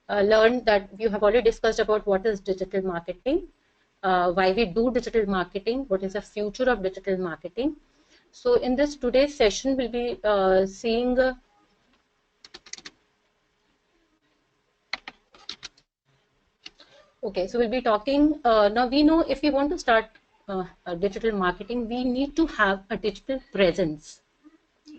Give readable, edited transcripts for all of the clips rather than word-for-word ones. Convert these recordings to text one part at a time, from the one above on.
learned that you have already discussed about what is digital marketing, why we do digital marketing, what is the future of digital marketing. So in this today's session, we'll be seeing okay, so we'll be talking, now we know if we want to start digital marketing, we need to have a digital presence.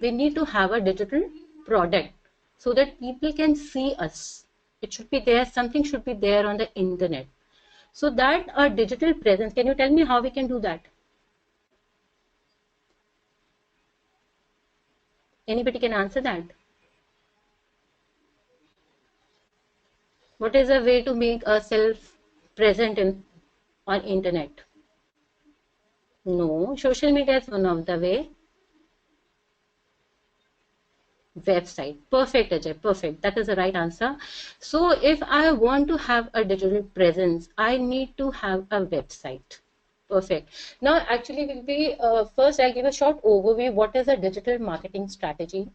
We need to have a digital product so that people can see us. It should be there, something should be there on the internet. So that a digital presence, can you tell me how we can do that? Anybody can answer that? What is a way to make ourselves present on internet? No, social media is one of the way. Website. Perfect, Ajay. Perfect. That is the right answer. So if I want to have a digital presence, I need to have a website. Perfect. Now, actually, will be first I'll give a short overview. What is a digital marketing strategy?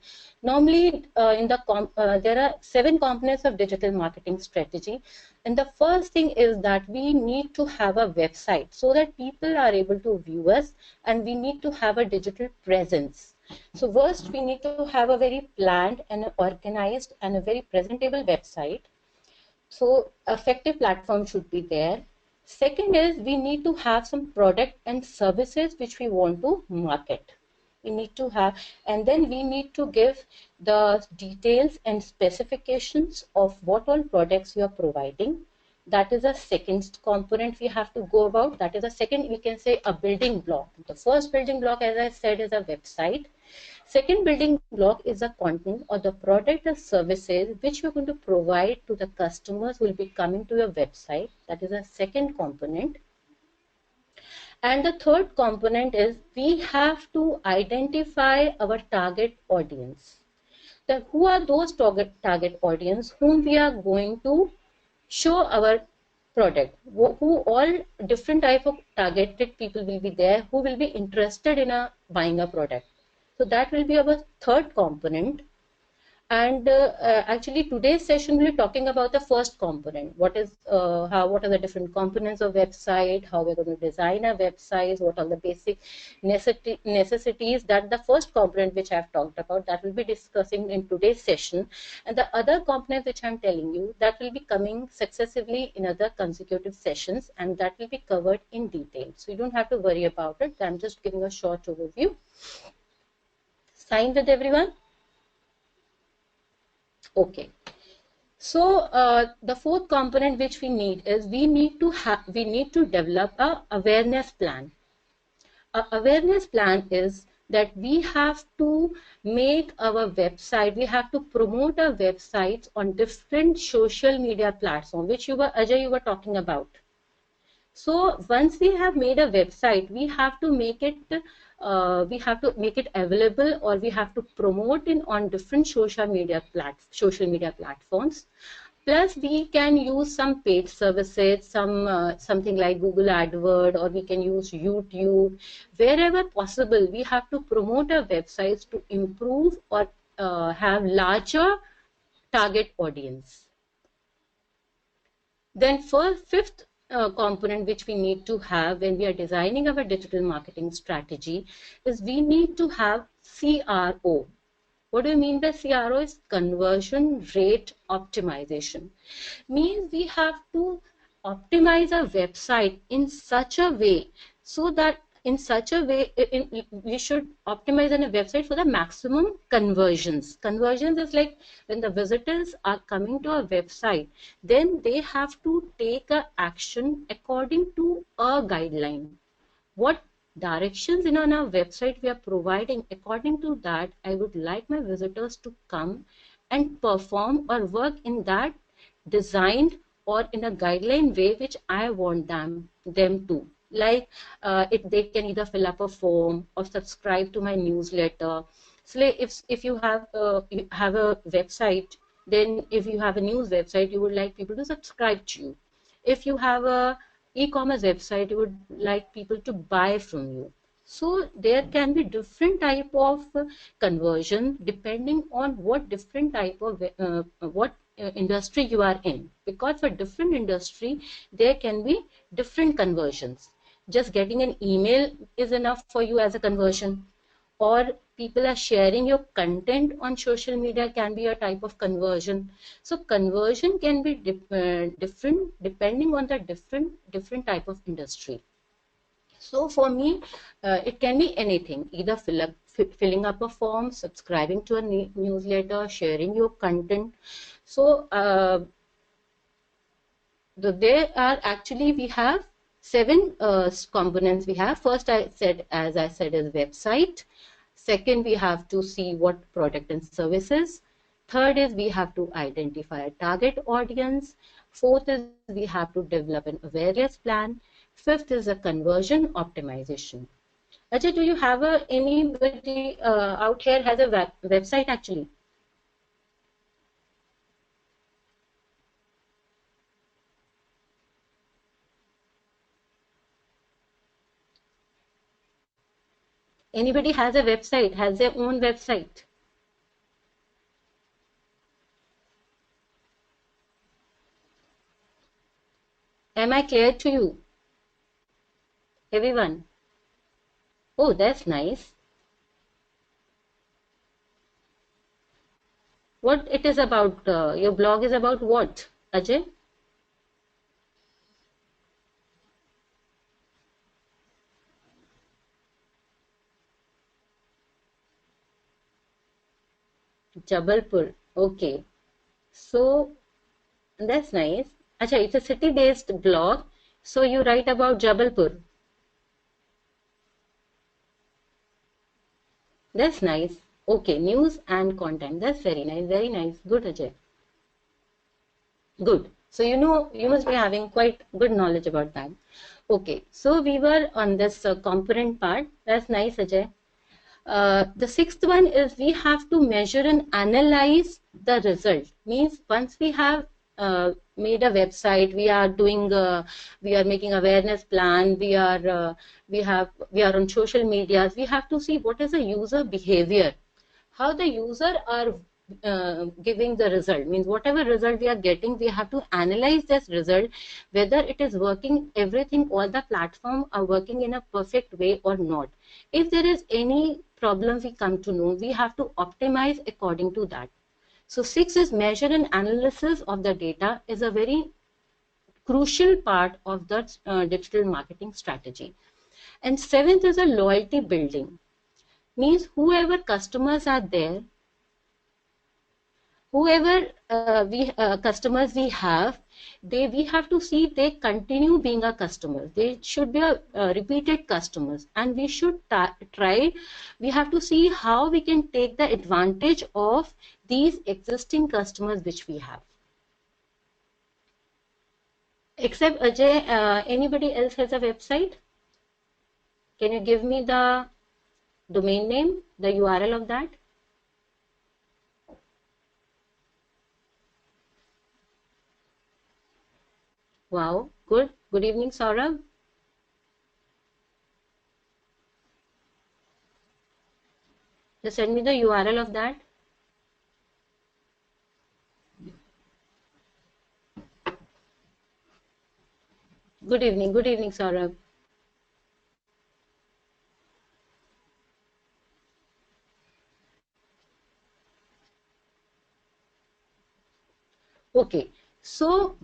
Normally, there are 7 components of digital marketing strategy, and the first thing is that we need to have a website so that people are able to view us, and we need to have a digital presence. So first, we need to have a very planned and organized and a very presentable website. So effective platform should be there. Second is we need to have some product and services which we want to market. We need to have, and then we need to give the details and specifications of what all products you are providing. That is a second component we have to go about. That is a second, we can say, a building block. The first building block, as I said, is a website. Second building block is the content or the product or services which you're going to provide to the customers who will be coming to your website. That is a second component. And the third component is we have to identify our target audience. That who are those target audience whom we are going to show our product, who all different type of targeted people will be there who will be interested in buying a product. So that will be our third component. And actually today's session will be talking about the first component. What are the different components of website, how we're going to design a website, what are the basic necessities. That the first component which I've talked about, that will be discussing in today's session. And the other component which I'm telling you, that will be coming successively in other consecutive sessions, and that will be covered in detail. So you don't have to worry about it. I'm just giving a short overview. Sign with everyone? Okay. So the fourth component which we need is we need to develop a awareness plan. A awareness plan is that we have to make our website, we have to promote our websites on different social media platforms, which Ajay, you were talking about. So once we have made a website, we have to make it available, or we have to promote it on different social media platforms. Plus, we can use some paid services, something like Google AdWords, or we can use YouTube. Wherever possible, we have to promote our websites to improve or have larger target audience. Then fifth component which we need to have when we are designing our digital marketing strategy is we need to have CRO. What do you mean by CRO? Is conversion rate optimization. Means we have to optimize our website in such a way so that we should optimize on a website for the maximum conversions. Conversions is like when the visitors are coming to a website, then they have to take an action according to a guideline. What directions on our website we are providing, according to that, I would like my visitors to come and perform or work in that designed or in a guideline way which I want them to. Like they can either fill up a form or subscribe to my newsletter. So if you have a website, then if you have a news website, you would like people to subscribe to you. If you have a e-commerce website, you would like people to buy from you. So there can be different type of conversion depending on what different type of what industry you are in, because for different industry there can be different conversions. Just getting an email is enough for you as a conversion, or people are sharing your content on social media can be a type of conversion. So conversion can be different depending on the different type of industry. So for me, it can be anything, either filling up a form, subscribing to a newsletter, sharing your content. So there are actually, we have seven components we have. First, as I said, is website. Second, we have to see what product and services. Third is we have to identify a target audience. Fourth is we have to develop an awareness plan. Fifth is a conversion optimization. Ajay, do you have anybody out here has a website actually? Anybody has a website, has their own website? Am I clear to you, everyone? Oh, that's nice. What it is about? Your blog is about what, Ajay? Jabalpur. Okay. So that's nice. Acha, it's a city-based blog. So you write about Jabalpur. That's nice. Okay, news and content. That's very nice. Very nice. Good, Ajay. Good. So you know, you must be having quite good knowledge about that. Okay. So we were on this component part. That's nice, Ajay. The sixth one is we have to measure and analyze the result. Means once we have made a website, we are making awareness plan, we are on social medias. We have to see what is the user behavior, how the user are giving the result. Means whatever result we are getting, we have to analyze this result, whether it is working, everything, all the platform are working in a perfect way or not. If there is any problem we come to know, we have to optimize according to that. So 6 is measure and analysis of the data is a very crucial part of the digital marketing strategy. And 7th is a loyalty building. Means whoever customers are there, whoever we customers we have, we have to see they continue being our customers. They should be a repeated customers, and we should try. We have to see how we can take the advantage of these existing customers which we have. Except Ajay, anybody else has a website? Can you give me the domain name, the URL of that? Wow, good. Good evening, Saurabh. Just send me the URL of that. Good evening, Saurabh. Okay, so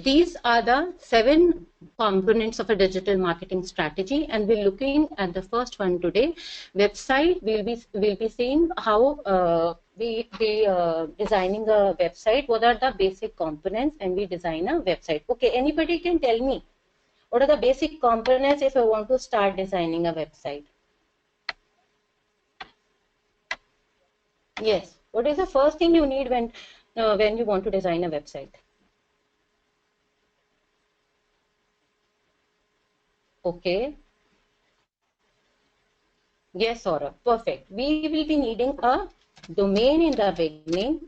these are the 7 components of a digital marketing strategy, and we're looking at the first one today. Website. We'll be seeing how we designing a website. What are the basic components, and we design a website. Okay, anybody can tell me what are the basic components if I want to start designing a website? Yes. What is the first thing you need when you want to design a website? Okay. Yes, Saurabh. Perfect. We will be needing a domain in the beginning.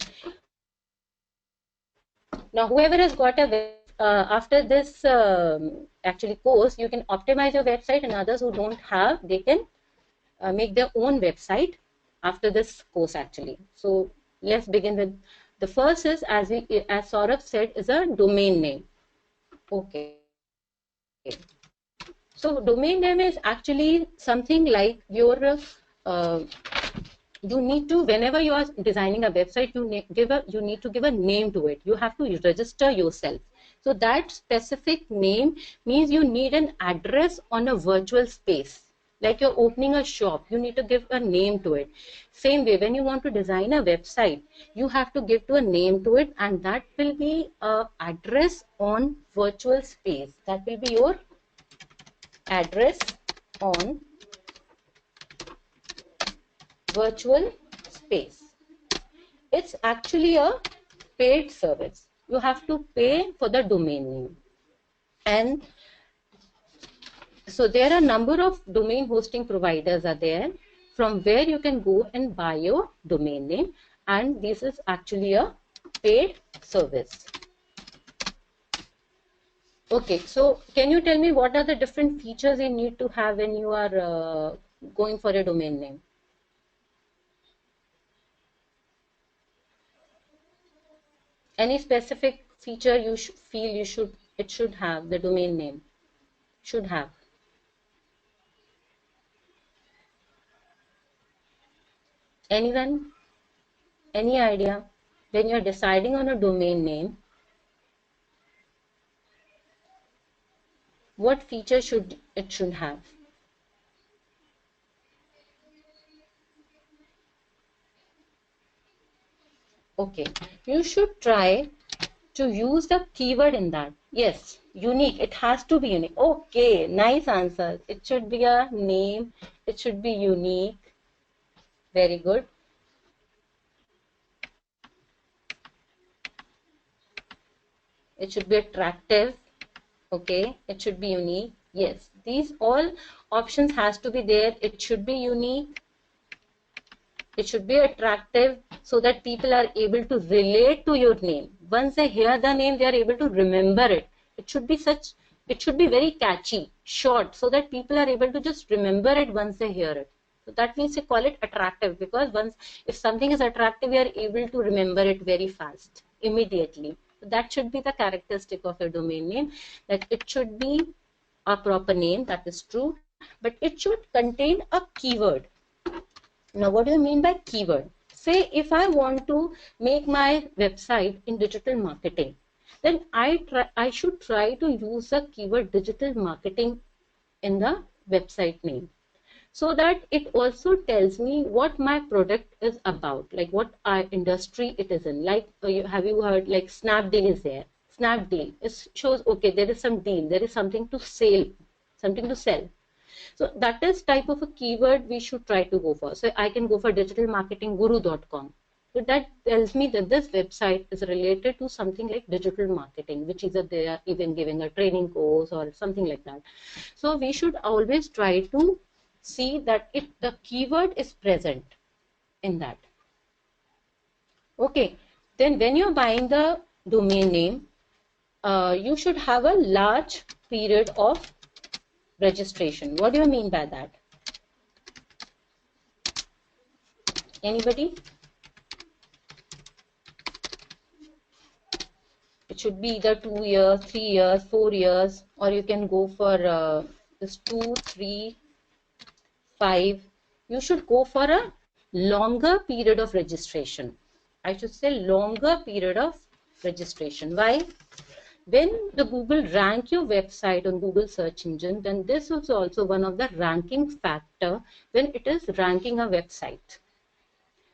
Now, whoever has got a web, after this actually course, you can optimize your website, and others who don't have, they can make their own website after this course actually. So let's begin with the first is, as Saurabh said, is a domain name. Okay. So domain name is actually something like your you need to, whenever you are designing a website, you need to give a name to it. You have to register yourself. So that specific name means you need an address on a virtual space. Like you're opening a shop, you need to give a name to it. Same way, when you want to design a website, you have to give to a name to it, and that will be a address on virtual space. That will be your address on virtual space. It's actually a paid service. You have to pay for the domain name. And so there are a number of domain hosting providers are there from where you can go and buy your domain name, and this is actually a paid service. Okay, so can you tell me what are the different features you need to have when you are going for a domain name? Any specific feature you feel it should have, the domain name should have? Anyone? Any idea? When you're deciding on a domain name, what feature should have? Okay, you should try to use the keyword in that. Yes, unique. It has to be unique. Okay, nice answer. It should be a name. It should be unique. Very good. It should be attractive. Okay, it should be unique. Yes, these all options has to be there. It should be unique. It should be attractive so that people are able to relate to your name. Once they hear the name, they are able to remember it. It should be very catchy, short, so that people are able to just remember it once they hear it. So that means they call it attractive, because if something is attractive, we are able to remember it very fast, immediately. So that should be the characteristic of a domain name, that it should be a proper name, that is true, but it should contain a keyword. Now, what do you mean by keyword? Say if I want to make my website in digital marketing, then I should try to use the keyword digital marketing in the website name, so that it also tells me what my product is about, like what industry it is in. Like, have you heard, like Snapdeal is there. Snapdeal, it shows, okay, there is some deal, there is something to sell, something to sell. So that is type of a keyword we should try to go for. So I can go for digitalmarketingguru.com. So that tells me that this website is related to something like digital marketing, which either they are even giving a training course or something like that. So we should always try to see that the keyword is present in that. Okay, then when you're buying the domain name, you should have a large period of registration. What do you mean by that? Anybody? It should be either 2 years, 3 years, 4 years, or you can go for this 2, 3, 5. You should go for a longer period of registration. I should say longer period of registration. Why? When the Google rank your website on Google search engine, then this is also one of the ranking factor when it is ranking a website.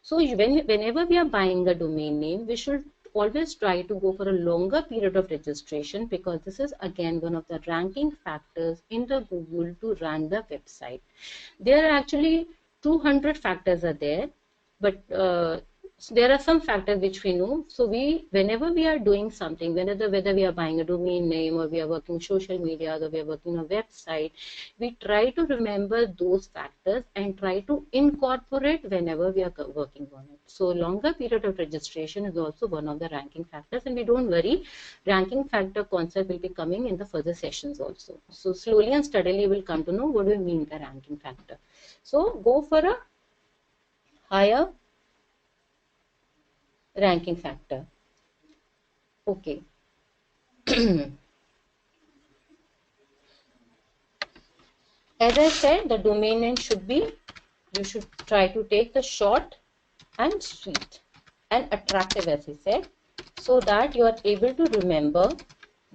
So whenever we are buying a domain name, we should always try to go for a longer period of registration, because this is again one of the ranking factors in the Google to rank the website. There are actually 200 factors are there, but So there are some factors which we know. So whenever we are doing something, whether we are buying a domain name or we are working social media or we are working on a website, we try to remember those factors and try to incorporate whenever we are working on it. So longer period of registration is also one of the ranking factors, and we don't worry, ranking factor concept will be coming in the further sessions also. So slowly and steadily we'll come to know what do we mean by ranking factor. So go for a higher ranking factor. Okay. As I said, the domain name should be, you should try to take the short and sweet and attractive, as I said, so that you are able to remember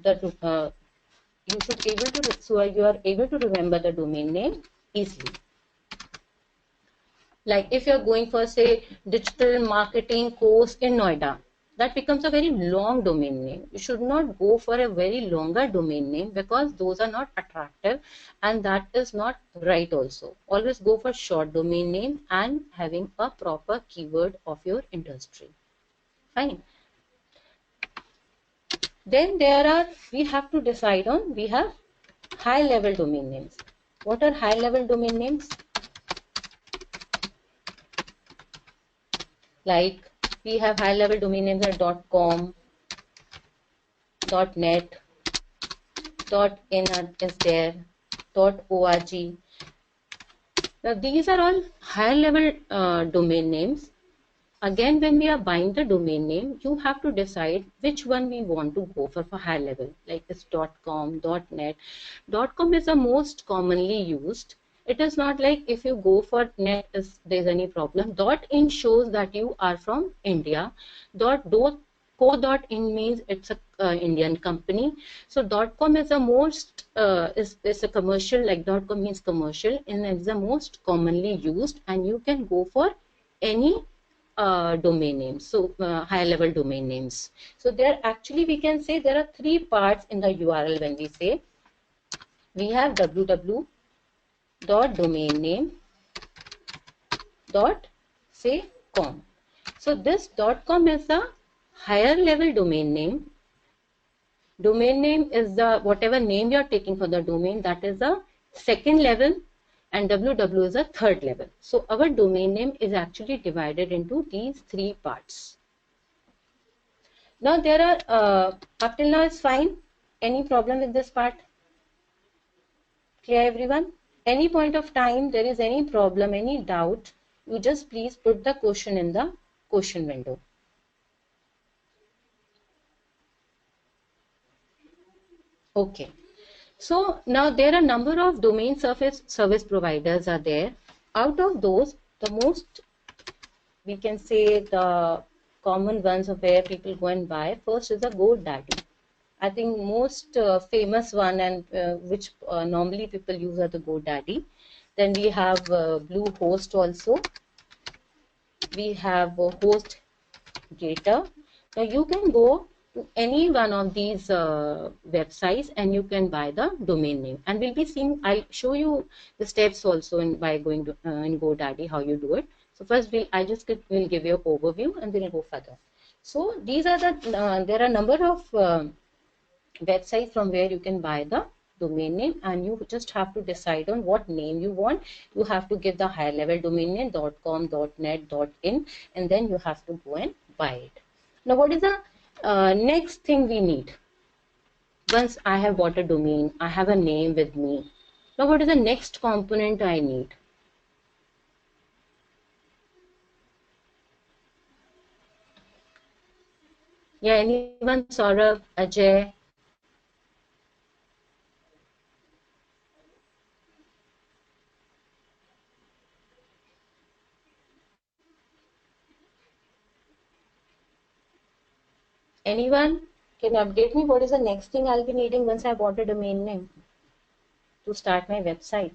the, you are able to remember the domain name easily. Like if you're going for, say, digital marketing course in Noida, that becomes a very long domain name. You should not go for a very longer domain name because those are not attractive and that is not right also. Always go for short domain name and having a proper keyword of your industry. Fine. Then we have to decide on, we have high level domain names. What are high level domain names? Like we have high level domain names are .com, .net, .in is there, .org. Now these are all high level domain names. Again, when we are buying the domain name, you have to decide which one we want to go for high level. Like it's .com, .net. .com is the most commonly used. It is not like if you go for net, there's any problem. .in shows that you are from India. .co.in means it's a Indian company. So .com is the most is a commercial, like .com means commercial, and it's the most commonly used, and you can go for any domain names, so high level domain names. So there actually we can say there are three parts in the URL. When we say, we have www.domain-name.com. So this .com is the higher level domain name. Domain name is the whatever name you are taking for the domain, that is the second level, and www is a third level. So our domain name is actually divided into these three parts. Now there are, up till now it's fine. Any problem with this part? Clear everyone? Any point of time there is any problem, any doubt, you just please put the question in the question window. Okay. So now there are a number of domain service providers are there. Out of those, the most, we can say, the common ones of where people go and buy, first is a Godaddy. I think most famous one, and which normally people use, are the Godaddy. Then we have Bluehost also. We have Hostgator. Now you can go to any one of these websites and you can buy the domain name. And we'll be seeing, I'll show you the steps also by going to in Godaddy how you do it. So first we'll give you an overview and then we'll go further. So these are the there are a number of websites from where you can buy the domain name, and you just have to decide on what name you want. You have to give the high level domain name .com, .net, .in, and then you have to go and buy it. Now what is the next thing we need? Once I have bought a domain, I have a name with me. Now what is the next component I need? Yeah, anyone? Saurabh, Ajay? Anyone can update me what is the next thing I'll be needing once I bought a domain name to start my website?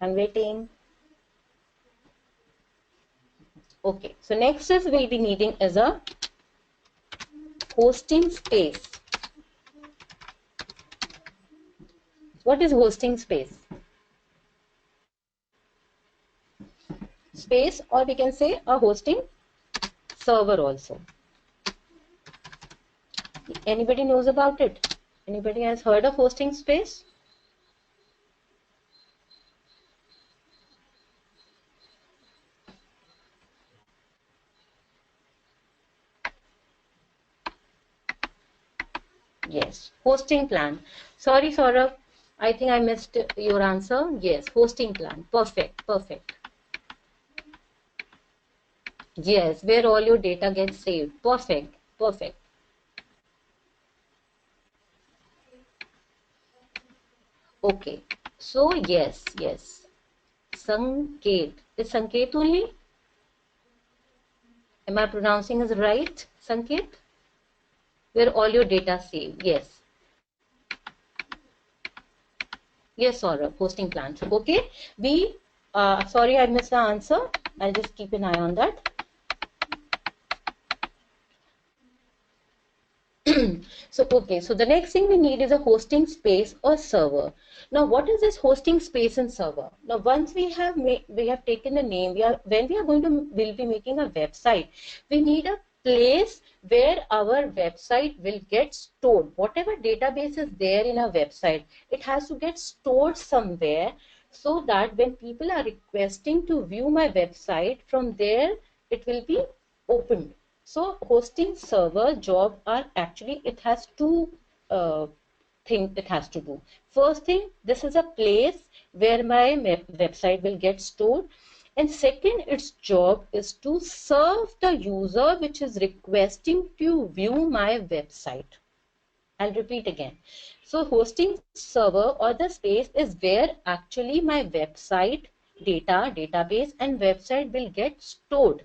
I'm waiting. Okay, so next is we'll be needing is a hosting space. What is hosting space? Space, or we can say a hosting server also. Anybody knows about it? Anybody has heard of hosting space? Yes, hosting plan. Sorry, Saurabh, I think I missed your answer. Yes, hosting plan. Perfect, perfect. Yes, where all your data gets saved. Perfect, perfect. Okay, so yes, yes. Sanket. Is Sanket only? Am I pronouncing it right? Sanket? Where all your data saved. Yes. Yes, Saurabh, hosting plans. Okay. Sorry, I missed the answer. I'll just keep an eye on that. Okay, so the next thing we need is a hosting space or server. Now, what is this hosting space and server? Now, once we have taken the name, when we are going to will be making a website, we need a place where our website will get stored. Whatever database is there in our website, it has to get stored somewhere, so that when people are requesting to view my website, from there it will be opened. So hosting server job are actually, it has two things it has to do. First thing, this is a place where my website will get stored. And second, its job is to serve the user which is requesting to view my website. I'll repeat again. So hosting server or the space is where actually my website data, database and website will get stored.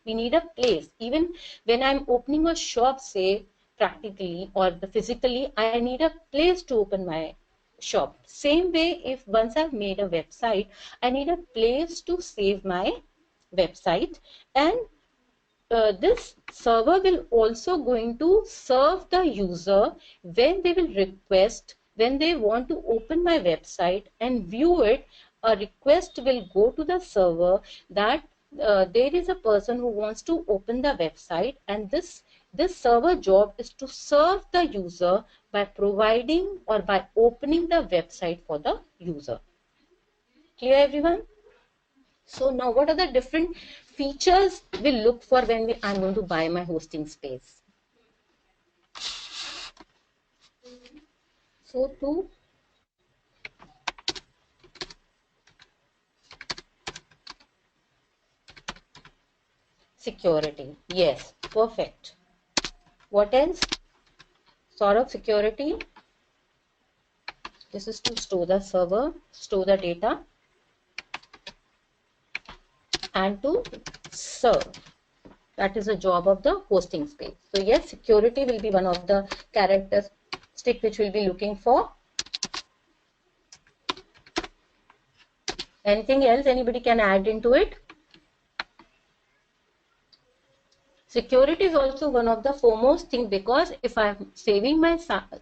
We need a place. Even when I'm opening a shop, say practically or physically, I need a place to open my shop. Same way, if once I've made a website, I need a place to save my website. And this server will also going to serve the user when they will request, when they want to open my website and view it. A request will go to the server that there is a person who wants to open the website, and this server job is to serve the user by providing or by opening the website for the user. Clear, everyone? So now what are the different features we look for when I'm going to buy my hosting space? So to security. Yes, perfect. What else? Sort of security. This is to store the server, store the data, and to serve. That is the job of the hosting space. So yes, security will be one of the characteristics which we'll be looking for. Anything else anybody can add into it? Security is also one of the foremost thing, because if I'm saving my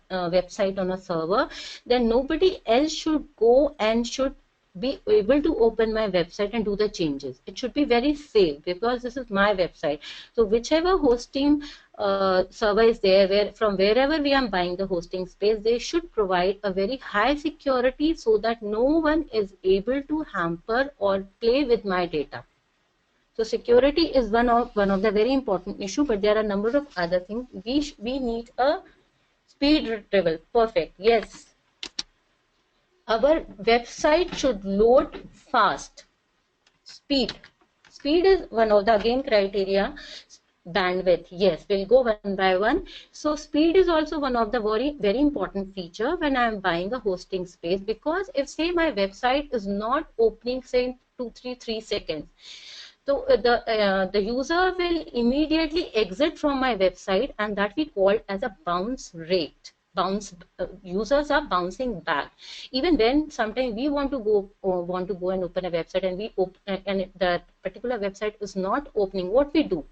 website on a server, then nobody else should go and should be able to open my website and do the changes. It should be very safe, because this is my website. So whichever hosting server is there, from wherever we are buying the hosting space, they should provide a very high security so that no one is able to hamper or play with my data. So security is one of the very important issue, but there are a number of other things. We need a speed retrieval. Perfect. Yes. Our website should load fast. Speed. Speed is one of the again criteria. Bandwidth. Yes, we'll go one by one. So speed is also one of the very important feature when I am buying a hosting space, because if say my website is not opening say in 3 seconds, so the user will immediately exit from my website, and that we call as a bounce rate. Users are bouncing back. Even when sometimes we want to go and open a website, and we open and the particular website is not opening, what we do?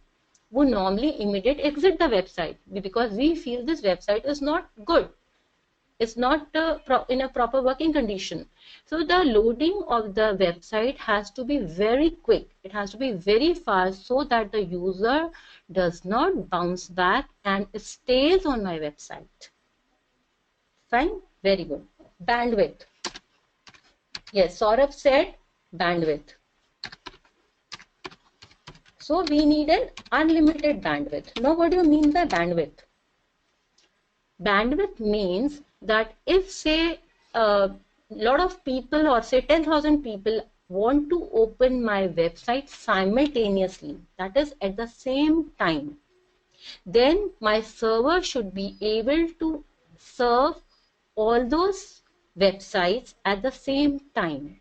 We normally immediately exit the website because we feel this website is not good. It's not in a proper working condition. So the loading of the website has to be very quick. It has to be very fast so that the user does not bounce back and stays on my website. Fine, very good. Bandwidth. Yes, Saurabh said bandwidth. So we need an unlimited bandwidth. Now what do you mean by bandwidth? Bandwidth means that if say a lot of people or say 10,000 people want to open my website simultaneously, that is at the same time, then my server should be able to serve all those websites at the same time.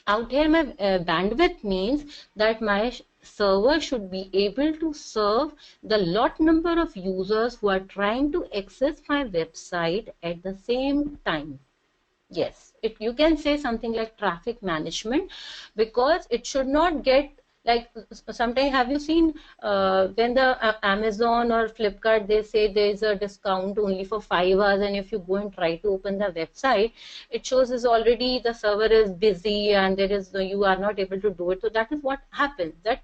Out here, my bandwidth means that my server should be able to serve the lot number of users who are trying to access my website at the same time. Yes, you can say something like traffic management, because it should not get like, sometimes have you seen when the Amazon or Flipkart, they say there is a discount only for 5 hours, and if you go and try to open the website, it shows is already the server is busy and there is you are not able to do it. So that is what happens, that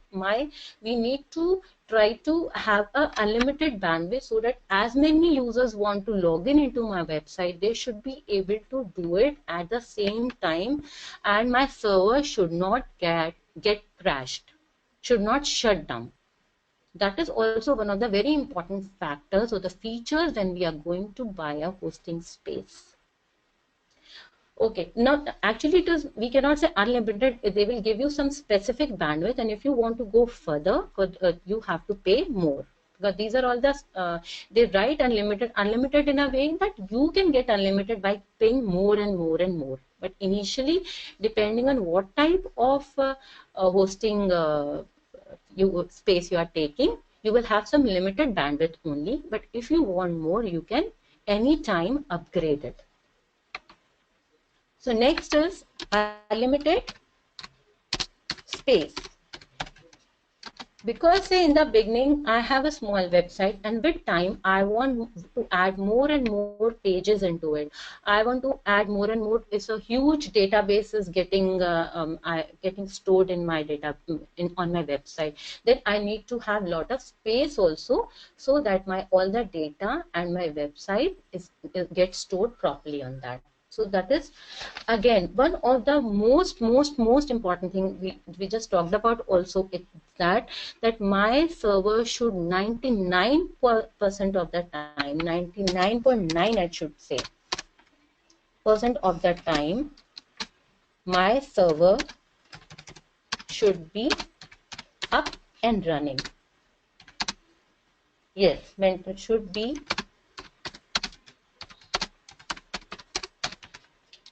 we need to try to have a unlimited bandwidth so that as many users want to log in into my website, they should be able to do it at the same time, and my server should not get crashed, should not shut down. That is also one of the very important factors or the features when we are going to buy a hosting space. Okay, now actually we cannot say unlimited. They will give you some specific bandwidth, and if you want to go further, you have to pay more. Because these are all the they write unlimited in a way that you can get unlimited by paying more and more and more. But initially, depending on what type of hosting space you are taking, you will have some limited bandwidth only. But if you want more, you can anytime upgrade it. So next is unlimited space. Because say in the beginning I have a small website, and with time I want to add more and more pages into it. I want to add more and more. It's a huge database is getting stored in my data on my website. Then I need to have lot of space also, so that all the data and my website gets stored properly on that. So that is again one of the most important thing we just talked about also, that my server should 99% of the time, 99.9 I should say % of the time, my server should be up and running. Yes, it should be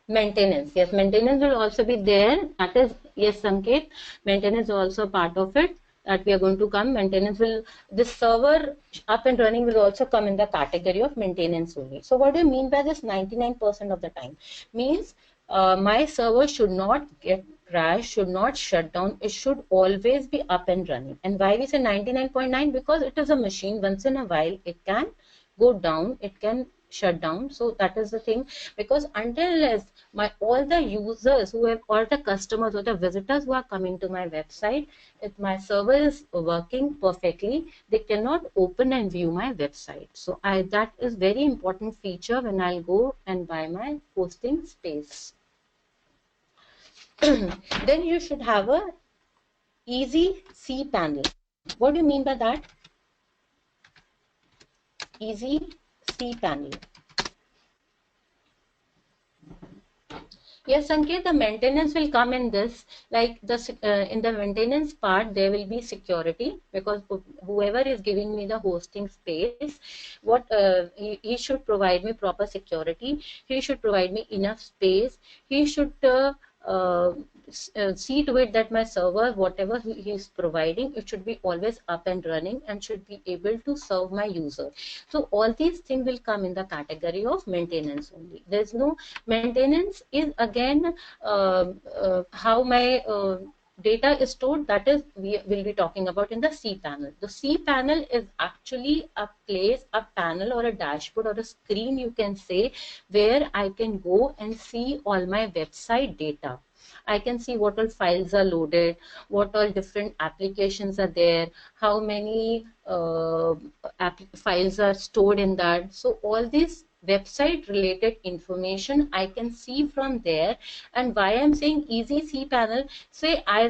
maintenance. Yes, maintenance will also be there. That is, yes, Sanket, maintenance is also part of it, that we are going to come. Maintenance will, this server up and running will also come in the category of maintenance only. So what do you mean by this 99% of the time? Means my server should not get crashed, should not shut down. It should always be up and running. And why we say 99.9? Because it is a machine. Once in a while it can go down, it can shut down. So that is the thing, because until all the users who have, or the customers or the visitors who are coming to my website, if my server is working perfectly, they cannot open and view my website. So that is very important feature when I'll go and buy my hosting space. Then you should have a easy cpanel. What do you mean by that? Easy cpanel. Yes, Sanket, the maintenance will come in this, like in the maintenance part, there will be security, because whoever is giving me the hosting space, he should provide me proper security. He should provide me enough space. He should see to it that my server, whatever he is providing, it should be always up and running and should be able to serve my user. So all these things will come in the category of maintenance only. There's no maintenance is again how my data is stored, that is we will be talking about in the cpanel. The cpanel is actually a place, a panel or a dashboard or a screen you can say, where I can go and see all my website data. I can see what all files are loaded, what all different applications are there, how many files are stored in that. So all these website related information I can see from there. And why I'm saying easy cpanel, say I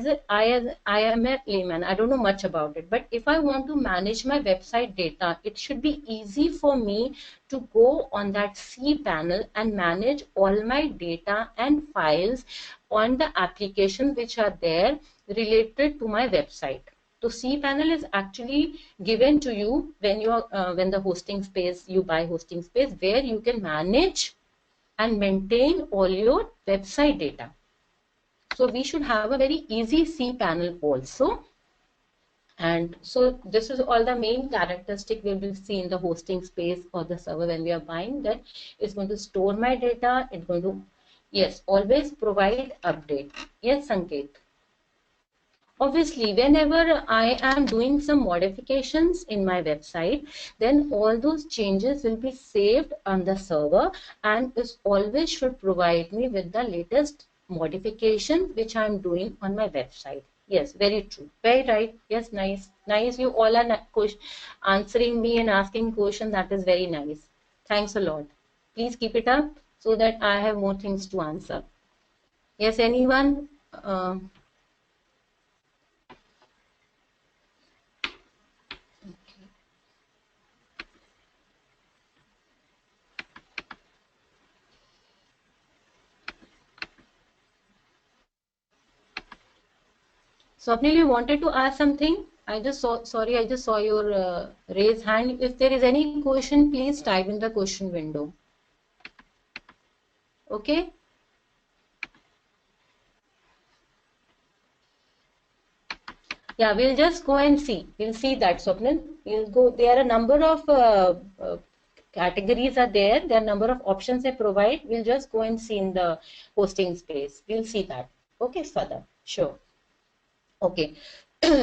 am a layman, I don't know much about it, but if I want to manage my website data, it should be easy for me to go on that cpanel and manage all my data and files on the applications which are there related to my website. So cpanel is actually given to you when you are when the hosting space, you buy hosting space, where you can manage and maintain all your website data. So we should have a very easy cpanel also. And so this is all the main characteristic we will see in the hosting space or the server when we are buying, that it's going to store my data, it's going to, yes, always provide update. Yes, Sanket. Obviously, whenever I am doing some modifications in my website, then all those changes will be saved on the server, and it always should provide me with the latest modification which I am doing on my website. Yes, very true. Very right. Yes, nice. Nice. You all are answering me and asking questions. That is very nice. Thanks a lot. Please keep it up so that I have more things to answer. Yes, anyone? Swapnil, you wanted to ask something? I just saw, sorry, I just saw your raised hand. If there is any question, please type in the question window. Okay? Yeah, we'll just go and see. We'll see that, Swapnil. We'll go. There are a number of categories are there. There are a number of options they provide. We'll just go and see in the hosting space. We'll see that. Okay, Swada. Sure. Okay.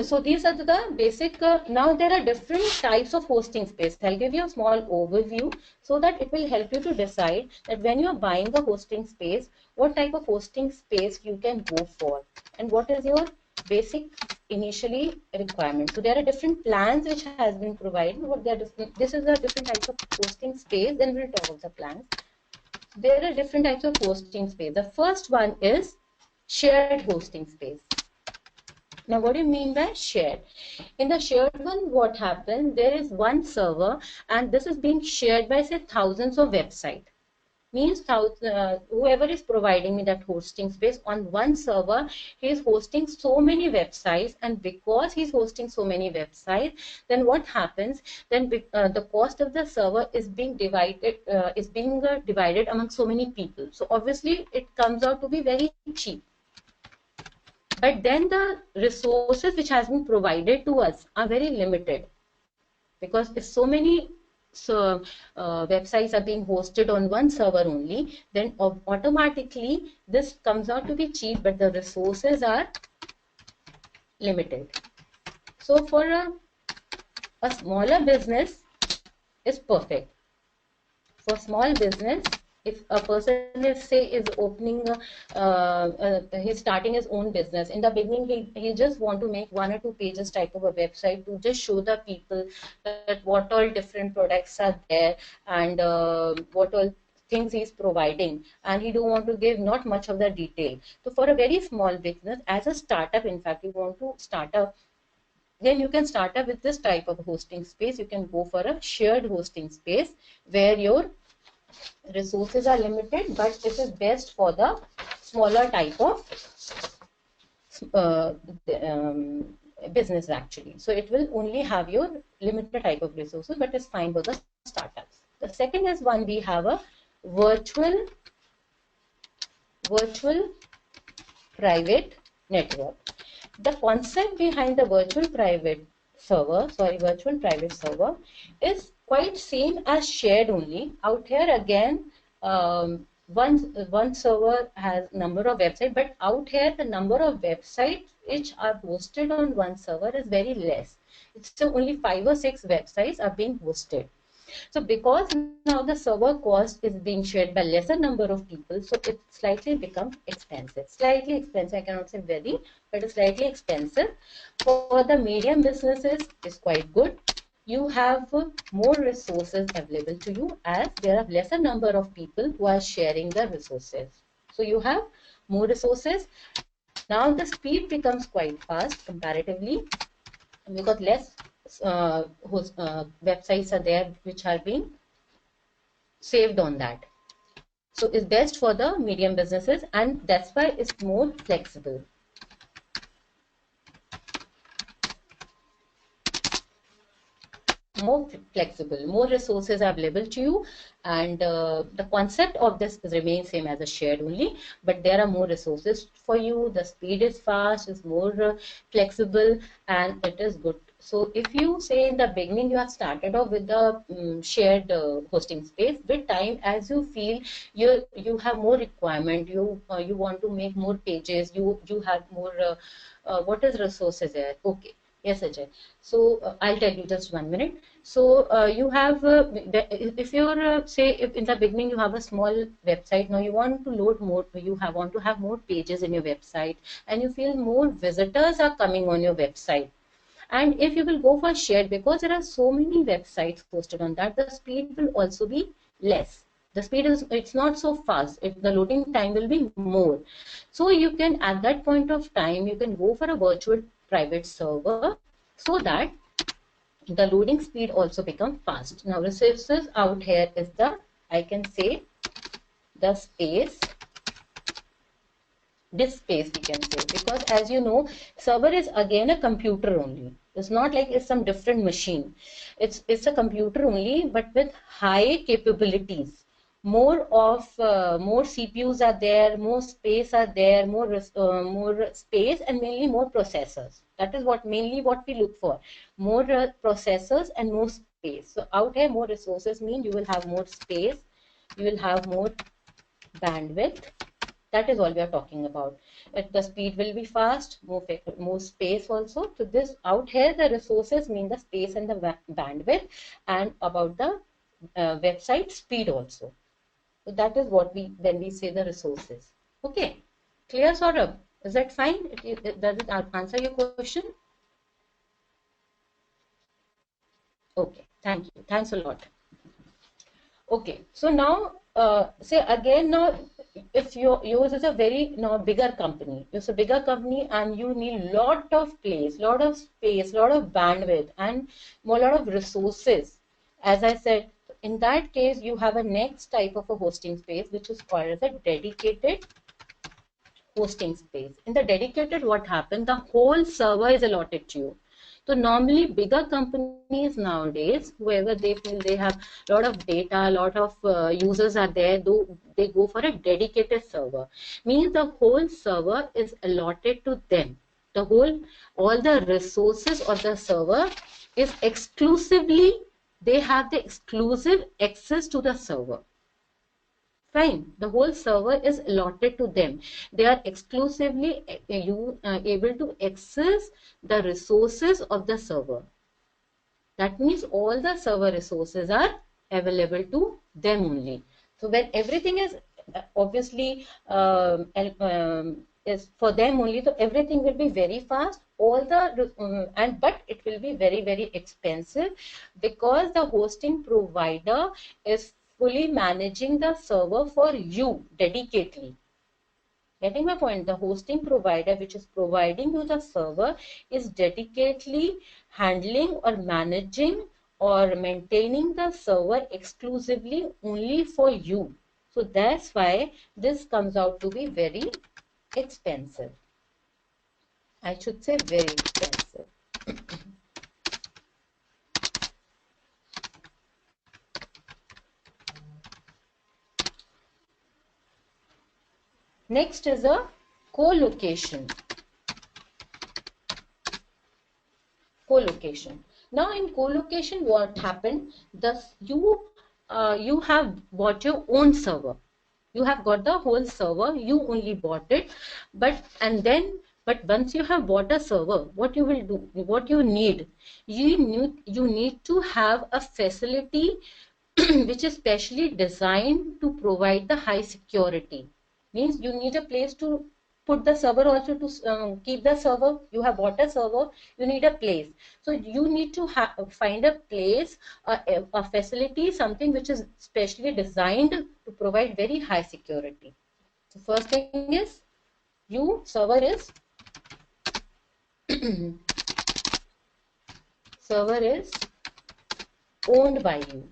So these are the basic, now there are different types of hosting space. I'll give you a small overview so that it will help you to decide that when you are buying a hosting space, what type of hosting space you can go for and what is your basic initially requirement. So there are different plans which has been provided. What they are different, this is a different types of hosting space, then we'll talk about the plans. There are different types of hosting space. The first one is shared hosting space. Now, what do you mean by shared? In the shared one, what happens? There is one server, and this is being shared by, say, thousands of websites. Means whoever is providing me that hosting space on one server, he is hosting so many websites, and because he's hosting so many websites, then what happens? Then the cost of the server is being divided among so many people. So obviously, it comes out to be very cheap. But then the resources which has been provided to us are very limited, because if so many websites are being hosted on one server only, then automatically this comes out to be cheap, but the resources are limited. So for a smaller business is perfect. For small business, if a person is opening, he's starting his own business, in the beginning he just want to make 1 or 2 pages type of a website to just show the people that what all different products are there and what all things he's providing, and he don't want to give not much of the detail. So for a very small business, as a startup, in fact, you want to start up, then you can start up with this type of hosting space. You can go for a shared hosting space where your resources are limited, but this is best for the smaller type of business actually. So it will only have your limited type of resources, but it's fine for the startups. The second is one, we have a virtual private network. The concept behind the virtual private server is quite same as shared only. Out here again, one server has number of websites, but out here the number of websites which are hosted on one server is very less. It's only 5 or 6 websites are being hosted. So because now the server cost is being shared by lesser number of people, so it slightly becomes expensive. Slightly expensive, I cannot say very, but it's slightly expensive. For the medium businesses, it's quite good. You have more resources available to you as there are lesser number of people who are sharing the resources. So you have more resources. Now the speed becomes quite fast comparatively because less websites are there which are being saved on that. So it's best for the medium businesses, and that's why it's more flexible. More flexible, more resources are available to you, and the concept of this remains same as a shared only, but there are more resources for you. The speed is fast, is more flexible, and it is good. So if you say in the beginning you have started off with the shared hosting space, with time as you feel you have more requirement, you want to make more pages, you have more what is resources there. Okay, yes Ajay. So I'll tell you just 1 minute. So you have if you're say if in the beginning you have a small website, now you want to load more, want to have more pages in your website, and you feel more visitors are coming on your website. And if you will go for shared, because there are so many websites posted on that, the speed will also be less. The speed is, it's not so fast. The loading time will be more. So you can, at that point of time, you can go for a virtual private server so that the loading speed also become fast. Now resources out here is the, I can say, the space, disk space we can say, because as you know, server is again a computer only. It's not like it's some different machine. It's a computer only, but with high capabilities. More CPUs are there, more space are there, more space, and mainly more processors. That is what mainly what we look for. More processors and more space. So out here, more resources mean you will have more space, you will have more bandwidth. That is all we are talking about. The speed will be fast, more space also. So this out here, the resources mean the space and the bandwidth, and about the website speed also. So that is what when we say the resources. Okay, clear, Saurabh? Is that fine? Does it answer your question? Okay, thank you. Thanks a lot. Okay, so now say again, now if yours is a very bigger company, it's a bigger company and you need lot of place, lot of space, lot of bandwidth, and more lot of resources. As I said, in that case, you have a next type of a hosting space which is called as a dedicated hosting space. In the dedicated, what happened? The whole server is allotted to you. So normally bigger companies nowadays, whoever they feel they have a lot of data, a lot of users are there, though they go for a dedicated server. Means the whole server is allotted to them. All the resources of the server is exclusively, they have the exclusive access to the server. Fine, the whole server is allotted to them. They are exclusively able to access the resources of the server. That means all the server resources are available to them only. So when everything is obviously is for them only, so everything will be very fast. All the but it will be very, very expensive, because the hosting provider is fully managing the server for you dedicatedly. Getting my point? The hosting provider which is providing you the server is dedicatedly handling or managing or maintaining the server exclusively only for you. So that's why this comes out to be very expensive. I should say very expensive. Next is a co-location. Co-location. Now in co-location, what happened? You have bought your own server. You have got the whole server, you only bought it, but once you have bought a server, what you will do, what you need, you need to have a facility which is specially designed to provide the high security. Means you need a place to put the server, also to keep the server. You have bought a server, you need a place. So you need to find a place, a facility, something which is specially designed to provide very high security. So first thing is, server is server is owned by you.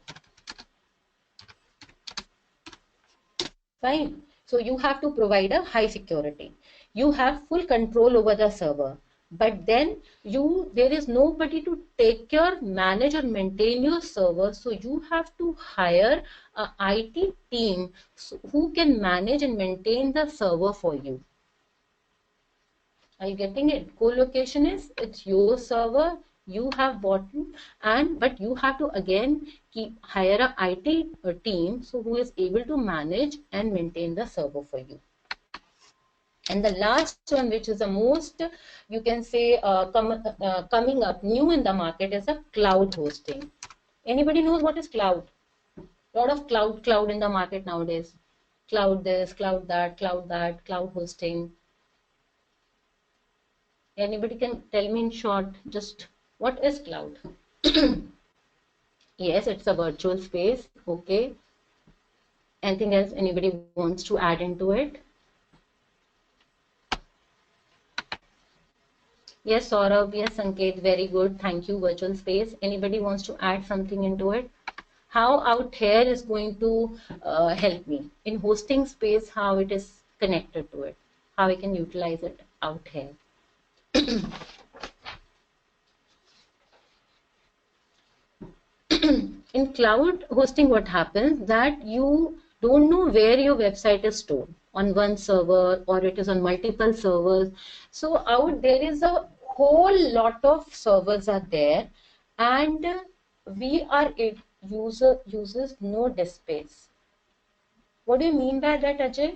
Fine. So you have to provide a high security. You have full control over the server. But then there is nobody to take care, manage or maintain your server. So you have to hire a IT team who can manage and maintain the server for you. Are you getting it? Co-location is, it's your server, you have bought it, but you have to again hire a IT team who is able to manage and maintain the server for you. And the last one, which is the most, you can say, coming up new in the market, is a cloud hosting. Anybody knows what is cloud? A lot of cloud in the market nowadays. Cloud this, cloud that, cloud hosting. Anybody can tell me in short, just what is cloud? Yes, it's a virtual space. Okay. Anything else anybody wants to add into it? Yes, Saurabh. Yes, Sanket. Very good. Thank you. Virtual space. Anybody wants to add something into it? How out here is going to help me in hosting space? How it is connected to it? How I can utilize it out here? In cloud hosting, what happens that you don't know where your website is stored, on one server or it is on multiple servers. So out there is a whole lot of servers are there, and user uses no disk space. What do you mean by that, Ajay?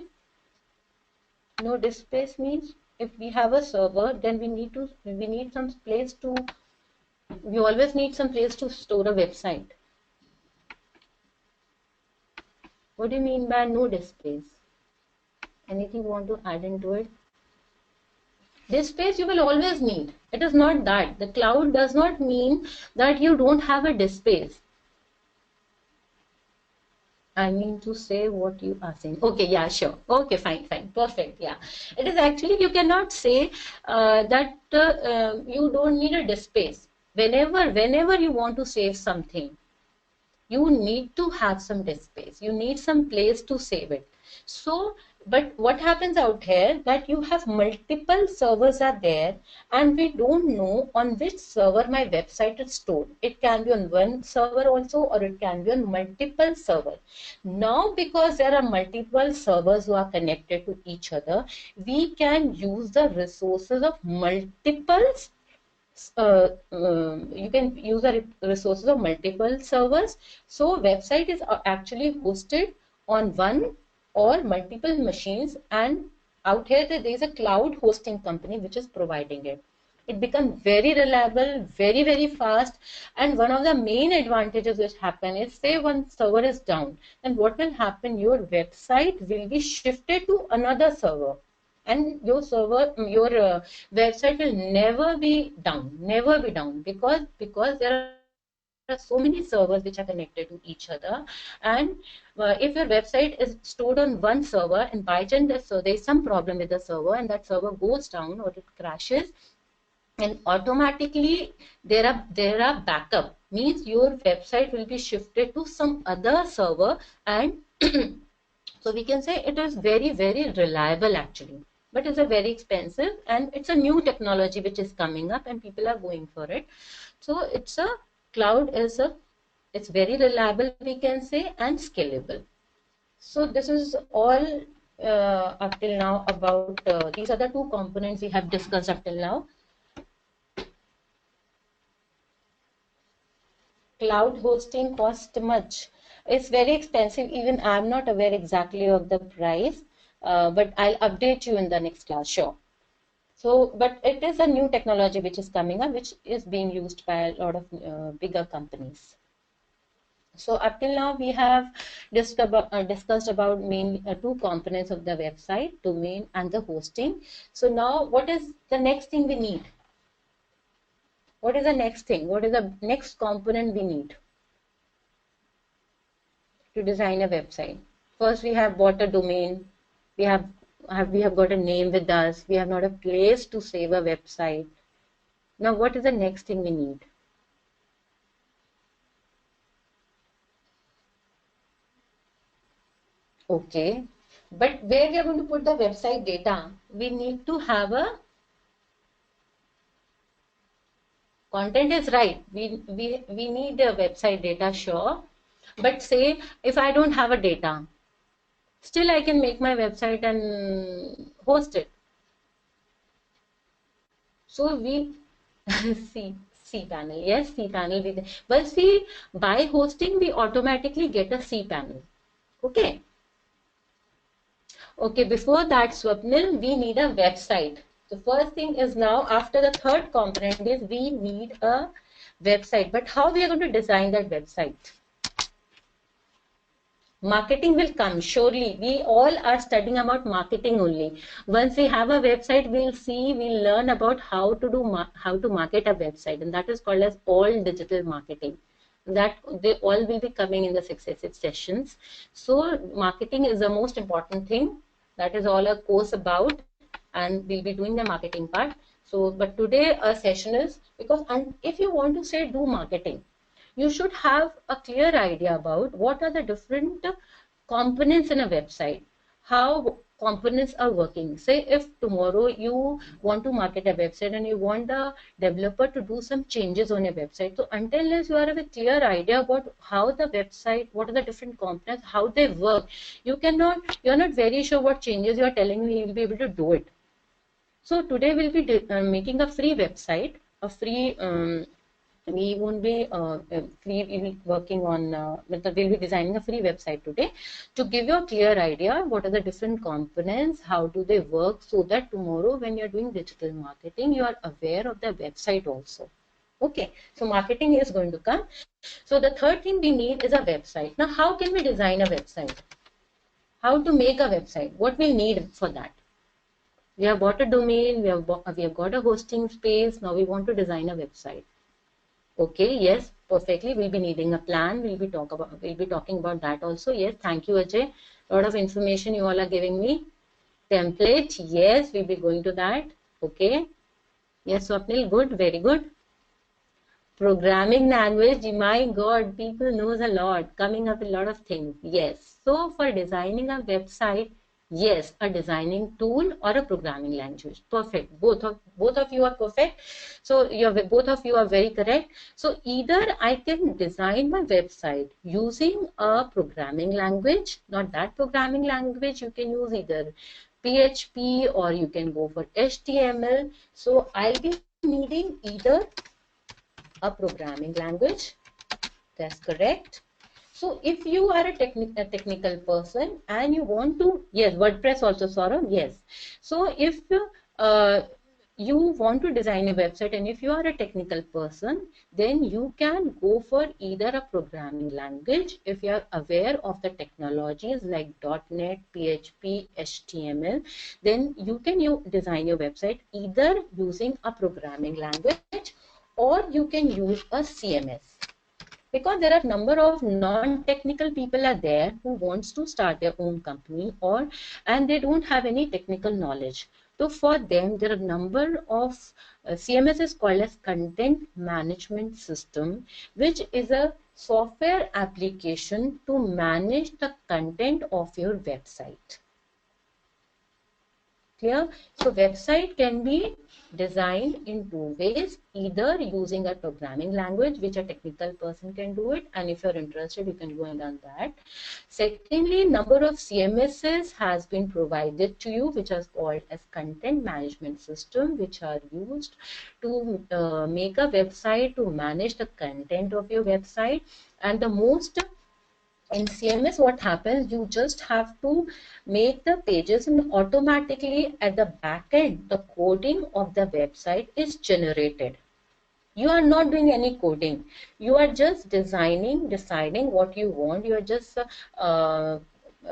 No disk space means if we have a server, then we need some place to, we always need some place to store a website. What do you mean by no disk space? Anything you want to add into it? Disk space you will always need. It is not that. The cloud does not mean that you don't have a disk space. I mean to say what you are saying. Okay, yeah, sure. Okay, fine, perfect. Yeah, it is actually, you cannot say that you don't need a disk space. Whenever you want to save something, you need to have some disk space. You need some place to save it. So, but what happens out here that you have multiple servers are there, and we don't know on which server my website is stored. It can be on one server also, or it can be on multiple servers. Now, because there are multiple servers who are connected to each other, we can use the resources of multiple you can use the resources of multiple servers. So website is actually hosted on one or multiple machines, and out here there is a cloud hosting company which is providing it. It becomes very reliable, very fast, and one of the main advantages which happen is, say one server is down, then what will happen, your website will be shifted to another server, and your website will never be down, because there are so many servers which are connected to each other. And if your website is stored on one server, and by chance there is some problem with the server, and that server goes down or it crashes, and automatically there are backup, means your website will be shifted to some other server, and so we can say it is very reliable actually, but it's a very expensive, and it's a new technology which is coming up and people are going for it. So it's very reliable, we can say, and scalable. So this is all up till now about these are the two components we have discussed up till now. Cloud hosting cost much. It's very expensive. Even I'm not aware exactly of the price, but I'll update you in the next class, sure. So, but it is a new technology which is coming up, which is being used by a lot of bigger companies. So up till now, we have discussed about main two components of the website, domain and the hosting. So now, what is the next thing we need? What is the next thing? What is the next component we need to design a website? First, we have bought a domain. We have got a name with us. We have not a place to save a website. Now, what is the next thing we need? Okay, but where we are going to put the website data, we need to have a content is right. We need a website data, sure. But say if I don't have a data, still I can make my website and host it. So we see cpanel, yes, cpanel. But see, by hosting we automatically get a cpanel. Okay. Okay, before that, Swapnil, we need a website. The first thing is now, after the third component is we need a website. But how we are going to design that website? Marketing will come, surely. We all are studying about marketing only. Once we have a website, we'll learn about how to market a website, and that is called as all digital marketing. That they all will be coming in the successive sessions. So marketing is the most important thing. That is all a course about, and we'll be doing the marketing part. So, but today a session is because, and if you want to say do marketing, you should have a clear idea about what are the different components in a website, how components are working. Say if tomorrow you want to market a website and you want the developer to do some changes on your website, so until you have a clear idea about how the website, what are the different components, how they work, you're not very sure what changes you're telling me, you'll be able to do it. So today we'll be making a free website, a free we won't be we will be working on we'll be designing a free website today to give you a clear idea what are the different components, how do they work, so that tomorrow when you're doing digital marketing you are aware of the website also. Okay, so marketing is going to come. So the third thing we need is a website. Now how can we design a website? How to make a website? What we need for that? We have bought a domain, we have got a hosting space, now we want to design a website. Okay, yes, perfectly. We'll be needing a plan. We'll be talking about that also. Yes, thank you, Ajay. A lot of information you all are giving me. Template, yes, we'll be going to that. Okay. Yes, Swapnil, good, very good. Programming language, my God, people knows a lot, coming up with a lot of things. Yes. So for designing a website, yes, a designing tool or a programming language. Perfect. Both of you are perfect. So both of you are very correct. So either I can design my website using a programming language, not that programming language, you can use either PHP or you can go for HTML. So I'll be needing either a programming language. That's correct. So if you are a technical person and you want to, yes, WordPress also, Saurabh, yes. So if uh, you want to design a website and if you are a technical person, then you can go for either a programming language if you are aware of the technologies like .NET, PHP, HTML, then you can design your website either using a programming language or you can use a CMS. Because there are number of non-technical people are there who wants to start their own company and they don't have any technical knowledge. So for them, there are number of CMS is called as content management system, which is a software application to manage the content of your website. Clear? So website can be designed in two ways, either using a programming language, which a technical person can do it, and if you're interested, you can go and learn that. Secondly, number of CMSs has been provided to you, which is called as content management system, which are used to make a website, to manage the content of your website. And the most in CMS, what happens, you just have to make the pages, and automatically at the back end, the coding of the website is generated. You are not doing any coding. You are just deciding what you want. You are just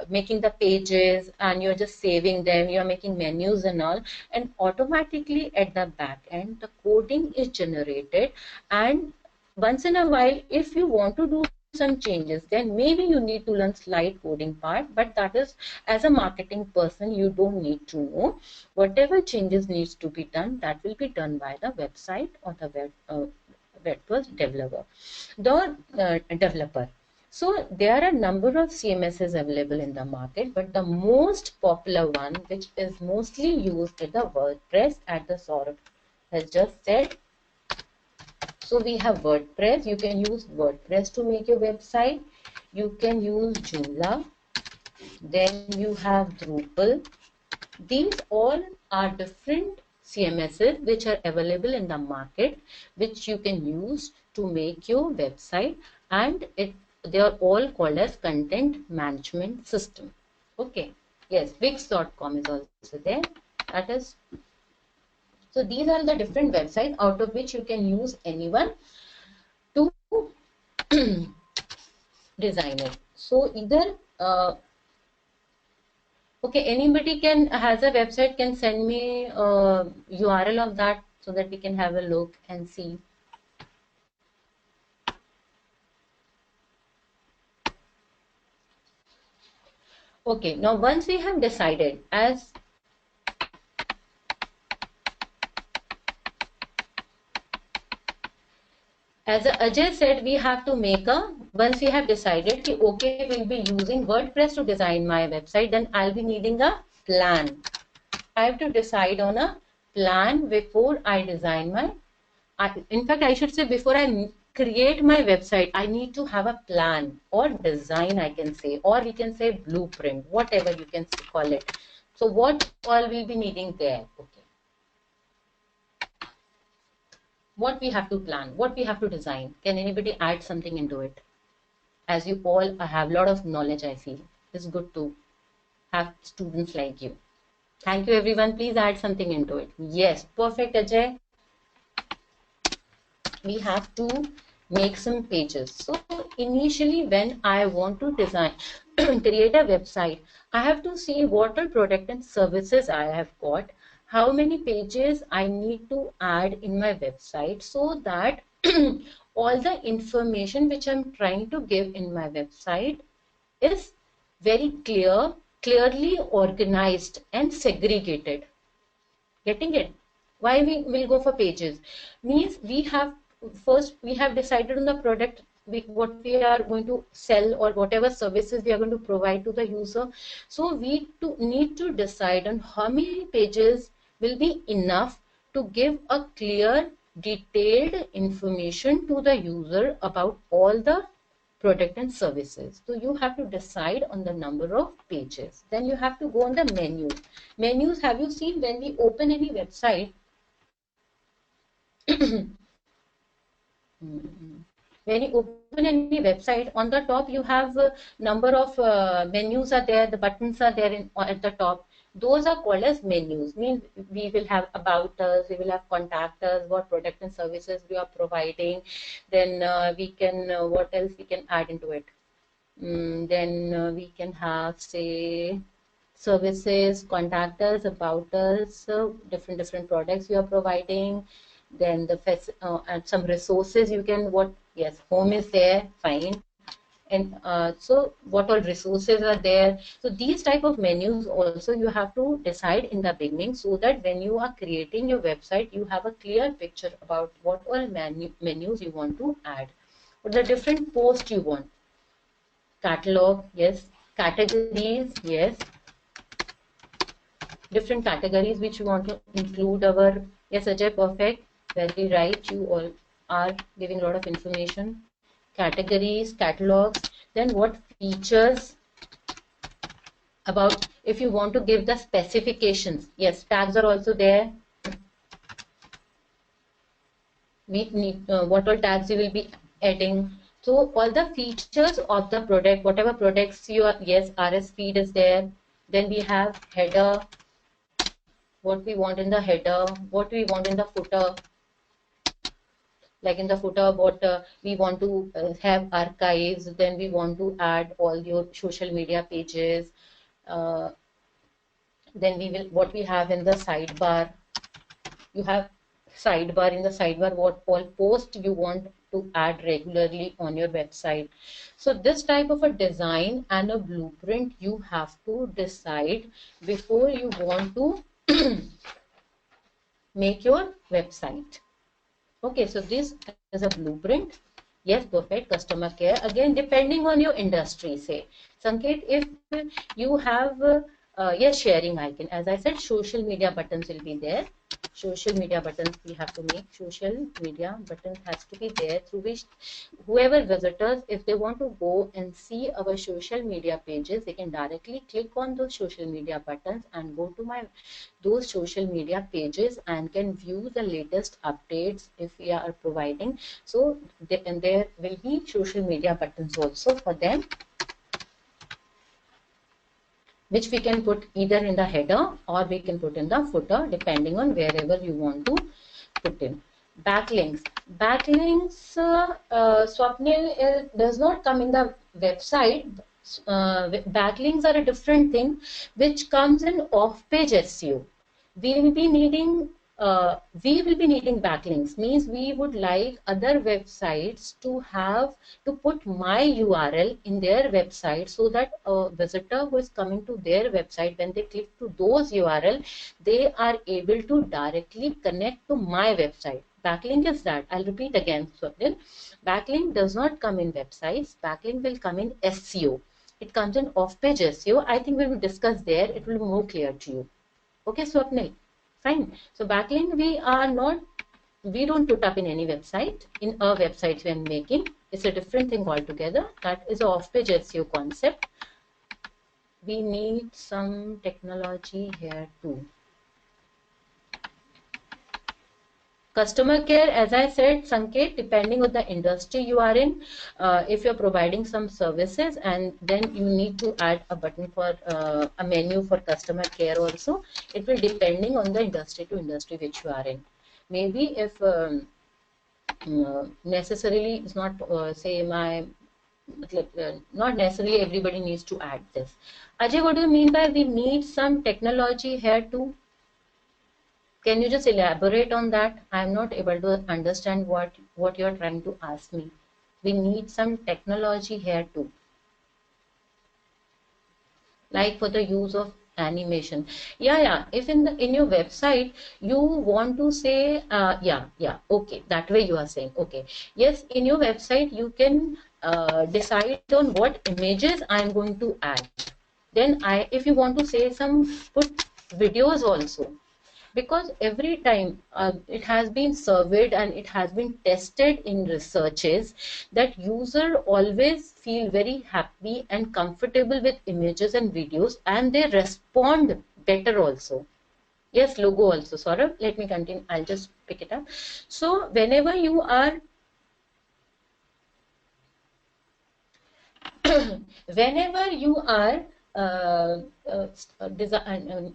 making the pages, and you're just saving them. You're making menus and all, and automatically at the back end, the coding is generated. And once in a while, if you want to do some changes, then maybe you need to learn slide coding part, but that is, as a marketing person, you don't need to know. Whatever changes needs to be done, that will be done by the website or the WordPress developer. So there are a number of CMSs available in the market, but the most popular one, which is mostly used, is the WordPress, as the Saurabh has just said. So we have WordPress. You can use WordPress to make your website. You can use Joomla. Then you have Drupal. These all are different CMSs which are available in the market, which you can use to make your website, and they are all called as content management system. Okay. Yes, Wix.com is also there. That is, so these are the different websites out of which you can use anyone to design it. So either okay, anybody has a website, can send me URL of that so that we can have a look and see. Okay, now once we have decided, as Ajay said, we have to make once we have decided that, okay, we'll be using WordPress to design my website, then I'll be needing a plan. I have to decide on a plan before I design my, in fact, I should say, before I create my website, I need to have a plan or design, I can say, or we can say blueprint, whatever you can call it. So what all we'll be needing there? Okay. What we have to plan, what we have to design. Can anybody add something into it? As you all have a lot of knowledge, I feel it's good to have students like you. Thank you, everyone. Please add something into it. Yes, perfect, Ajay. We have to make some pages. So initially, when I want to design, create a website, I have to see what all product and services I have got, how many pages I need to add in my website, so that all the information which I'm trying to give in my website is very clearly organized and segregated. Getting it? Why we will go for pages? Means we have decided on the product, what we are going to sell, or whatever services we are going to provide to the user. So we need to decide on how many pages will be enough to give a clear, detailed information to the user about all the product and services. So you have to decide on the number of pages. Then you have to go on the menus. Menus, have you seen when we open any website? When you open any website, on the top you have a number of menus are there, the buttons are there at the top. Those are called as menus. Means we will have about us, we will have contact us, what product and services we are providing. Then we can, what else we can add into it? Then we can have, say, services, contact us, about us, different products you are providing. Then and some resources you can, yes, home is there, fine. And so what all resources are there. So these type of menus also you have to decide in the beginning, so that when you are creating your website, you have a clear picture about what all menus you want to add, or the different posts you want. Catalog, yes. Categories, yes. Different categories which you want to include our, yes, Ajay, perfect. Very right. You all are giving a lot of information. Categories, catalogs, then what features about, if you want to give the specifications. Yes, tags are also there. We need what all tags you will be adding. So all the features of the product, whatever products you are, yes, RS feed is there. Then we have header, what we want in the header, what we want in the footer. Like in the footer, what we want to have archives. Then we want to add all your social media pages. Uh, then we will, what we have in the sidebar, you have sidebar. In the sidebar, what all posts you want to add regularly on your website. So this type of a design and a blueprint you have to decide before you want to make your website. Okay, so this is a blueprint. Yes, perfect. Customer care, again depending on your industry. Say Sanket, if you have yes, sharing icon, as I said, social media buttons will be there. Social media buttons we have to make. Social media buttons has to be there, through which whoever visitors, if they want to go and see our social media pages, they can directly click on those social media buttons and go to my those social media pages and can view the latest updates if we are providing. So and there will be social media buttons also for them, which we can put either in the header or we can put in the footer, depending on wherever you want to put in. Backlinks. Backlinks, Swapnil, does not come in the website. Backlinks are a different thing which comes in off-page SEO. We will be needing backlinks, means we would like other websites to have to put my URL in their website, so that a visitor who is coming to their website, when they click to those URL, they are able to directly connect to my website. Backlink is that. I'll repeat again, Swapnil. Backlink does not come in websites. Backlink will come in SEO. It comes in off-page SEO. I think we will discuss there. It will be more clear to you. Okay, Swapnil. Fine. So backlink we don't put up in any website. In a website when making, it's a different thing altogether. That is an off-page SEO concept. We need some technology here too. Customer care, as I said, Sanket, depending on the industry you are in, if you're providing some services, and then you need to add a button for a menu for customer care also. It will depending on the industry to industry which you are in. Maybe if necessarily it's not not necessarily everybody needs to add this. Ajay, what do you mean by we need some technology here too? Can you just elaborate on that? I'm not able to understand what you're trying to ask me. We need some technology here too. Like for the use of animation. Yeah. If in your website you want to say okay, that way you are saying. Okay. Yes, in your website you can decide on what images I'm going to add. Then if you want to say put videos also. Because every time it has been surveyed and it has been tested in researches that user always feel very happy and comfortable with images and videos, and they respond better also. Yes, logo also. Saurabh, let me continue. I'll just pick it up. So whenever you are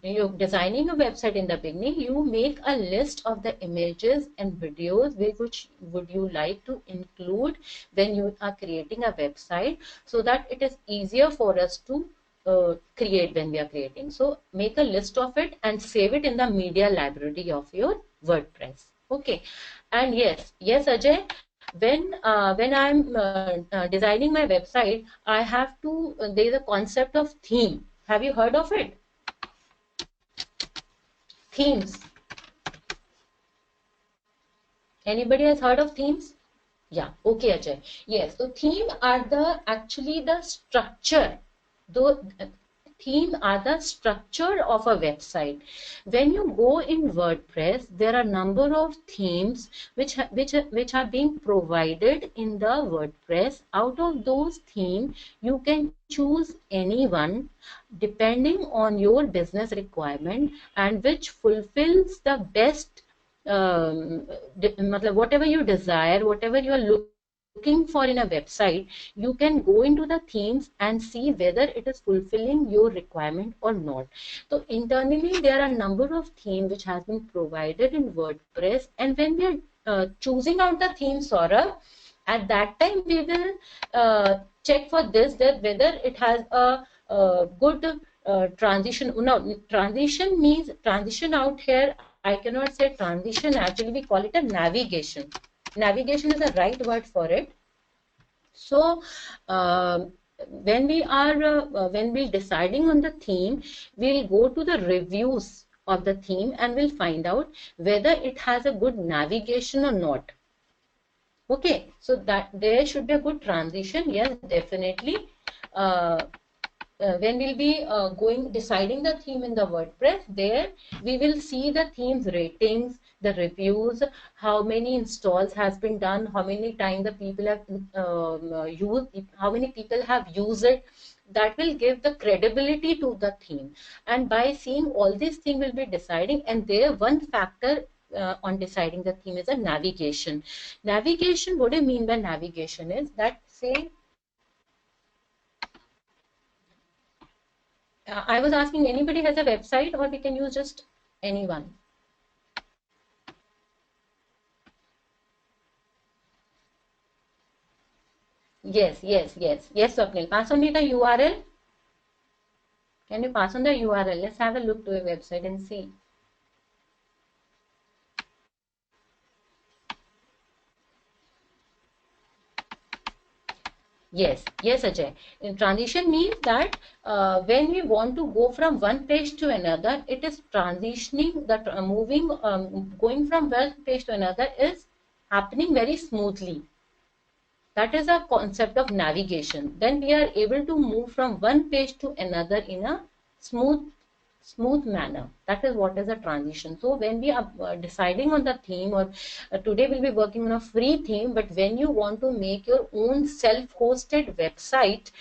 you're designing a website in the beginning, you make a list of the images and videos which would you like to include when you are creating a website, so that it is easier for us to create when we are creating. So make a list of it and save it in the media library of your WordPress. Okay. And yes, Ajay, when I'm designing my website, I have to, there is a concept of theme. Have you heard of it? Themes. Anybody has heard of themes? Yeah, okay, Ajay. Yes, so theme are actually the structure. Theme are the structure of a website. When you go in WordPress, there are a number of themes which are being provided in the WordPress. Out of those themes, you can choose any one depending on your business requirement and which fulfills the best whatever you desire, whatever you are looking looking for in a website, you can go into the themes and see whether it is fulfilling your requirement or not. So internally, there are a number of themes which has been provided in WordPress, and when we are choosing out the theme, Saurabh, at that time we will check for this, that whether it has a good transition. No, transition means transition out here. I cannot say transition. Actually, we call it a navigation. Navigation is the right word for it. So when we deciding on the theme, we'll go to the reviews of the theme and we'll find out whether it has a good navigation or not. Okay, so that there should be a good transition. Yes, definitely. When we'll be deciding the theme in the WordPress, there we will see the theme's ratings, the reviews, how many installs has been done, how many times the people have used, how many people have used it. That will give the credibility to the theme. And by seeing all these things, we'll be deciding. And there one factor on deciding the theme is a navigation. Navigation, what do you mean by navigation is that, say, I was asking, anybody has a website, or we can use just anyone? Yes, Swapnil. Pass on me the URL. Can you pass on the URL? Let's have a look to a website and see. Yes, Ajay. Transition means that when we want to go from one page to another, it is transitioning, that going from one page to another is happening very smoothly. That is a concept of navigation. Then we are able to move from one page to another in a smooth manner. That is what is a transition. So when we are deciding on the theme, or today we'll be working on a free theme, but when you want to make your own self-hosted website,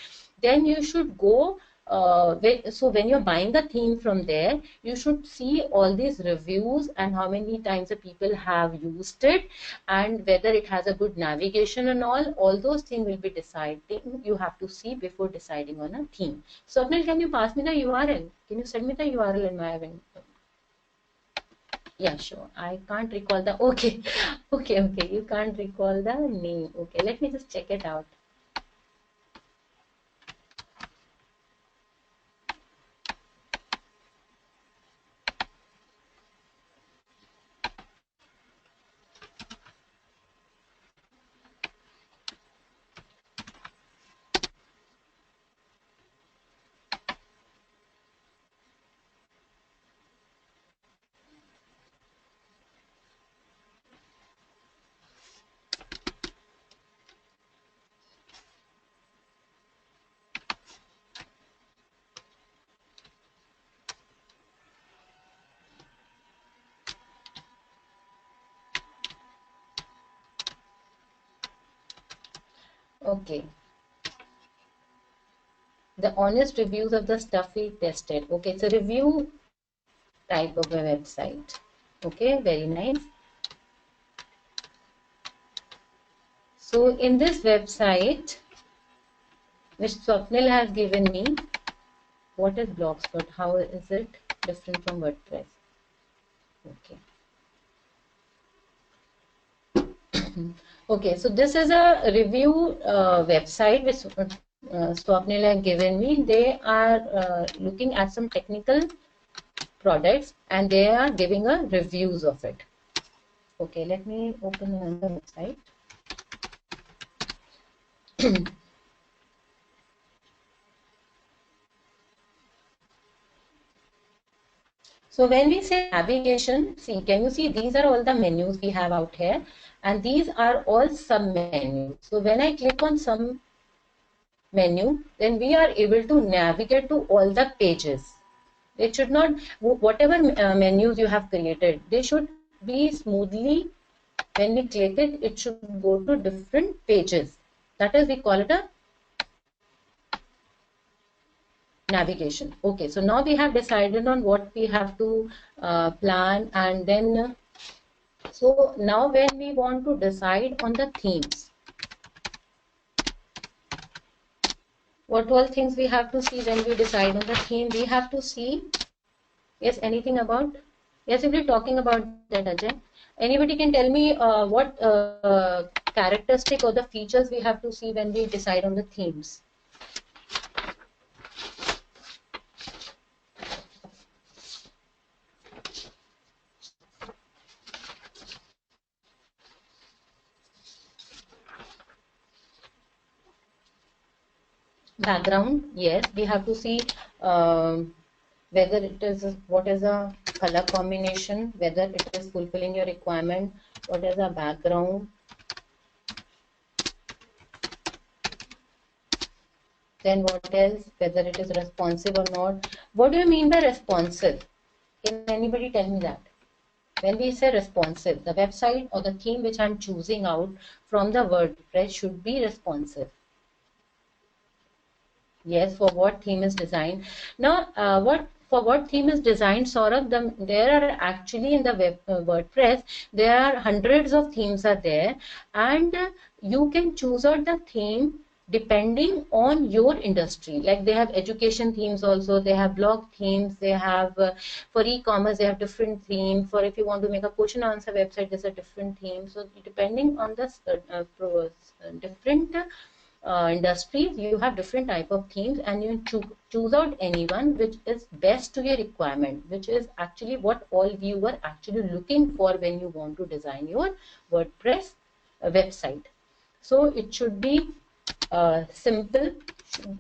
then you should go so when you're buying the theme from there, you should see all these reviews and how many times the people have used it, and whether it has a good navigation and all those things will be deciding, you have to see before deciding on a theme. Swapnil, can you pass me the URL? Can you send me the URL in my event? Yeah, sure. I can't recall the, okay, you can't recall the name. Okay, let me just check it out. Okay. The honest reviews of the stuff we tested. Okay, it's a review type of a website. Okay, very nice. So in this website, which Swapnil has given me, what is Blogspot? How is it different from WordPress? Okay. Okay, so this is a review website which Swapnil has given me. They are looking at some technical products and they are giving a reviews of it. Okay, let me open another website. So when we say navigation, see, can you see these are all the menus we have out here, and these are all sub menus. So when I click on some menu, then we are able to navigate to all the pages. It should not, whatever menus you have created, they should be smoothly, when we click it, it should go to different pages. That is, we call it a navigation. Okay, so now we have decided on what we have to plan, and then so now when we want to decide on the themes, What all things we have to see when we decide on the theme? We have to see, yes, anything about, yes, simply talking about that, Ajay. Anybody can tell me what characteristic or the features we have to see when we decide on the themes? Background, yes, we have to see whether it is, what is a color combination, whether it is fulfilling your requirement, what is a background. Then what else? Whether it is responsive or not. What do you mean by responsive? Can anybody tell me that? When we say responsive, the website or the theme which I'm choosing out from the WordPress should be responsive. Yes, for what theme is designed. Now, for what theme is designed, Saurabh, there are actually in the WordPress, there are hundreds of themes are there, and you can choose out the theme depending on your industry. Like they have education themes also, they have blog themes, they have for e-commerce, they have different themes. For if you want to make a question answer website, there's a different theme. So depending on the different industries, you have different type of themes, and you choose out anyone which is best to your requirement, which is actually what all you are actually looking for when you want to design your WordPress website. So it should be simple.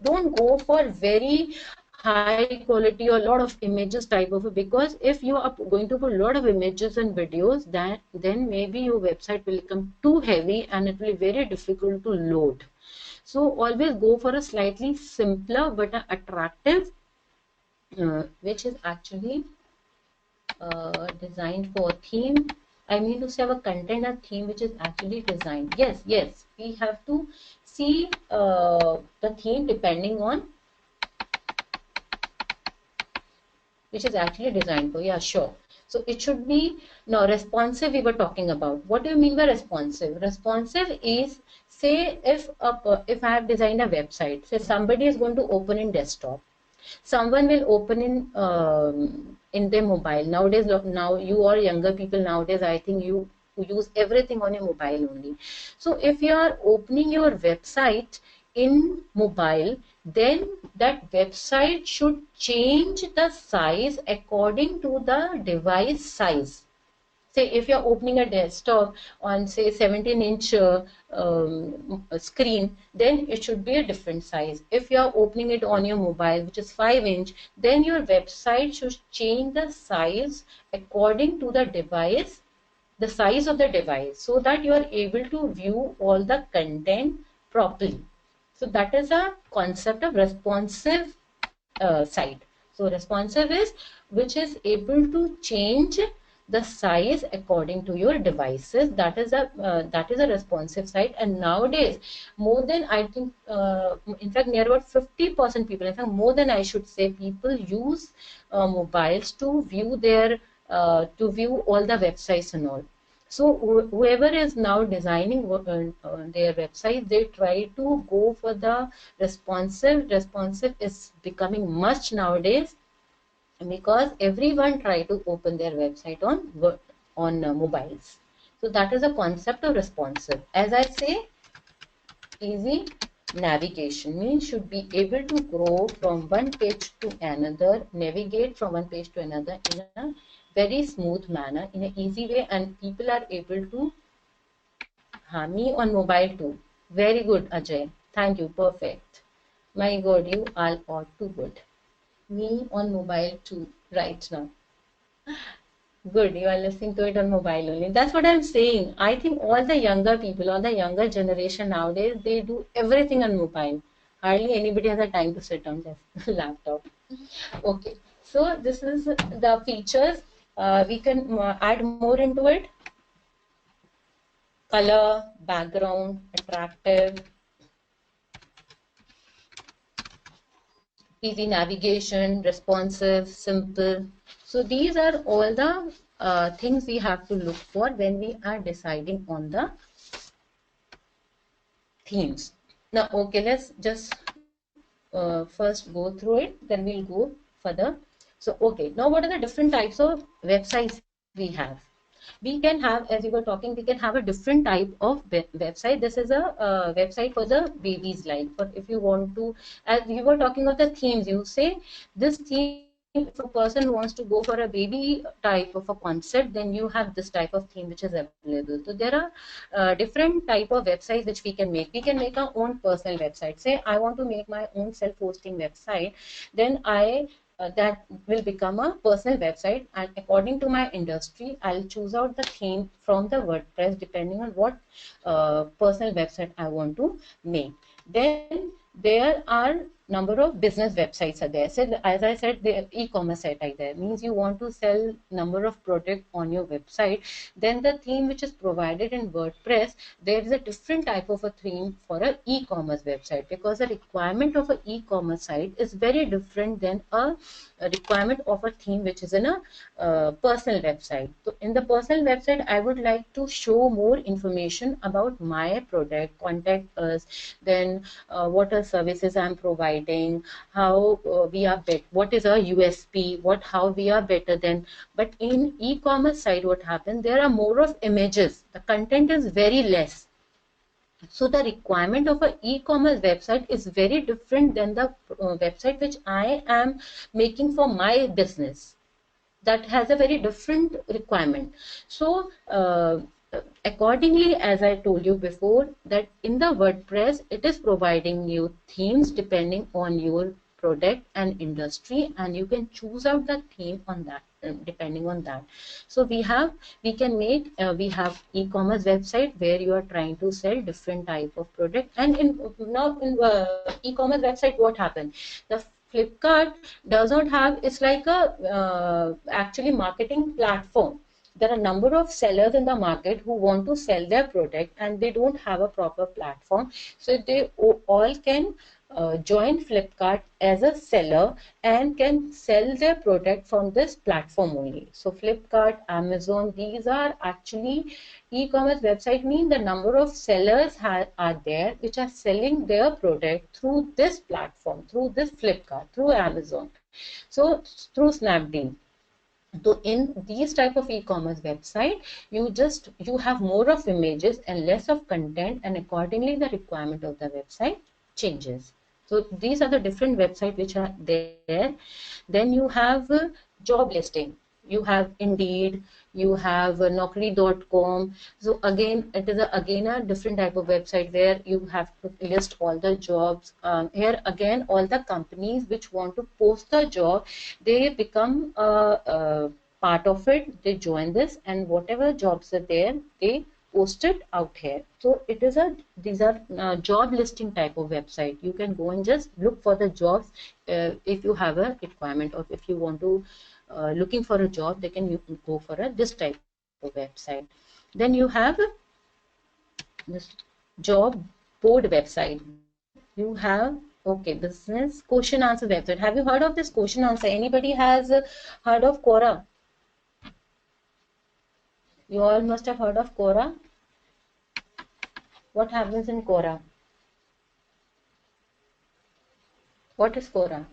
Don't go for very high quality or a lot of images type of, because if you are going to put a lot of images and videos, then maybe your website will become too heavy and it will be very difficult to load. So always go for a slightly simpler but attractive, which is actually designed for theme. I mean to say our content and theme which is actually designed. Yes, yes, we have to see the theme depending on which is actually designed for. Yeah, sure. So it should be, no, responsive we were talking about. What do you mean by responsive? Responsive is, say if I have designed a website, say somebody is going to open in desktop, someone will open in their mobile. Nowadays, now you are younger people nowadays, I think you use everything on your mobile only. So if you are opening your website in mobile, then that website should change the size according to the device size. Say if you're opening a desktop on say 17-inch screen, then it should be a different size. If you're opening it on your mobile, which is 5-inch, then your website should change the size according to the device, the size of the device, so that you are able to view all the content properly. So that is a concept of responsive site. So responsive is which is able to change the size according to your devices. That is a responsive site. And nowadays, more than, I think, in fact, near about 50% people, in fact, more than I should say, people use mobiles to view their to view all the websites and all. So whoever is now designing their website, they try to go for the responsive. Responsive is becoming much nowadays, because everyone try to open their website on mobiles. So that is a concept of responsive. As I say, easy navigation means should be able to grow from one page to another, navigate from one page to another in a very smooth manner, in an easy way, and people are able to. Me on mobile too. Very good, Ajay. Thank you. Perfect. My God, you are too good. Me on mobile too, right now. Good, you are listening to it on mobile only. That's what I'm saying. I think all the younger people, all the younger generation nowadays, they do everything on mobile. Hardly anybody has the time to sit on their laptop. Okay, so this is the features. We can add more into it. Color, background, attractive, easy navigation, responsive, simple. So these are all the things we have to look for when we are deciding on the themes. Now, okay, let's just first go through it, then we'll go further. So okay, now what are the different types of websites we have? We can have, as you were talking, we can have a different type of website. This is a website for the babies line. But if you want to, as you were talking of the themes, you say this theme, if a person wants to go for a baby type of a concept, then you have this type of theme which is available. So there are different type of websites which we can make. We can make our own personal website. Say I want to make my own self-hosting website, then that will become a personal website, and according to my industry I'll choose out the theme from the WordPress depending on what personal website I want to make. Then there are number of business websites are there. So as I said, the e-commerce site are there, means you want to sell number of product on your website. Then the theme which is provided in WordPress, there is a different type of a theme for an e-commerce website, because the requirement of an e-commerce site is very different than a requirement of a theme which is in a personal website. So in the personal website, I would like to show more information about my product, contact us, then what are services I'm providing, how we are better, what is our USP, how we are better than. But in e-commerce side, what happens, there are more of images, the content is very less. So the requirement of an e-commerce website is very different than the website which I am making for my business. That has a very different requirement. So accordingly, as I told you before, that in the WordPress, it is providing you themes depending on your product and industry, and you can choose out the theme on that depending on that. So we have e-commerce website where you are trying to sell different type of product. And in e-commerce website, what happened, the Flipkart does not have, it's like a actually marketing platform. There are a number of sellers in the market who want to sell their product and they don't have a proper platform. So they all can join Flipkart as a seller and can sell their product from this platform only. So Flipkart, Amazon, these are actually e-commerce website, mean the number of sellers are there which are selling their product through this platform, through this Flipkart, through Amazon, so through Snapdeal. So in these type of e-commerce website, you have more of images and less of content, and accordingly the requirement of the website changes. So these are the different websites which are there. Then you have job listing. You have Indeed, you have Naukri.com. So again, it is again a different type of website where you have to list all the jobs. Here again, all the companies which want to post the job, they become a part of it. They join this, and whatever jobs are there, they post it out here. So it is these are job listing type of website. You can go and just look for the jobs if you have a requirement, or if you want to looking for a job, you can go for this type of website. Then you have this job board website. Then you have business question answer website. Have you heard of this question answer? Anybody has heard of Quora? You all must have heard of Quora. What happens in Quora? What is Quora?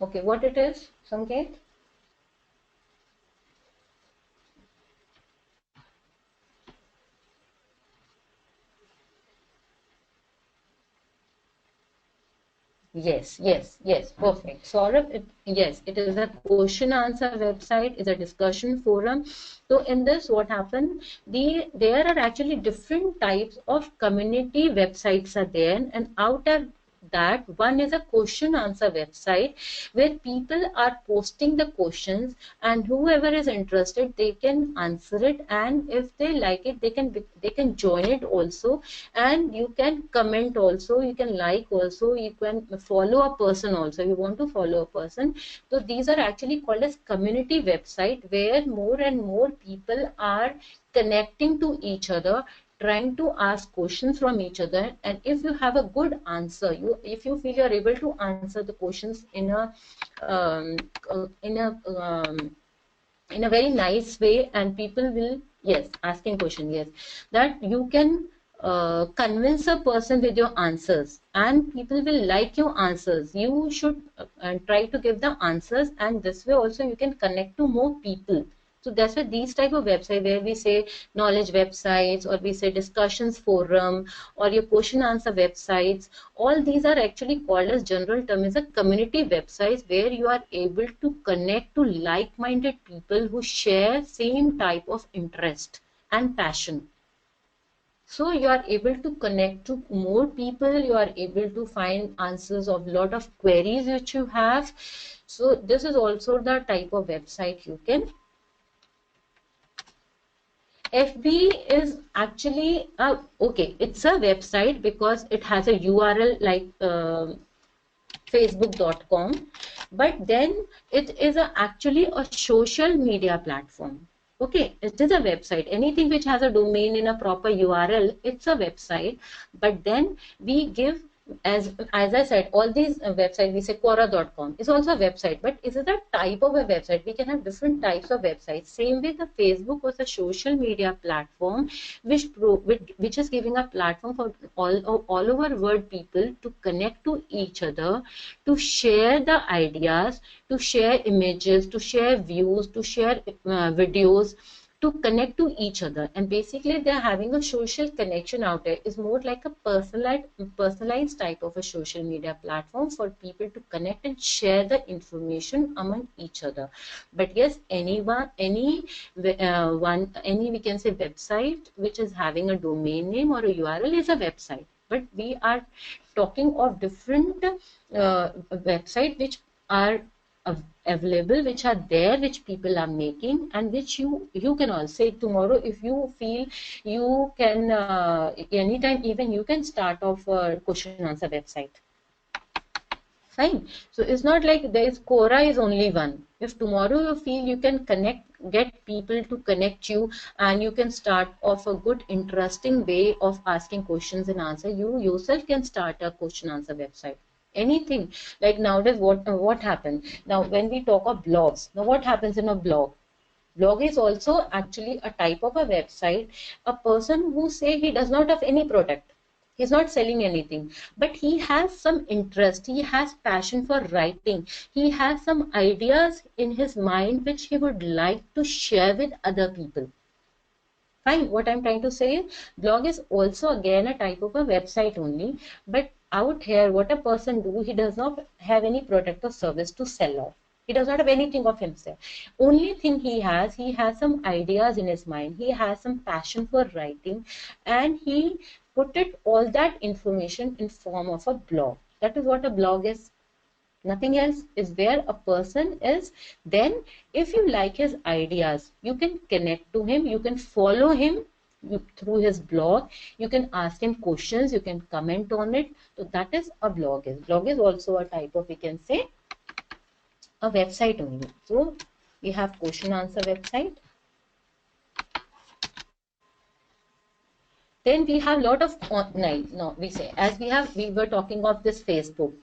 Okay, what it is, Sanket? Yes, perfect. Saurabh, yes, it is a question answer website, is a discussion forum. So in this, what happened? There are actually different types of community websites are there, and out of that, one is a question answer website where people are posting the questions, and whoever is interested, they can answer it, and if they like it, they can join it also, and you can comment also, you can like also, you can follow a person also, you want to follow a person. So these are actually called as community website, where more and more people are connecting to each other, trying to ask questions from each other. And if you have a good answer, if you feel you're able to answer the questions in a in a very nice way, and people will, yes, asking question, yes, that you can convince a person with your answers, and people will like your answers. You should try to give the answers, and this way also you can connect to more people. So that's why these type of website, where we say knowledge websites, or we say discussions forum, or your question answer websites, all these are actually called as general term is a community websites, where you are able to connect to like-minded people who share same type of interest and passion. So you are able to connect to more people, you are able to find answers of lot of queries which you have. So this is also the type of website you can. FB is actually okay, it's a website because it has a URL like facebook.com, but then it is actually a social media platform. Okay, it is a website. Anything which has a domain in a proper URL, it's a website. But then we give, as I said, all these websites, we say Quora.com is also a website, but is it a type of a website? We can have different types of websites. Same way, the Facebook was a social media platform which is giving a platform for all over world people to connect to each other, to share the ideas, to share images, to share views, to share videos, to connect to each other. And basically they're having a social connection out there. Is more like a personalized type of a social media platform for people to connect and share the information among each other. But yes, any we can say website which is having a domain name or a URL is a website. But we are talking of different website which are available, which are there, which people are making, and which you can also say tomorrow, if you feel you can anytime, even you can start off a question answer website. Fine. So it's not like there is Quora is only one. If tomorrow you feel you can get people to connect you, and you can start off a good, interesting way of asking questions and answer, you yourself can start a question answer website. Anything. Like nowadays, what happens now when we talk of blogs? Now what happens in a blog? Blog is also actually a type of a website. A person who say he does not have any product, he's not selling anything, but he has some interest, he has passion for writing, he has some ideas in his mind which he would like to share with other people. Fine. What I'm trying to say is, blog is also again a type of a website only, but out here what a person do, he does not have any product or service to sell off. He does not have anything of himself. Only thing he has some ideas in his mind, he has some passion for writing, and he put it all that information in form of a blog. That is what a blog is. Nothing else. Is where a person is. Then if you like his ideas, you can connect to him, you can follow him through his blog, you can ask him questions, you can comment on it. So that is a blog. Blog is also a type of, we can say, a website only. So we have question answer website. Then we have a lot of online, no, we say, as we were talking of this Facebook.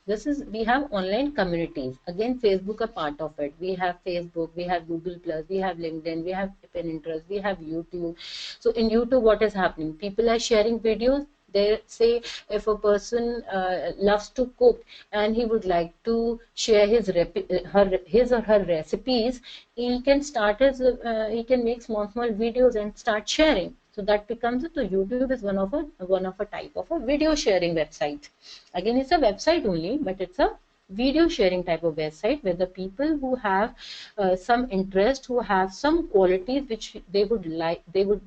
We have online communities. Again, Facebook a part of it. We have Facebook, we have Google Plus, we have LinkedIn, we have Pinterest, we have YouTube. So in YouTube, what is happening? People are sharing videos. They say if a person loves to cook and he would like to share his or her recipes, he can he can make small videos and start sharing. So that becomes it. So YouTube is one of a type of a video sharing website. Again, it's a website only, but it's a video sharing type of website where the people who have some interest, who have some qualities which they would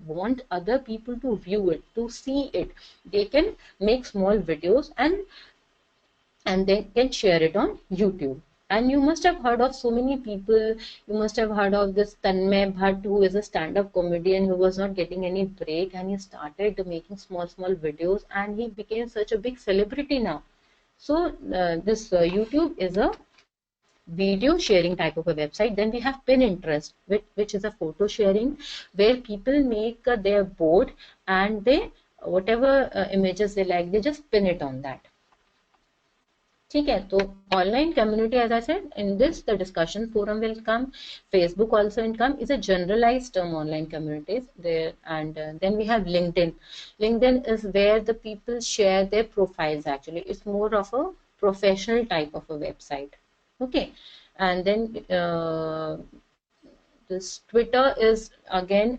want other people to view it, to see it, they can make small videos and they can share it on YouTube. And you must have heard of so many people. You must have heard of this Tanmay Bhatt, who is a stand-up comedian who was not getting any break, and he started making small videos, and he became such a big celebrity now. So this YouTube is a video sharing type of a website. Then we have Pinterest, which is a photo sharing, where people make their board, and they whatever images they like, they just pin it on that. ठीक है, तो online community, as I said, in this the discussion forum will come. Facebook also will come. Is a generalized term, online communities there. And then we have LinkedIn. LinkedIn is where the people share their profiles. Actually, it's more of a professional type of a website. Okay. And then this Twitter is again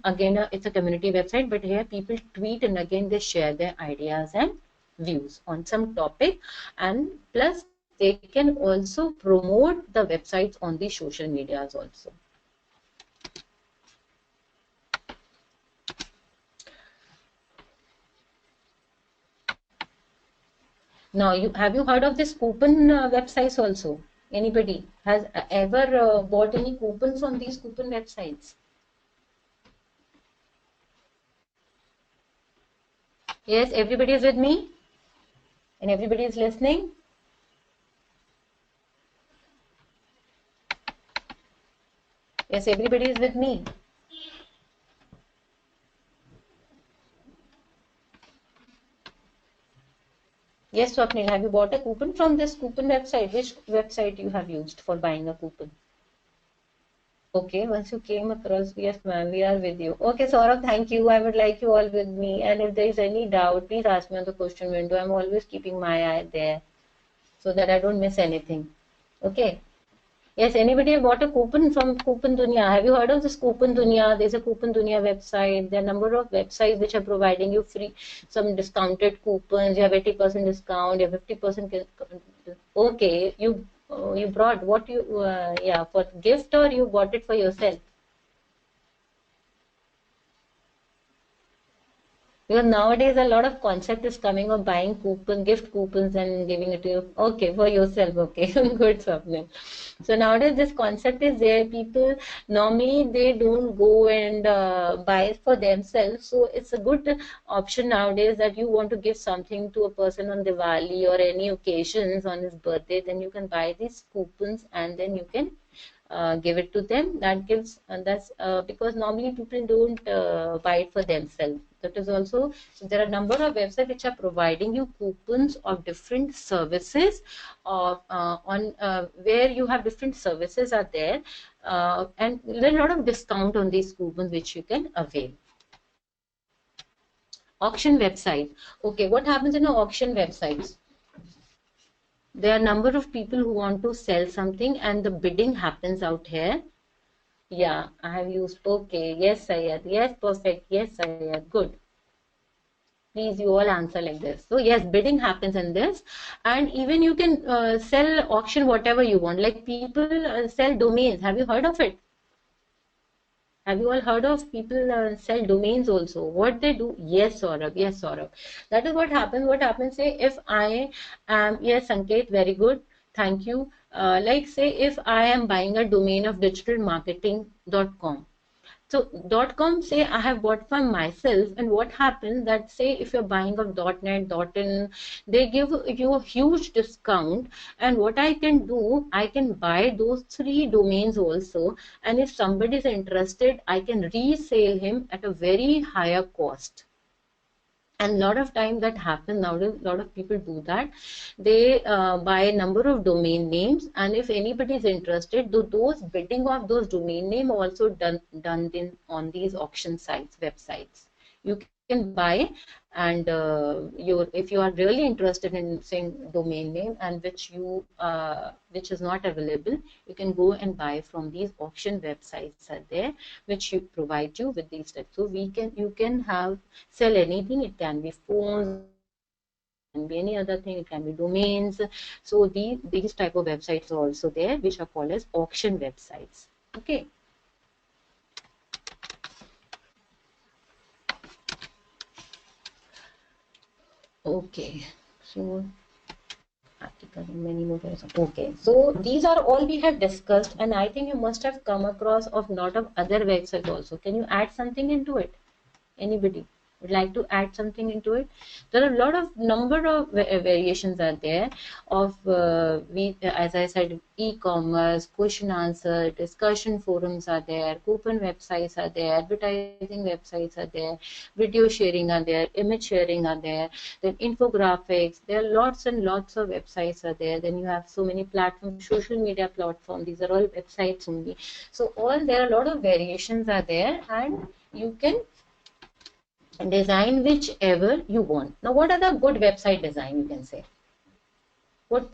it's a community website, but here people tweet and again they share their ideas and views on some topic, and plus they can also promote the websites on the social medias also. Now, have you heard of this coupon websites also? Anybody has ever bought any coupons on these coupon websites? Yes, everybody is with me, and everybody is listening. Yes, everybody is with me. Yes, Swapnil, have you bought a coupon from this coupon website? Which website you have used for buying a coupon? Okay, once you came across, yes, ma'am, we are with you. Okay, Saurabh, thank you. I would like you all with me. And if there is any doubt, please ask me on the question window. I'm always keeping my eye there so that I don't miss anything. Okay. Yes, anybody have bought a coupon from Coupon Dunya? Have you heard of this Coupon Dunya? There's a Coupon Dunya website. There are a number of websites which are providing you free, some discounted coupons. You have 80% discount, you have 50%. Okay, you brought what you, yeah, for gift, or you bought it for yourself? Because nowadays a lot of concept is coming of buying coupon, gift coupons and giving it to you. Okay, for yourself. Okay, good, Swapnil. So nowadays this concept is there. People normally they don't go and buy it for themselves. So it's a good option nowadays that you want to give something to a person on Diwali or any occasions on his birthday. Then you can buy these coupons and then you can give it to them. That gives, that's because normally people don't buy it for themselves. That is also, so there are a number of websites which are providing you coupons of different services of on where you have different services are there, and there are a lot of discount on these coupons which you can avail. Auction website. Okay, what happens in an auction websites? There are a number of people who want to sell something and the bidding happens out here. Yeah, I have used. Okay, yes, Sayed. Yes, perfect. Yes, Sayed. Good. Please, you all answer like this. So yes, bidding happens in this, and even you can sell auction whatever you want. Like people sell domains. Have you heard of it? Have you all heard of people sell domains also? What they do? Yes, Saurabh. Yes, Saurabh. That is what happens. What happens, say, if I am, yes, Sanket, very good. Thank you. Like, say, if I am buying a domain of digitalmarketing.com. So .com, say I have bought for myself, and what happens that, say if you're buying of .net, .in, they give you a huge discount, and what I can do, I can buy those 3 domains also, and if somebody is interested, I can resell him at a very higher cost. And a lot of time that happens nowadays, a lot of people do that. They buy a number of domain names, and if anybody is interested, those bidding of those domain name also done on these auction sites, websites. You can buy, and if you are really interested in saying domain name and which is not available, you can go and buy from these auction websites are there, which you provide you with these steps. So you can sell anything. It can be phones, can be any other thing, it can be domains. So these type of websites are also there, which are called as auction websites. Okay. Okay. So many more. Okay. So these are all we have discussed, and I think you must have come across of lot of other websites also. Can you add something into it? Anybody? Would like to add something into it? There are a lot of number of variations are there of as I said, e-commerce, question answer, discussion forums are there, coupon websites are there, advertising websites are there, video sharing are there, image sharing are there, then infographics. There are lots and lots of websites are there. Then you have so many platforms, social media platforms. These are all websites only. So all there are a lot of variations are there, and you can design whichever you want. Now, what are the good website design, you can say? What?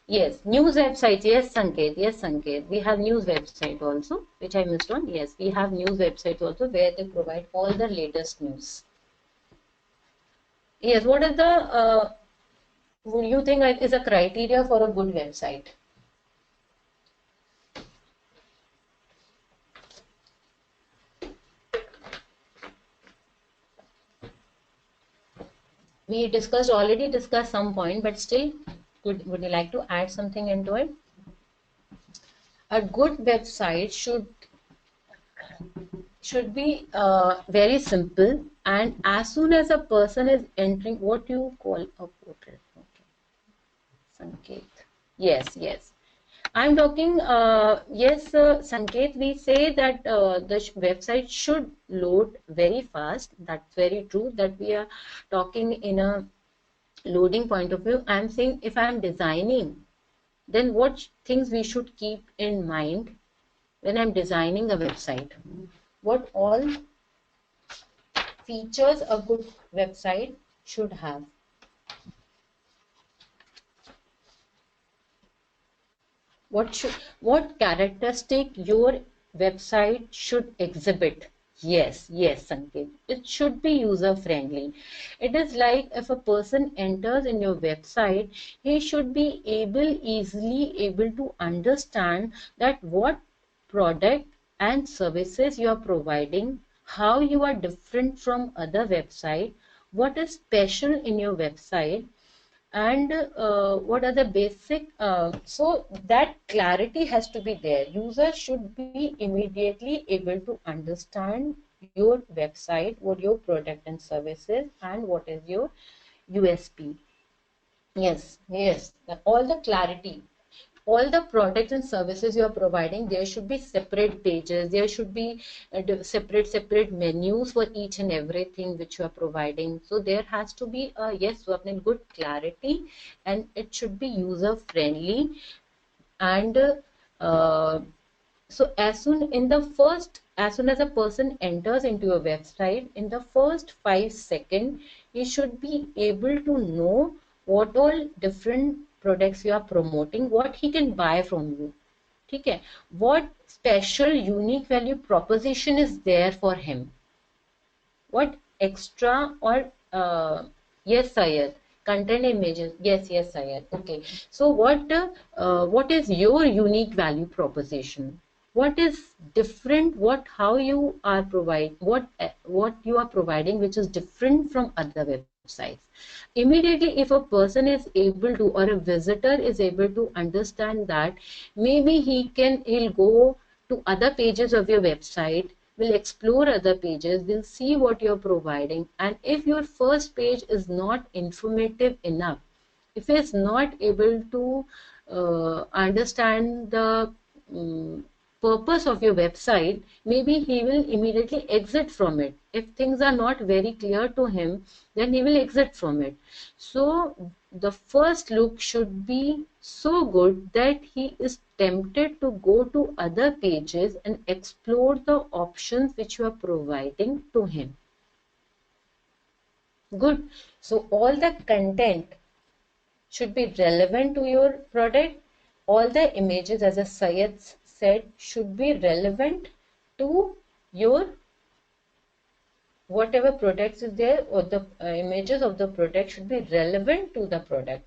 Yes, news websites. Yes, Sanket. Yes, Sanket. We have news website also, which I missed on. Yes, we have news websites also where they provide all the latest news. Yes, what is the you think is a criteria for a good website? We already discussed some point, but still, would you like to add something into it? A good website should be very simple, and as soon as a person is entering, what you call a portal. Okay. Sanket. Yes, yes. I'm talking, yes, Sanket, we say that the website should load very fast. That's very true, that we are talking in a loading point of view. I'm saying if I'm designing, then what things we should keep in mind when I'm designing a website? What all features a good website should have? What characteristic your website should exhibit? Yes, yes, Sanket. It should be user friendly. It is like if a person enters in your website, he should be easily able to understand that what product and services you are providing, how you are different from other website, what is special in your website, and what are the basic, so that clarity has to be there. User should be immediately able to understand your website, what your product and services, and what is your USP. Yes, yes, all the clarity, all the products and services you are providing, there should be separate pages, there should be separate menus for each and everything which you are providing. So there has to be a, yes, Swapnil, good clarity, and it should be user friendly. And so as soon as a person enters into a website, in the first 5 seconds, he should be able to know what all different products you are promoting, what he can buy from you. Okay, what special unique value proposition is there for him? What extra or yes, Syed, content images. Yes, yes, Syed. Okay. So what is your unique value proposition? What is different? How you are what you are providing, which is different from other websites? Immediately, if a person is able to, or a visitor is able to understand that, maybe he'll go to other pages of your website, will explore other pages, will see what you're providing. And if your first page is not informative enough, if he's not able to understand the purpose of your website, maybe he will immediately exit from it. If things are not very clear to him, then he will exit from it. So the first look should be so good that he is tempted to go to other pages and explore the options which you are providing to him. Good. So all the content should be relevant to your product. All the images, as a Syed said, should be relevant to your whatever products is there, or the images of the product should be relevant to the product.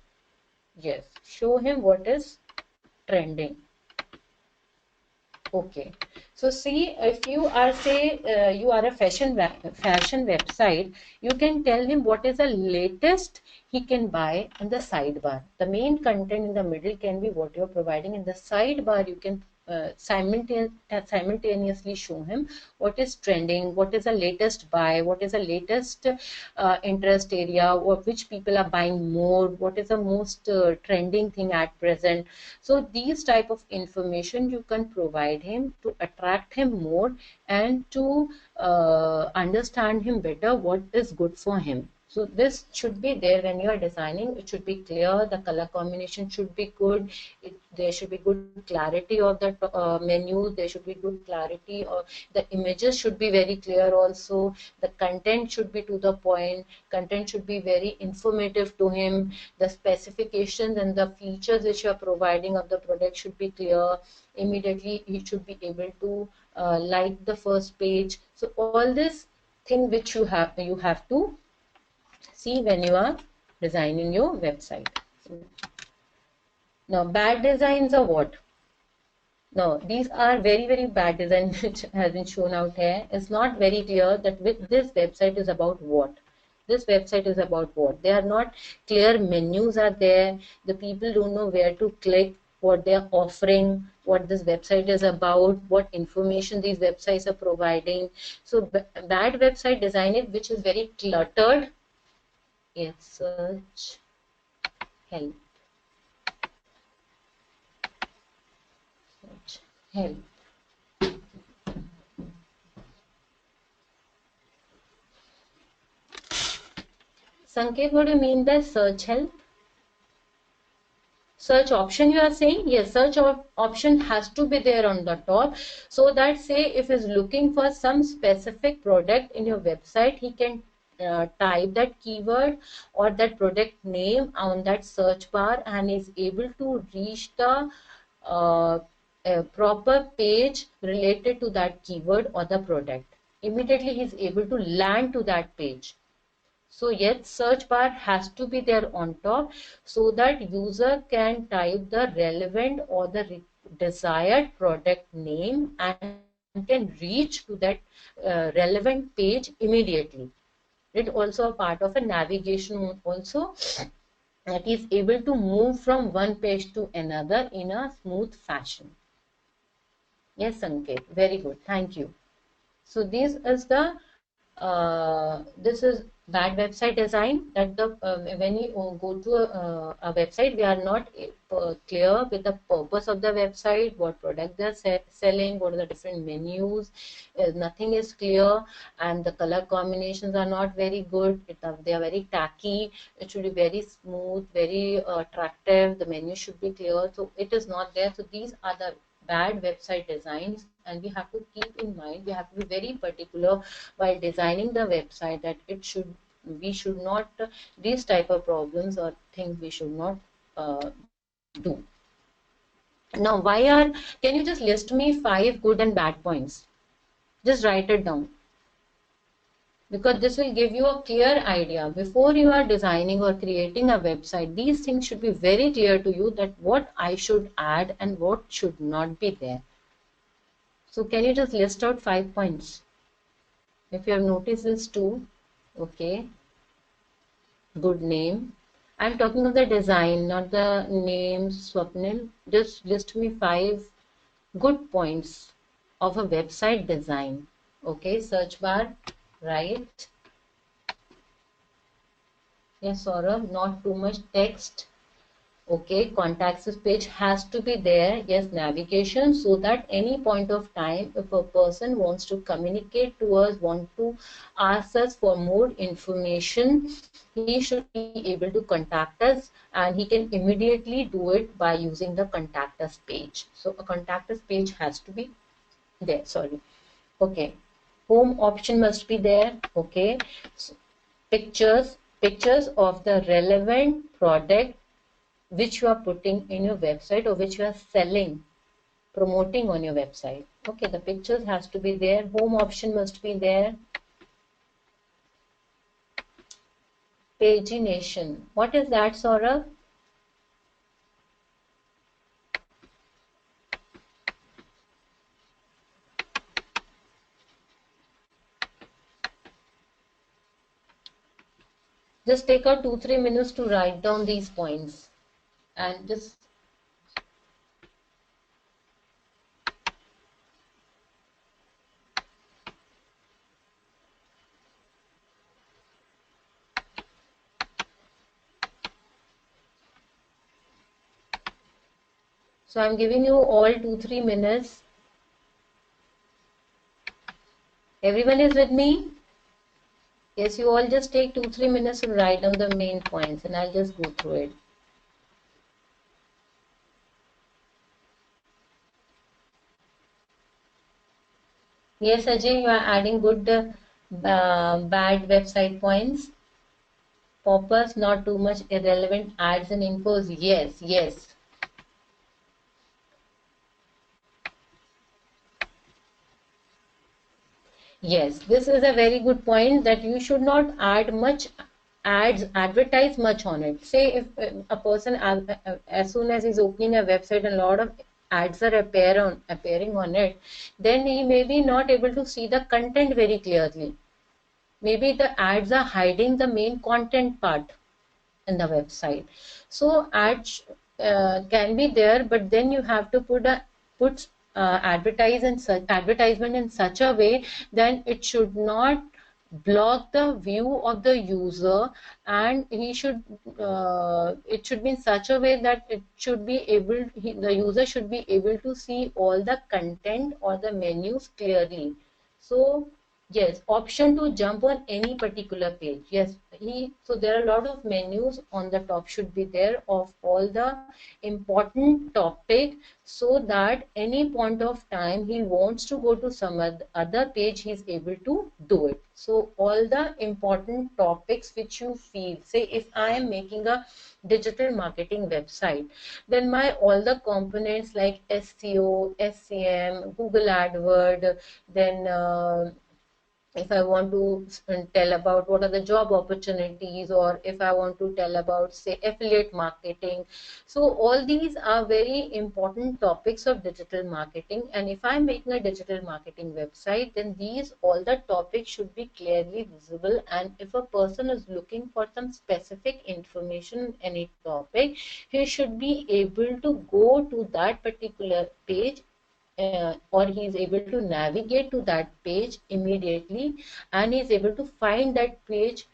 Yes, show him what is trending. Okay, so see, if you are, say, you are a fashion website, you can tell him what is the latest he can buy in the sidebar. The main content in the middle can be what you are providing. In the sidebar, you can simultaneously show him what is trending, what is the latest buy, what is the latest interest area, which people are buying more, what is the most trending thing at present. So these type of information you can provide him to attract him more and to understand him better what is good for him. So this should be there when you are designing. It should be clear. The color combination should be good. There should be good clarity of the menu. There should be good clarity. Or the images should be very clear also. The content should be to the point. Content should be very informative to him. The specifications and the features which you are providing of the product should be clear. Immediately he should be able to like the first page. So all this thing which you have to see when you are designing your website. Now bad designs are what? No, these are very, very bad design which has been shown out here. It's not very clear that this website is about what. This website is about what. They are not clear, menus are there. The people don't know where to click, what they are offering, what this website is about, what information these websites are providing. So bad website design which is very cluttered. Yes, search help. Search help. Sanket, what do you mean by search help? Search option you are saying? Yes, search option has to be there on the top, so that say if he's looking for some specific product in your website, he can type that keyword or that product name on that search bar and is able to reach the a proper page related to that keyword or the product. Immediately he is able to land to that page. So yes, search bar has to be there on top so that user can type the relevant or the desired product name and can reach to that relevant page immediately. It also a part of a navigation also, that is able to move from one page to another in a smooth fashion. Yes, Sanket, very good. Thank you. So this is the this is bad website design, that the when you go to a website, we are not clear with the purpose of the website, what product they are selling, what are the different menus. Nothing is clear, and the color combinations are not very good. They are very tacky. It should be very smooth, very attractive. The menu should be clear. So it is not there. So these are the bad website designs, and we have to keep in mind, we have to be very particular while designing the website, that we should not these type of problems or things we should not do. Now can you just list me 5 good and bad points? Just write it down, because this will give you a clear idea before you are designing or creating a website. These things should be very clear to you, that what I should add and what should not be there. So can you just list out 5 points? If you have noticed this too, okay. Good name. I'm talking of the design, not the name, Swapnil. Just list me 5 good points of a website design. Okay, search bar, right? Yes, Saurabh, not too much text. Okay, contacts page has to be there. Yes, navigation, so that any point of time, if a person wants to communicate to us, want to ask us for more information, he should be able to contact us, and he can immediately do it by using the contact us page. So a contact us page has to be there. Sorry. Okay. Home option must be there. Okay. So, pictures of the relevant product which you are putting in your website or which you are selling, promoting on your website. Okay, the pictures has to be there. Home option must be there. Pagination. What is that, Saurabh? Just take out 2-3 minutes to write down these points and just So I'm giving you all 2-3 minutes. Everyone is with me? Yes, you all just take 2-3 minutes to write down the main points and I'll just go through it. Yes, Ajay, you are adding good bad website points. Poppers, not too much irrelevant ads and infos. Yes, yes. Yes, this is a very good point that you should not add much advertise much on it. Say if a person as soon as he's opening a website, a lot of ads are appearing on it, then he may be not able to see the content very clearly. Maybe the ads are hiding the main content part in the website. So ads can be there, but then you have to put advertisement in such a way that it should not block the view of the user, and it should be in such a way that it should be the user should be able to see all the content or the menus clearly. So yes, option to jump on any particular page. Yes, so there are a lot of menus on the top should be there of all the important topic, so that any point of time he wants to go to some other page, he is able to do it. So all the important topics which you feel, say if I am making a digital marketing website, then my all the components like SEO, SCM, Google AdWord, then if I want to tell about what are the job opportunities, or if I want to tell about, say, affiliate marketing. So all these are very important topics of digital marketing. And if I'm making a digital marketing website, then these all the topics should be clearly visible. And if a person is looking for some specific information in any topic, he should be able to go to that particular page, or he is able to navigate to that page immediately, and he is able to find that page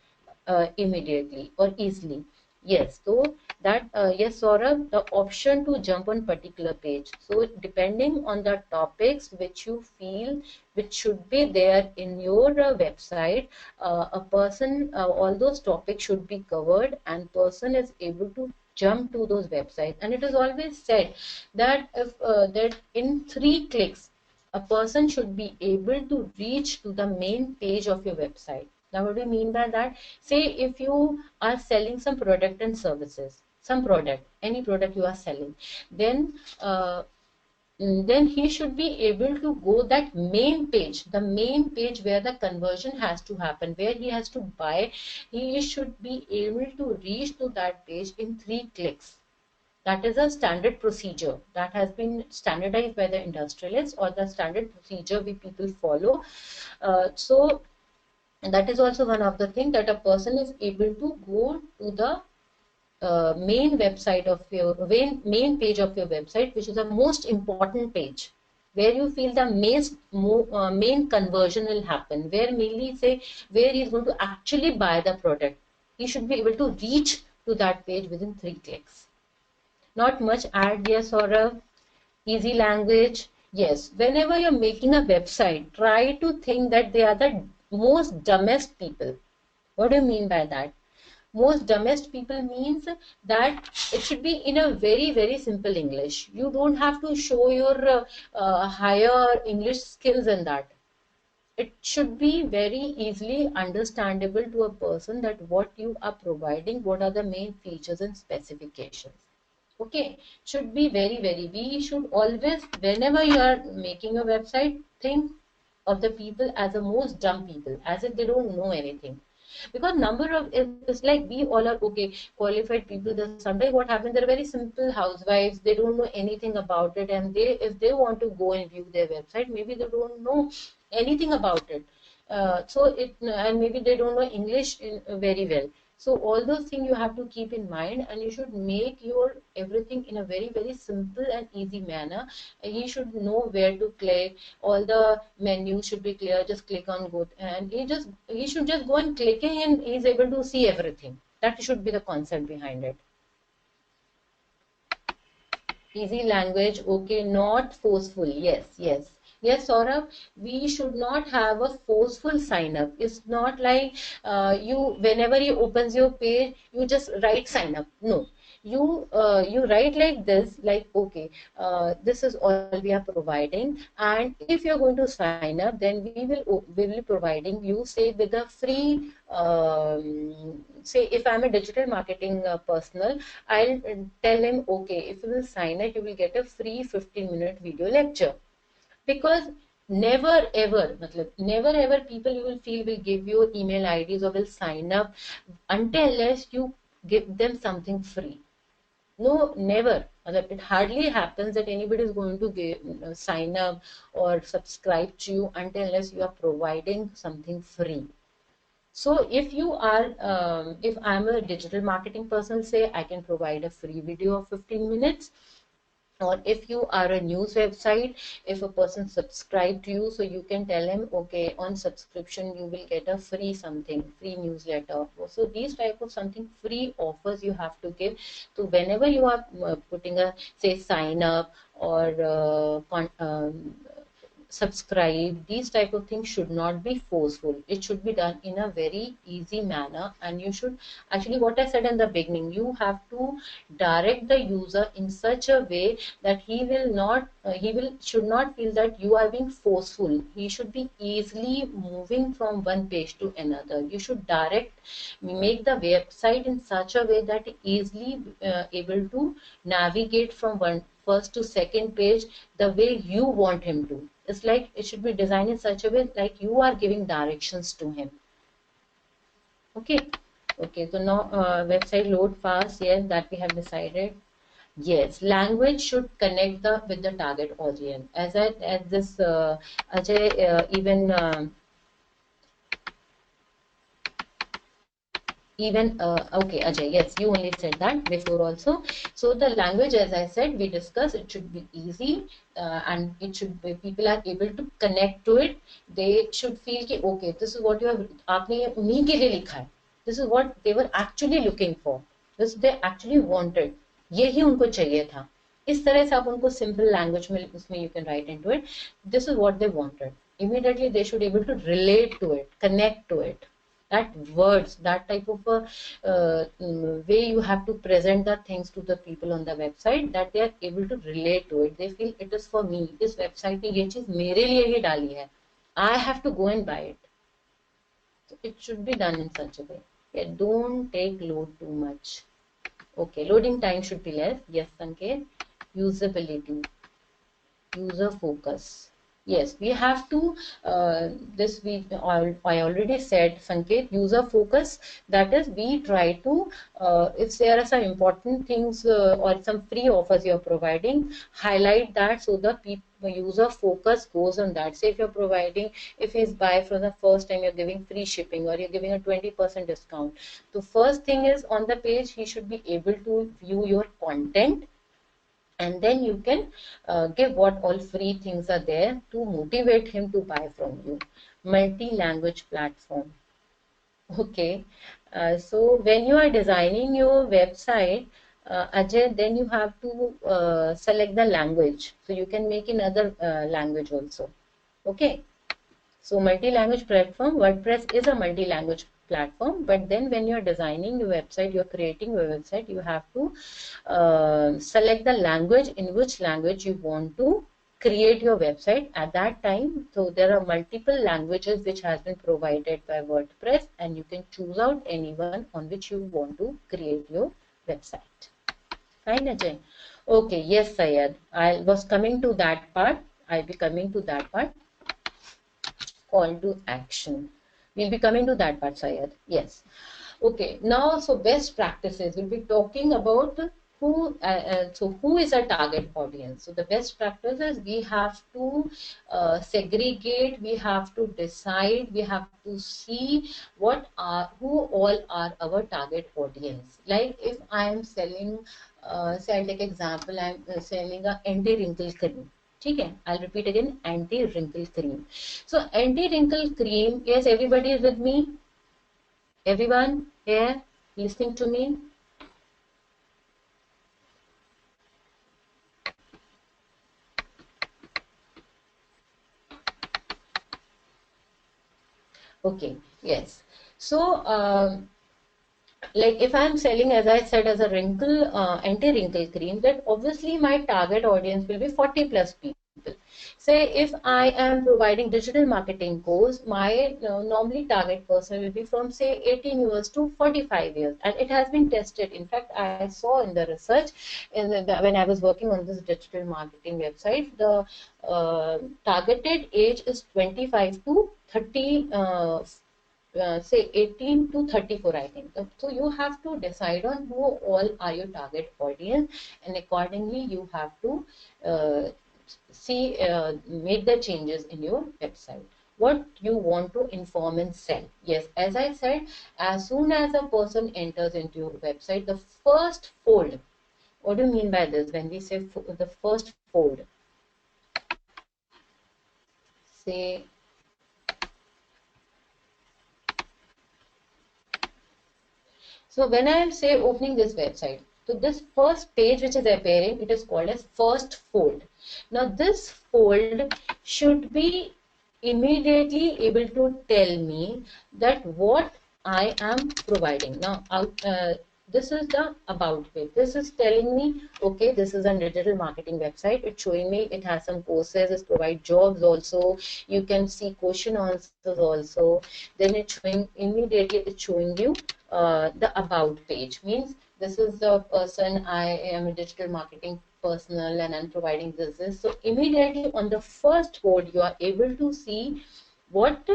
immediately or easily. Yes, so that yes, Saurabh, the option to jump on particular page. So depending on the topics which you feel which should be there in your website, a person, all those topics should be covered, and person is able to jump to those websites. And it is always said that if that in 3 clicks a person should be able to reach to the main page of your website. Now what do you mean by that? Say if you are selling some product and services, some product, any product you are selling, then then he should be able to go that main page, the main page where the conversion has to happen, where he has to buy. He should be able to reach to that page in 3 clicks. That is a standard procedure that has been standardized by the industrialists, or the standard procedure we people follow. So that is also one of the things, that a person is able to go to the main website of your main page of your website, which is the most important page, where you feel the main conversion will happen, where mainly say where he is going to actually buy the product. He should be able to reach to that page within 3 clicks. Not much ad, yes, or a easy language. Yes, whenever you're making a website, try to think that they are the most dumbest people. What do you mean by that? Most dumbest people means that it should be in a very, very simple English. You don't have to show your higher English skills in that. It should be very easily understandable to a person that what you are providing, what are the main features and specifications. Okay, should be very, very, we should always, whenever you are making a website, think of the people as the most dumb people, as if they don't know anything. Because number of, it's like we all are okay qualified people. There's sometimes what happens, they're very simple housewives, they don't know anything about it, and they, if they want to go and view their website, maybe they don't know anything about it. And maybe they don't know English very well. So all those things you have to keep in mind, and you should make your everything in a very, very simple and easy manner. He should know where to click. All the menus should be clear. Just click on go, and he should just go and clicking, and he's able to see everything. That should be the concept behind it. Easy language, okay, not forceful. Yes, yes. Yes, Saurabh, we should not have a forceful sign up. It's not like whenever you opens your page, you just write sign up. No, you write like this, like, okay, this is all we are providing, and if you're going to sign up, then we will be providing you, say, with a free, say, if I'm a digital marketing personal, I'll tell him, okay, if you will sign up, you will get a free 15-minute video lecture. Because never ever, matlab, never ever people you will feel will give you email IDs or will sign up until unless you give them something free. No, never. It hardly happens that anybody is going to sign up or subscribe to you until unless you are providing something free. So if I'm a digital marketing person, say, I can provide a free video of 15 minutes. Or if you are a news website, if a person subscribe to you, so you can tell him, okay, on subscription you will get a free something, free newsletter. So these type of something free offers you have to give. So whenever you are putting a, say, sign up or subscribe, these type of things should not be forceful. It should be done in a very easy manner, and you should, actually, what I said in the beginning, you have to direct the user in such a way that he should not feel that you are being forceful. He should be easily moving from one page to another. You should make the website in such a way that easily able to navigate from one first to second page the way you want him to. It's like it should be designed in such a way like you are giving directions to him. Okay. Okay, so now website load fast. Yes, that we have decided. Yes, language should connect the with the target audience. As this Ajay even okay, Ajay, yes, you only said that before also. So the language, as I said, we discussed, it should be easy, and it should be, people are able to connect to it. They should feel कि, okay, this is what you have, आपने ये उन्हीं के लिए लिखा है. This is what they were actually looking for. This they actually wanted. यही उनको चाहिए था. इस तरह से आप उनको simple language में उसमें you can write into it. This is what they wanted. Immediately they should be able to relate to it, connect to it. That words, that type of a way you have to present the things to the people on the website, that they are able to relate to it. They feel it is for me. This website में ये चीज मेरे लिए ही डाली है. I have to go and buy it. So it should be done in such a way. Yeah, don't take load too much. Okay, loading time should be less. Yes, Sanket. Usability, user focus. Yes, we have to, I already said, Sanket, user focus, that is, we try to, if there are some important things or some free offers you're providing, highlight that so the user focus goes on that. Say if you're providing, if he's buy for the first time, you're giving free shipping or you're giving a 20% discount. The first thing is on the page, he should be able to view your content, and then you can give what all free things are there to motivate him to buy from you. Multi-language platform. Okay, so when you are designing your website, Ajay, then you have to select the language. So you can make in other language also. Okay. So multi-language platform, WordPress is a multi-language platform, but then when you're designing your website, you're creating your website, you have to select the language, in which language you want to create your website at that time. So there are multiple languages which has been provided by WordPress, and you can choose out anyone on which you want to create your website. Fine, Ajay? Okay, yes, Syed. I was coming to that part. I'll be coming to that part. Call to action. We'll be coming to that part, Syed. Yes. Okay. Now, so best practices. We'll be talking about who is our target audience. So the best practices, we have to segregate. We have to decide. We have to see who all are our target audience. Like if I am selling, say I'll take example. I'm selling a anti-wrinkle cream. Okay, I'll repeat again, anti-wrinkle cream. So anti-wrinkle cream, yes, everybody is with me? Everyone here listening to me? Okay, yes. So, like if I'm selling, as I said, as a anti-wrinkle cream, that obviously my target audience will be 40 plus people. Say if I am providing digital marketing course, my normally target person will be from say 18 years to 45 years, and it has been tested. In fact, I saw in the research when I was working on this digital marketing website, the targeted age is 25 to 30. Say 18 to 34, I think. So you have to decide on who all are your target audience, and accordingly you have to make the changes in your website. What you want to inform and sell. Yes, as I said, as soon as a person enters into your website, the first fold. What do you mean by this? When we say the first fold, say, so when I say opening this website, so this first page which is appearing, it is called as first fold. Now this fold should be immediately able to tell me that what I am providing. Now this is the about page. This is telling me, okay, this is a digital marketing website. It's showing me it has some courses, it provides jobs also. You can see question answers also. Then it's showing immediately, it's showing you the about page. Means this is the person, I am a digital marketing personal and I'm providing this. So immediately on the first code, you are able to see what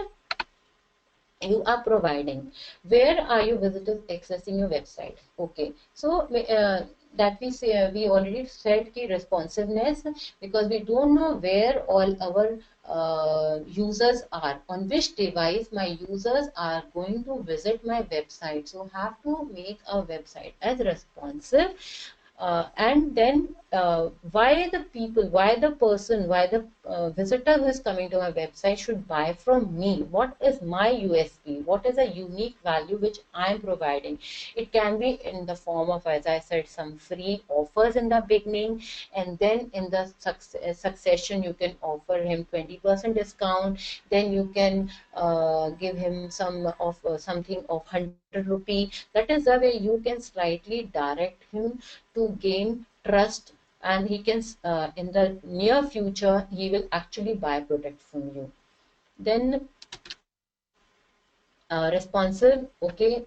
you are providing. Where are your visitors accessing your website? Okay, so that we say, we already said ki responsiveness, because we don't know where all our users are, on which device my users are going to visit my website. So have to make a website as responsive. And then why the people, why the person, why the visitor who is coming to my website should buy from me? What is my USP? What is a unique value which I am providing? It can be in the form of, as I said, some free offers in the beginning, and then in the succession you can offer him 20% discount. Then you can give him some of something of 100 rupee. That is the way you can slightly direct him to gain trust, and he can in the near future he will actually buy product from you. Then responsive, okay,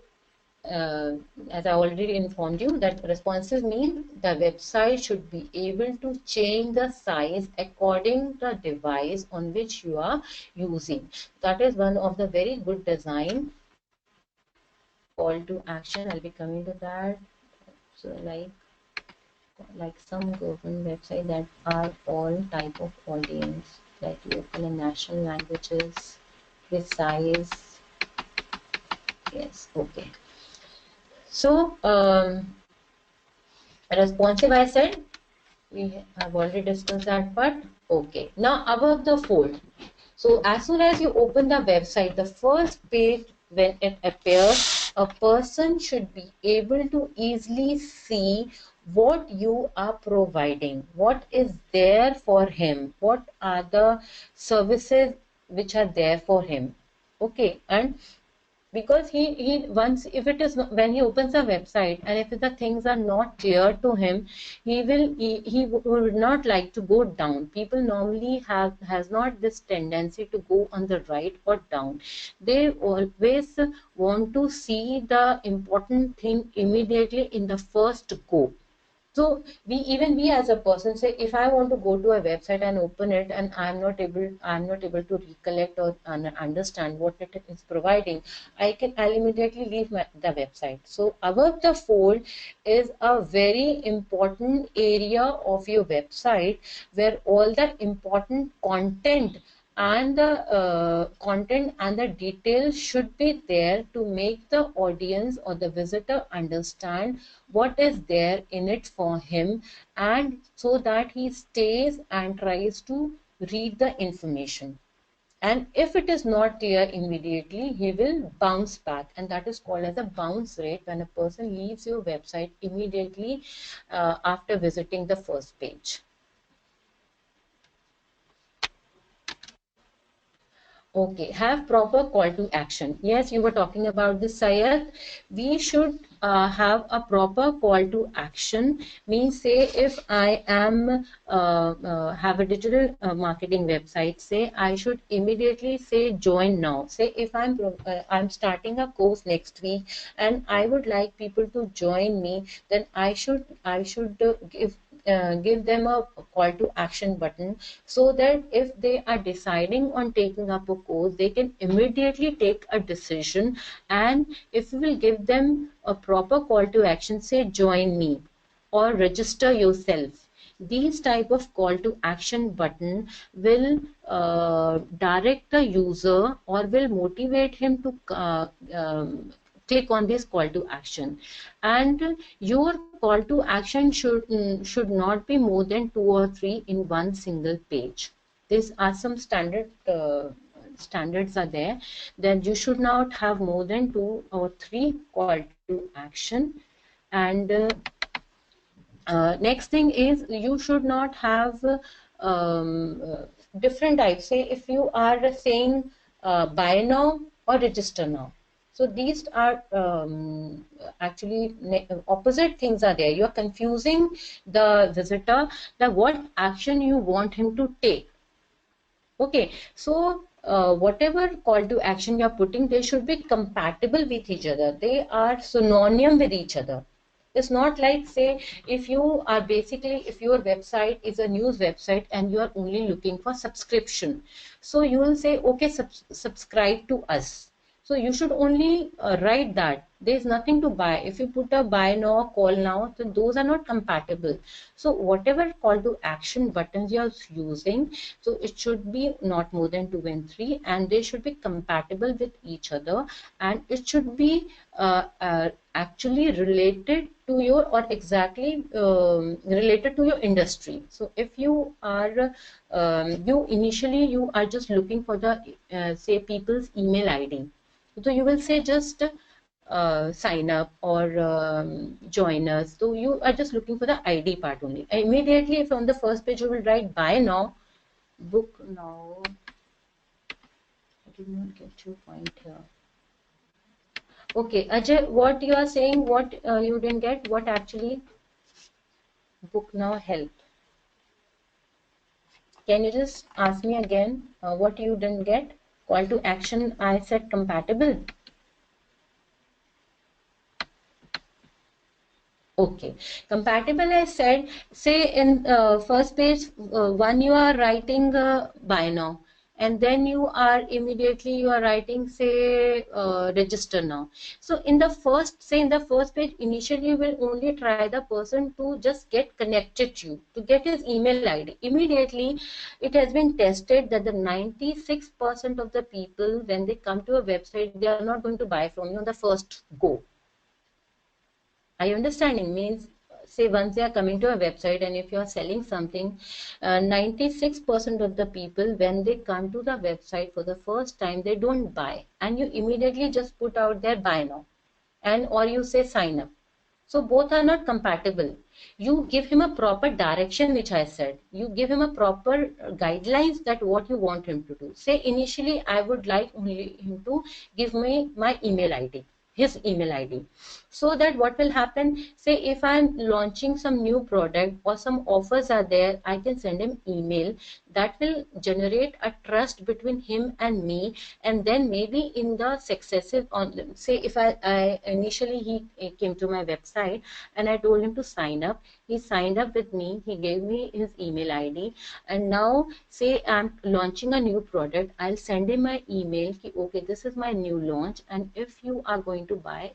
as I already informed you, that responsive means the website should be able to change the size according to the device on which you are using. That is one of the very good design. Call to action, I'll be coming to that. So like some government website that are all type of audience, like local and national languages, precise. Yes, okay. So responsive, I said, we have already discussed that part. Okay, now above the fold. So as soon as you open the website, the first page when it appears, a person should be able to easily see what you are providing, what is there for him, what are the services which are there for him. Okay, and because he once, if it is when he opens a website and if the things are not clear to him, he would not like to go down. People normally has not this tendency to go on the right or down. They always want to see the important thing immediately in the first go. So we as a person, say if I want to go to a website and open it and I'm not able to recollect or understand what it is providing, I'll immediately leave the website. So above the fold is a very important area of your website where all the important content and the details should be there to make the audience or the visitor understand what is there in it for him, and so that he stays and tries to read the information. And if it is not clear immediately, he will bounce back, and that is called as a bounce rate, when a person leaves your website immediately after visiting the first page. Okay, have proper call to action. Yes, you were talking about this, Sayed. We should have a proper call to action. Means, say if I am have a digital marketing website, say I should immediately say join now. Say if I'm starting a course next week and I would like people to join me, then I should give them a call to action button, so that if they are deciding on taking up a course, they can immediately take a decision. And if we will give them a proper call to action, say join me or register yourself, these type of call to action button will direct the user or will motivate him to click on this call to action. And your call to action should not be more than 2 or 3 in one single page. These are some standards are there, that you should not have more than 2 or 3 call to action. And next thing is, you should not have different types. Say if you are saying buy now or register now, so these are actually opposite things are there. You are confusing the visitor that what action you want him to take. Okay, so whatever call to action you are putting, they should be compatible with each other. They are synonym with each other. It's not like, say, if you are basically, if your website is a news website and you are only looking for subscription, so you will say, okay, subscribe to us. So you should only write that. There is nothing to buy. If you put a buy now, call now, so those are not compatible. So whatever call to action buttons you are using, so it should be not more than 2 and 3, and they should be compatible with each other, and it should be actually related to your, or exactly related to your industry. So if you are you are just looking for the say people's email ID, so you will say just sign up or join us. So you are just looking for the ID part only. Immediately, if on the first page you will write buy now, book now. I did not get your point here. Okay, Ajay, what you are saying, what you didn't get, what actually book now help? Can you just ask me again what you didn't get? Call to action, I said compatible. Okay, compatible I said, say in first page one you are writing buy now, and then you are immediately you are writing say register now. So in the first, say in the first page, initially you will only try the person to just get connected to you, to get his email ID. Immediately it has been tested that the 96% of the people, when they come to a website, they are not going to buy from you on the first go. Are you understanding? Means, say once they are coming to a website, and if you are selling something, 96% of the people, when they come to the website for the first time, they don't buy, and you immediately just put out there buy now, and or you say sign up. So both are not compatible. You give him a proper direction, which I said. You give him a proper guidelines that what you want him to do. Say initially, I would like only him to give me my email ID, his email ID. So that what will happen, say if I'm launching some new product or some offers are there, I can send him email. That will generate a trust between him and me. And then maybe in the successive, on say if I initially he came to my website and I told him to sign up, he signed up with me, he gave me his email ID, and now say I'm launching a new product, I'll send him my email, okay, this is my new launch, and if you are going to buy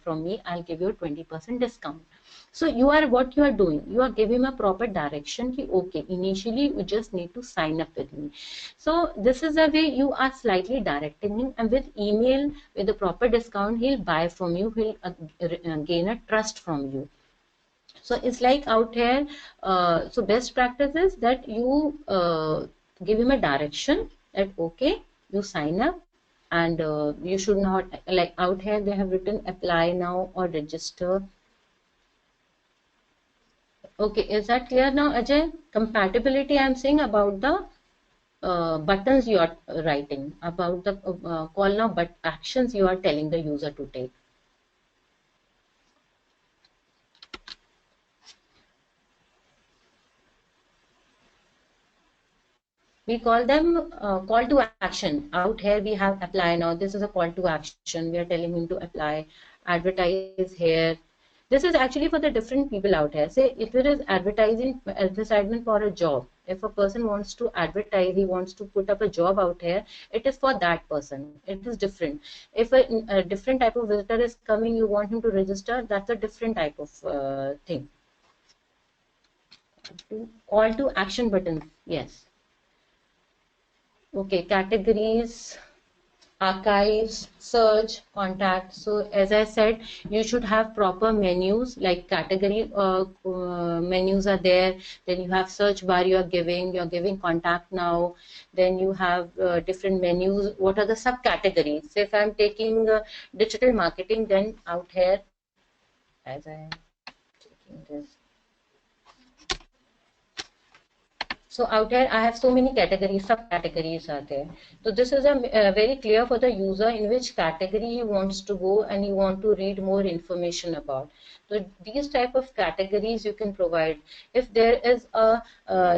from me, I'll give you a 20% discount. So you are, what you are doing, you are giving a proper direction ki, okay, initially you just need to sign up with me. So this is the way you are slightly directing him, and with email, with the proper discount, he'll buy from you, he'll gain a trust from you. So it's like out here, so best practice is that you give him a direction that okay, you sign up, and you should not, like out here they have written apply now or register. Okay, is that clear now, Ajay? Compatibility I'm saying about the buttons you are writing, about the call now but actions you are telling the user to take. We call them call to action. Out here we have apply now. This is a call to action. We are telling him to apply, advertise here. This is actually for the different people out here. Say if it is advertisement for a job. If a person wants to advertise, he wants to put up a job out here, it is for that person. It is different. If a different type of visitor is coming, you want him to register, that's a different type of thing. Call to action buttons. Yes. Okay, categories, archives, search, contact. So as I said, you should have proper menus, like category menus are there. Then you have search bar you're giving contact now. Then you have different menus. What are the subcategories? So if I'm taking digital marketing, then out here, as I'm taking this. So out here, I have so many categories, subcategories are there. So this is a very clear for the user in which category he wants to go and you want to read more information about. So these type of categories you can provide. If there is a,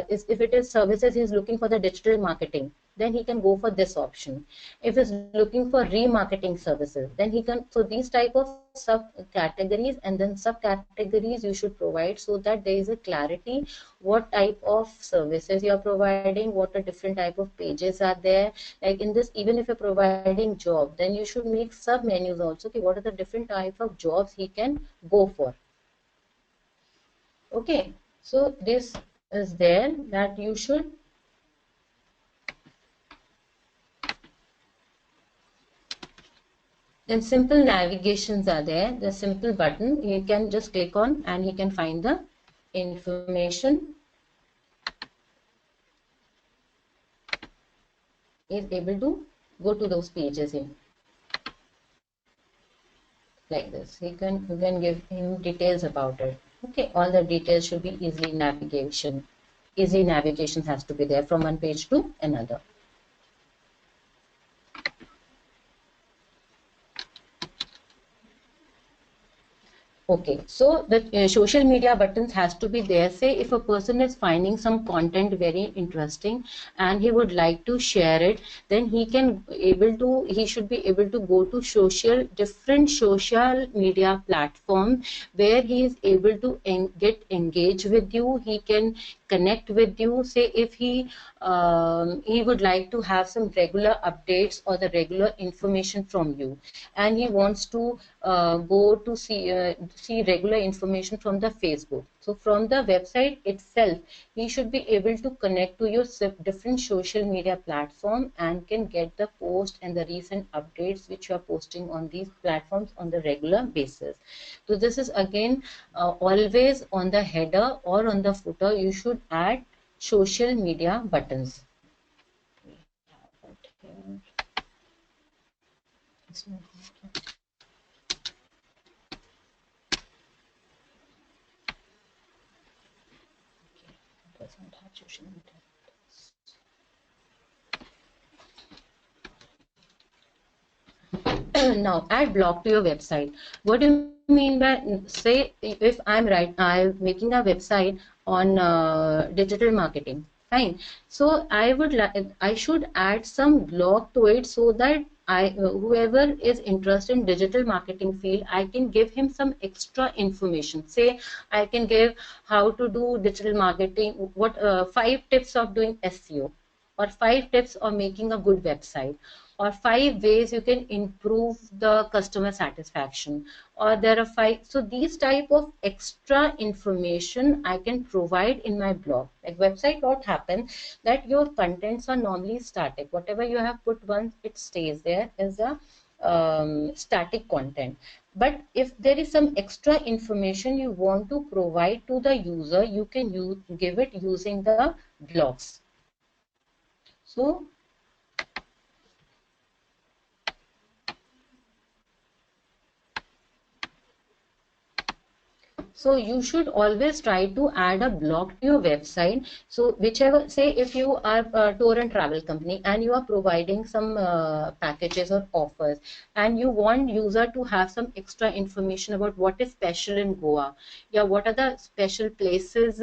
if it is services, he is looking for the digital marketing, then he can go for this option. If he's looking for remarketing services, then he can, so these type of subcategories and then subcategories you should provide so that there is a clarity what type of services you are providing, what are different type of pages are there. Like in this, even if you're providing job, then you should make sub menus also. Okay, what are the different type of jobs he can go for. Okay, so this is there that you should. Then simple navigations are there. The simple button you can just click on and he can find the information. He is able to go to those pages here. Like this. You can give him details about it. Okay, all the details should be easily navigation. Easy navigation has to be there from one page to another. Okay, so the social media buttons has to be there. Say if a person is finding some content very interesting and he would like to share it, then he should be able to go to different social media platform where he is able to get engaged with you. He can connect with you. Say if he would like to have some regular updates or the regular information from you, and he wants to go to see regular information from the Facebook. So from the website itself, he should be able to connect to your different social media platform and can get the post and the recent updates which you are posting on these platforms on the regular basis. So this is again always on the header or on the footer you should add social media buttons. Doesn't have social media. Now add blog to your website. What do you mean by, say if I'm making a website on digital marketing, fine. So I should add some blog to it so that whoever is interested in digital marketing field, I can give him some extra information. Say I can give how to do digital marketing, what 5 tips of doing SEO, or 5 tips of making a good website, or 5 ways you can improve the customer satisfaction, or there are 5. So these type of extra information I can provide in my blog. Like website, what happens that your contents are normally static. Whatever you have put once, it stays there as a static content. But if there is some extra information you want to provide to the user, you can give it using the blogs. So So you should always try to add a blog to your website. So whichever, say if you are a tour and travel company and you are providing some packages or offers, and you want user to have some extra information about what is special in Goa, yeah, what are the special places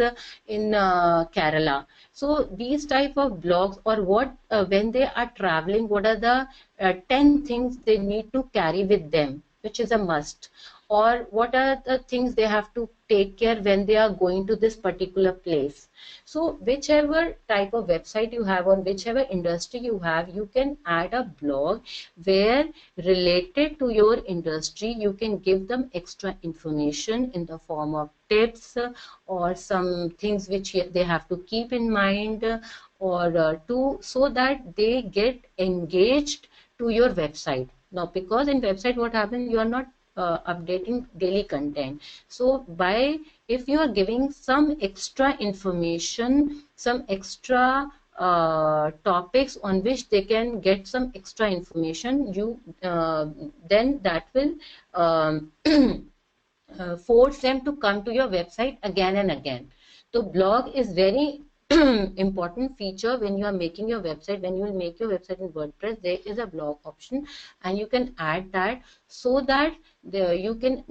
in Kerala. So these type of blogs, or what when they are traveling, what are the 10 things they need to carry with them, which is a must, or what are the things they have to take care when they are going to this particular place. So whichever type of website you have, on whichever industry you have, you can add a blog where, related to your industry, you can give them extra information in the form of tips, or some things which they have to keep in mind, or to, so that they get engaged to your website. Now, because in website what happens, you are not updating daily content. So by, if you are giving some extra information, some extra topics on which they can get some extra information, you then that will force them to come to your website again and again. So blog is very important feature when you are making your website. When you will make your website in WordPress, there is a blog option, and you can add that, so that you can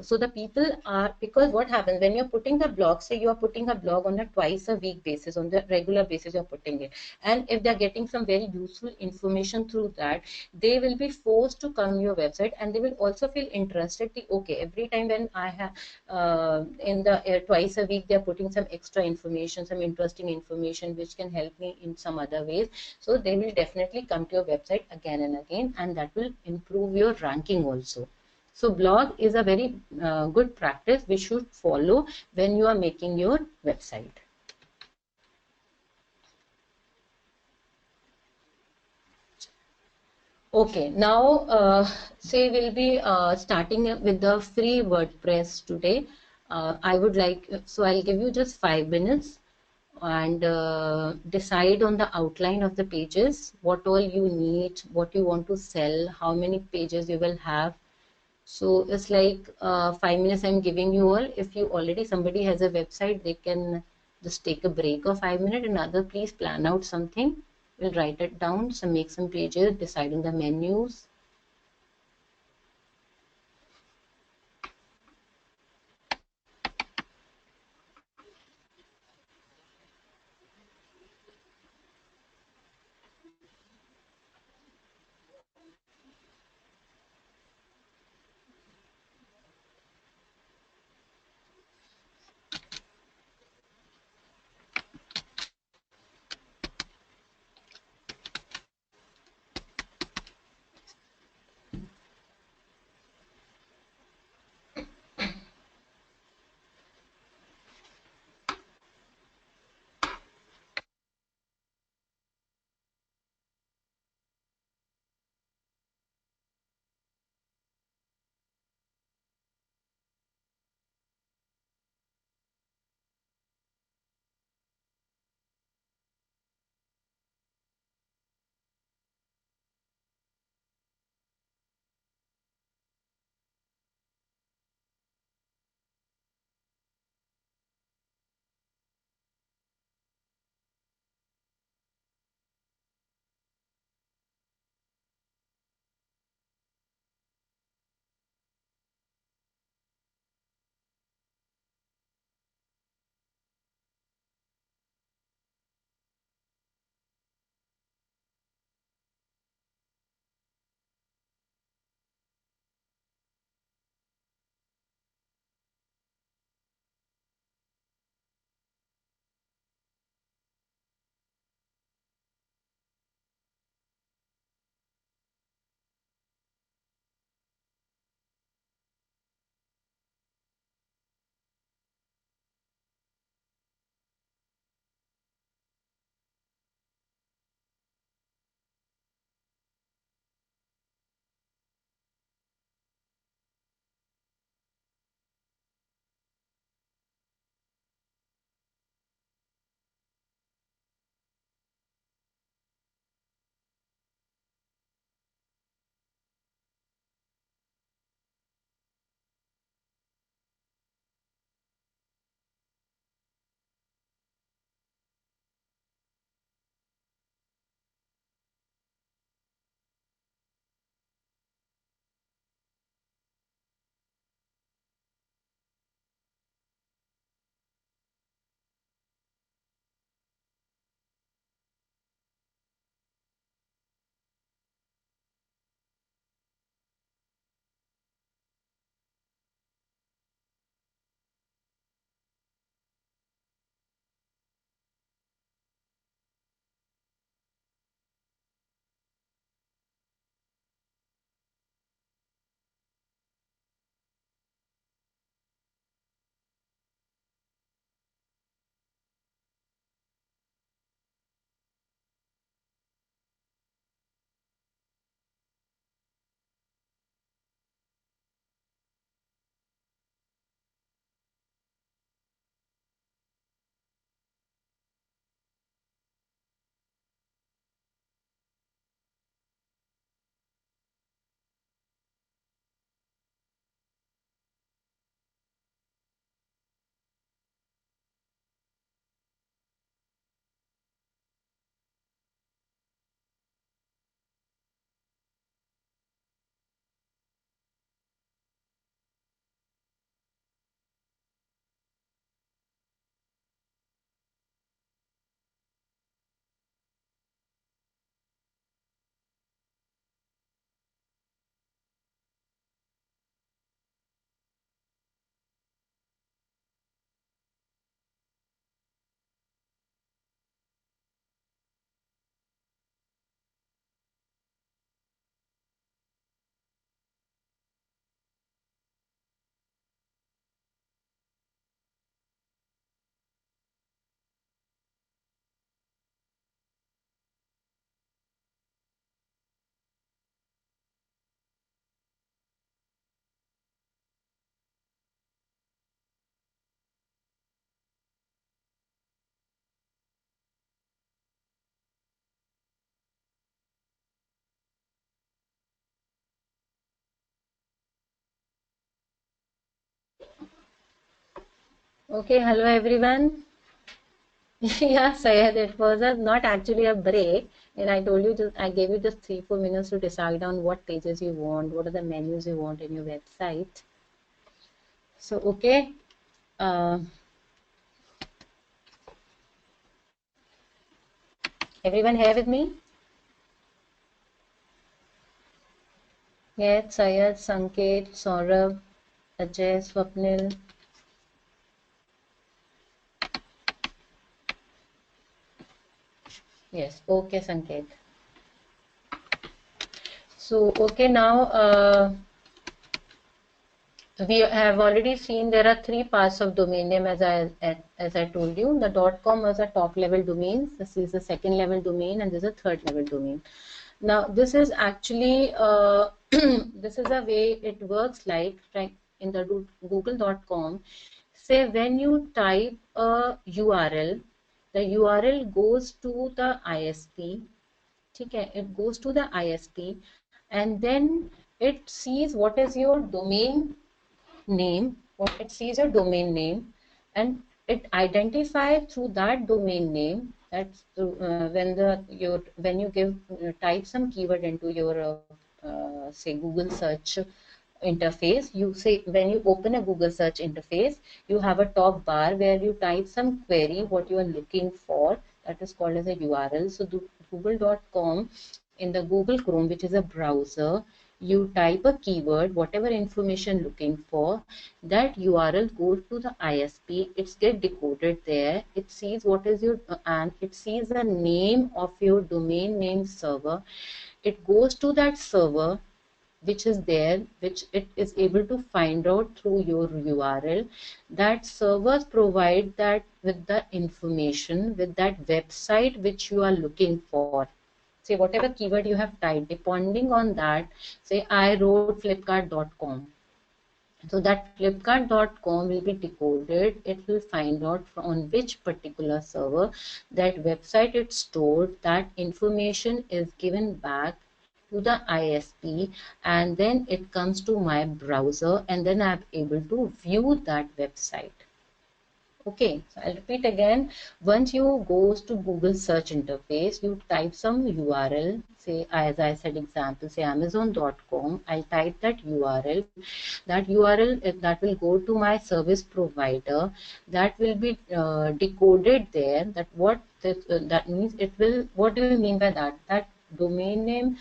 so the people are, because what happens when you're putting the blog, say you are putting a blog on a twice a week basis, on the regular basis you're putting it, and if they're getting some very useful information through that, they will be forced to come to your website, and they will also feel interested. Okay, every time when I have in the twice a week they're putting some extra information, some interesting information which can help me in some other ways, so they will definitely come to your website again and again, and that will improve your ranking also. So blog is a very good practice we should follow when you are making your website. Okay, now say we'll be starting with the free WordPress today. I would like, so I'll give you just 5 minutes, and decide on the outline of the pages, what all you need, what you want to sell, how many pages you will have. So it's like 5 minutes I'm giving you all. If you already, somebody has a website, they can just take a break of 5 minutes, and other, please plan out something. We'll write it down, so make some pages, deciding the menus. Okay, hello everyone. Yeah, Sayed, it was not actually a break. And I told you, I gave you just 3-4 minutes to decide on what pages you want, what are the menus you want in your website. So, okay. Uh, Everyone here with me? Yes, Sayed, Sanket, Saurabh, Ajay, Swapnil. Yes, okay, Sanket. So, okay, now we have already seen there are three parts of domain name as I told you. The .com was a top level domain. This is the second level domain, and this is a third level domain. Now this is actually this is a way it works like right in the google.com. Say when you type a URL, the URL goes to the ISP. Okay, it goes to the ISP, and then it sees what is your domain name, or it sees your domain name, and it identifies through that domain name. That's when you give type some keyword into your say Google search interface. You say when you open a Google search interface, you have a top bar where you type some query what you are looking for. That is called as a URL. So google.com in the Google Chrome, which is a browser, you type a keyword, whatever information looking for, that URL goes to the ISP. It's get decoded there. It sees what is your and it sees the name of your domain name server. It goes to that server which is there, which it is able to find out through your URL. That servers provide that with the information, with that website which you are looking for. Say whatever keyword you have typed, depending on that, say I wrote flipkart.com. So that flipkart.com will be decoded. It will find out on which particular server that website it's stored. That information is given back to the ISP, and then it comes to my browser, and then I'm able to view that website. Okay, so I'll repeat again. Once you goes to Google search interface, you type some URL, say as I said example, say amazon.com. I'll type that URL. That URL that will go to my service provider. That will be decoded there. That what that means. It will. What do you mean by that? That domain name,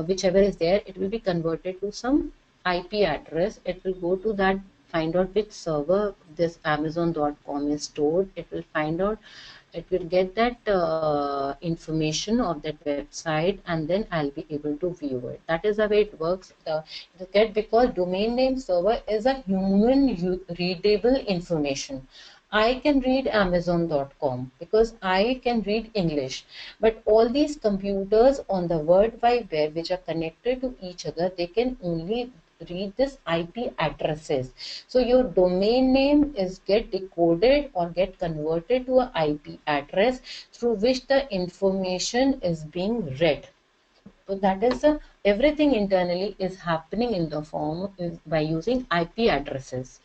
whichever is there, it will be converted to some IP address. It will go to that, find out which server this amazon.com is stored. It will find out, it will get that information of that website, and then I'll be able to view it. That is the way it works. Because domain name server is a human readable information. I can read amazon.com because I can read English, but all these computers on the World Wide Web which are connected to each other, they can only read this IP addresses. So your domain name is get decoded or get converted to a IP address through which the information is being read. So that is everything internally is happening in the form by using IP addresses.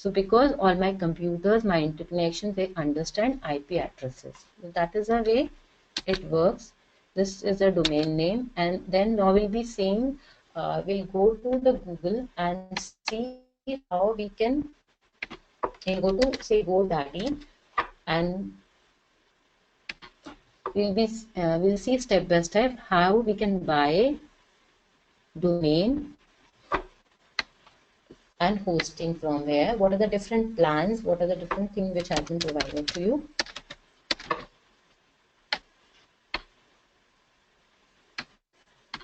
So because all my computers, my interconnection, they understand IP addresses. So that is the way it works. This is a domain name, and then now we'll be seeing, we'll go to the Google and see how we can, we'll go to say GoDaddy, and we'll see step by step how we can buy domain and hosting from where, what are the different plans, what are the different things which have been provided to you.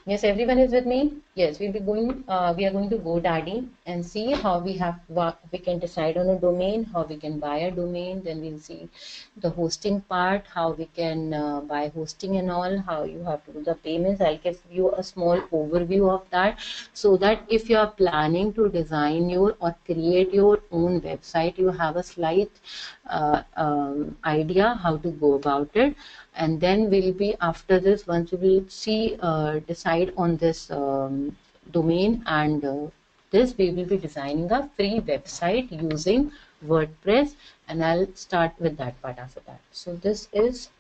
Yes, everyone is with me. Yes, we'll be going. We are going to GoDaddy and see how we can decide on a domain, how we can buy a domain. Then we'll see the hosting part, how we can buy hosting and all, how you have to do the payments. I'll give you a small overview of that, so that if you are planning to design your or create your own website, you have a slight idea how to go about it. And then we'll be, after this, once we will see decide on this domain and this, we will be designing a free website using WordPress, and I'll start with that part after that. So this is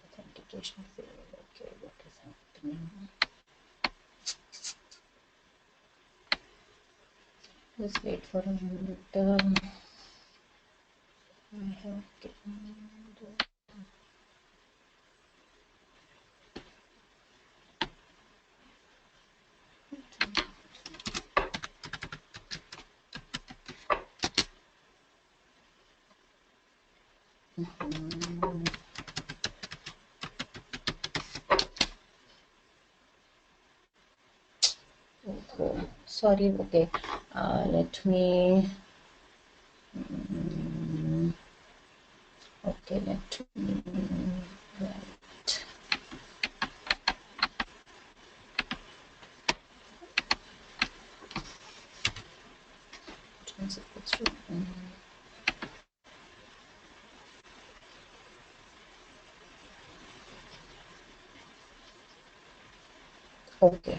authentication failed. Okay, what is happening? Just wait for a moment. I have okay. Sorry, okay. Let me okay, let me write. Okay.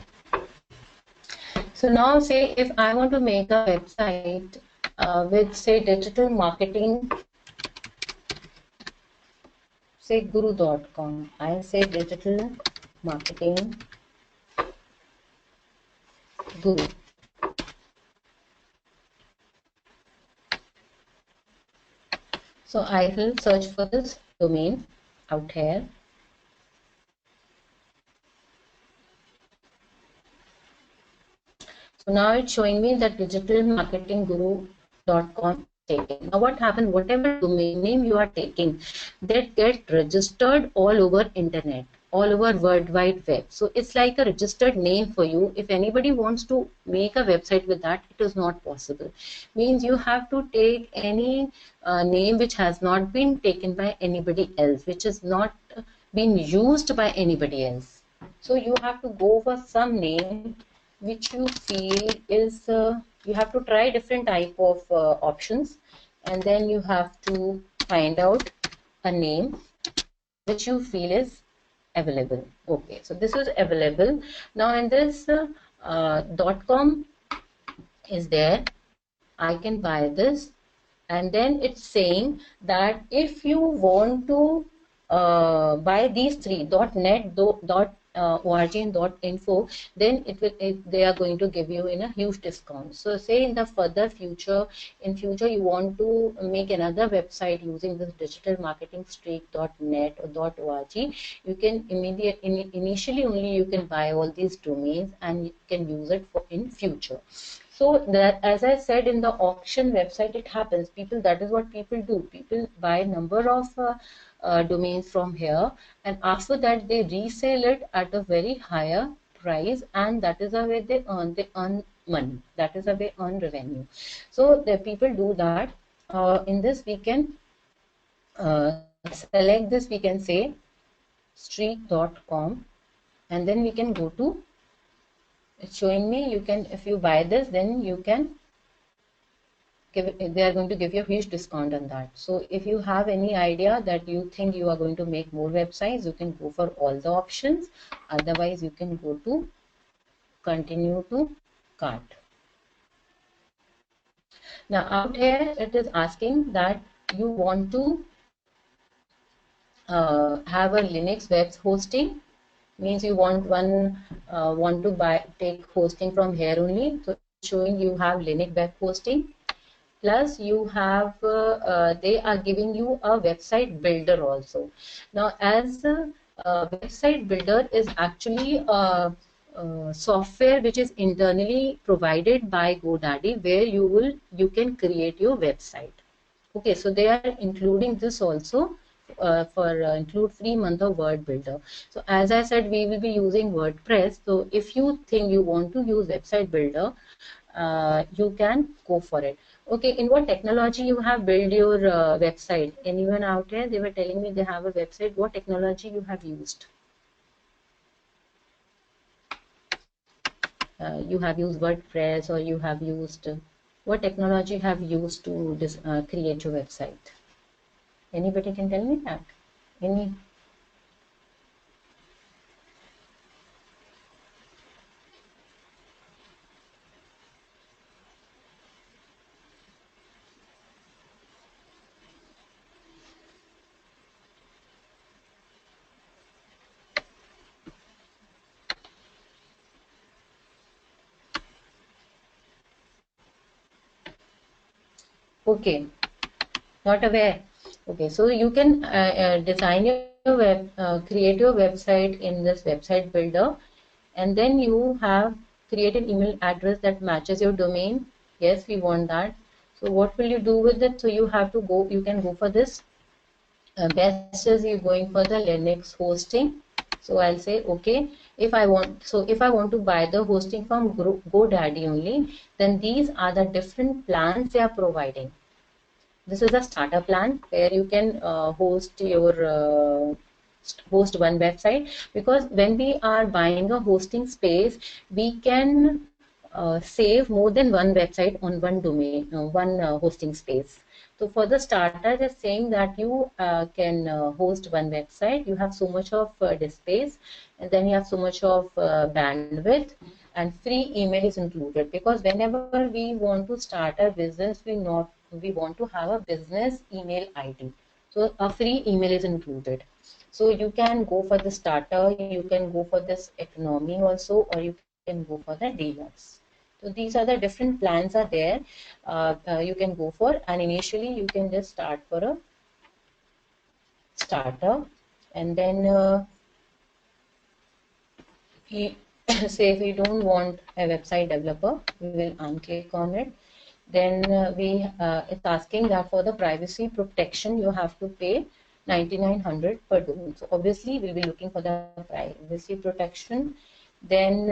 So now say if I want to make a website with say digital marketing, say guru.com. I'll say digital marketing guru. So I will search for this domain out here. So now it's showing me that digitalmarketingguru.com taken. Now what happens, whatever domain name you are taking, that get registered all over internet, all over World Wide Web. So it's like a registered name for you. If anybody wants to make a website with that, it is not possible. Means you have to take any name which has not been taken by anybody else, which is not been used by anybody else. So you have to go for some name which you feel is you have to try different type of options, and then you have to find out a name which you feel is available. Okay, so this is available. Now in this .com is there, I can buy this, and then it's saying that if you want to buy these three .net, .org and .info, then they are going to give you in a huge discount. So say in the further future, in future you want to make another website using this digital marketing streak .net or .org, you can initially only you can buy all these domains and you can use it for in future. So that, as I said, in the auction website, it happens. People, that is what people do. People buy number of domains from here, and after that they resell it at a very higher price, and that is the way they earn money. That is the way earn revenue. So the people do that. In this we can select this. We can say streak.com, and then we can go to. It's showing me you can, if you buy this, then you can give, they are going to give you a huge discount on that. So if you have any idea that you think you are going to make more websites, you can go for all the options. Otherwise you can go to continue to cart. Now out here it is asking that you want to have a Linux web hosting. Means you want want to take hosting from here only. So showing you have Linux web hosting, plus you have they are giving you a website builder also. Now as a website builder is actually a software which is internally provided by GoDaddy, where you can create your website. Okay, so they are including this also include free month of Word Builder. So as I said, we will be using WordPress. So if you think you want to use website builder, you can go for it. Okay, in what technology you have built your website? Anyone out there? They were telling me they have a website. What technology you have used? You have used WordPress, or you have used what technology have used to create your website? Anybody can tell me that? Any? Okay, not aware. Okay, so you can design your create your website in this website builder, and then you have create an email address that matches your domain. Yes, we want that. So what will you do with it? So you have to go. You can go for this. Best is you going for the Linux hosting. So I'll say okay. If I want to buy the hosting from GoDaddy only, then these are the different plans they are providing. This is a starter plan where you can host one website, because when we are buying a hosting space, we can save more than one website on one domain, one hosting space. So for the starter, they're saying that you can host one website. You have so much of disk space, and then you have so much of bandwidth, and free email is included, because whenever we want to start a business, we want to have a business email ID. So a free email is included. So you can go for the starter, you can go for this economy also, or you can go for the deluxe. So these are the different plans are there. You can go for, and initially you can just start for a starter, and then we say if we don't want a website developer, we will unclick on it. Then it's asking that for the privacy protection you have to pay 9900 per domain. So obviously we'll be looking for the privacy protection. Then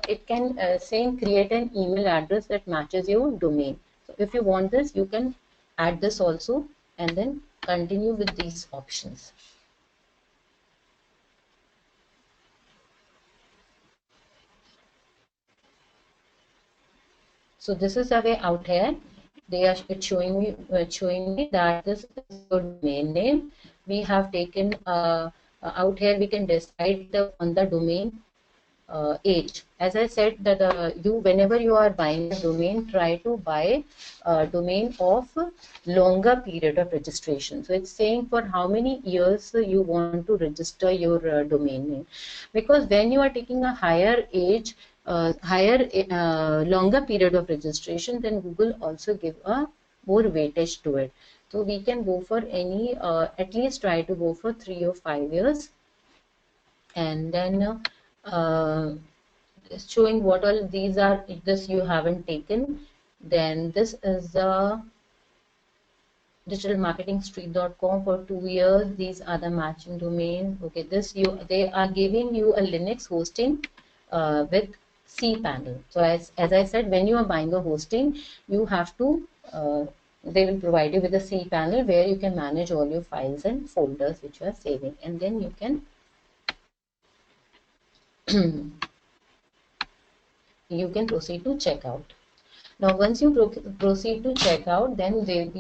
it can saying create an email address that matches your domain. So if you want this, you can add this also, and then continue with these options. So this is the way out here. It's showing me that this is your domain name. We have taken out here. We can decide on the domain age. As I said that whenever you are buying a domain, try to buy a domain of longer period of registration. So it's saying for how many years you want to register your domain name, because when you are taking a higher age, longer period of registration, then Google also give a more weightage to it. So we can go for any at least try to go for 3 or 5 years, and then showing what all these are. If this you haven't taken, then this is the digitalmarketingstreet.com for 2 years. These are the matching domain. Okay, they are giving you a Linux hosting with cpanel. So as I said, when you are buying a hosting, you have to they will provide you with a cpanel where you can manage all your files and folders which you are saving, and then you can proceed to checkout. Now, once you proceed to checkout, then they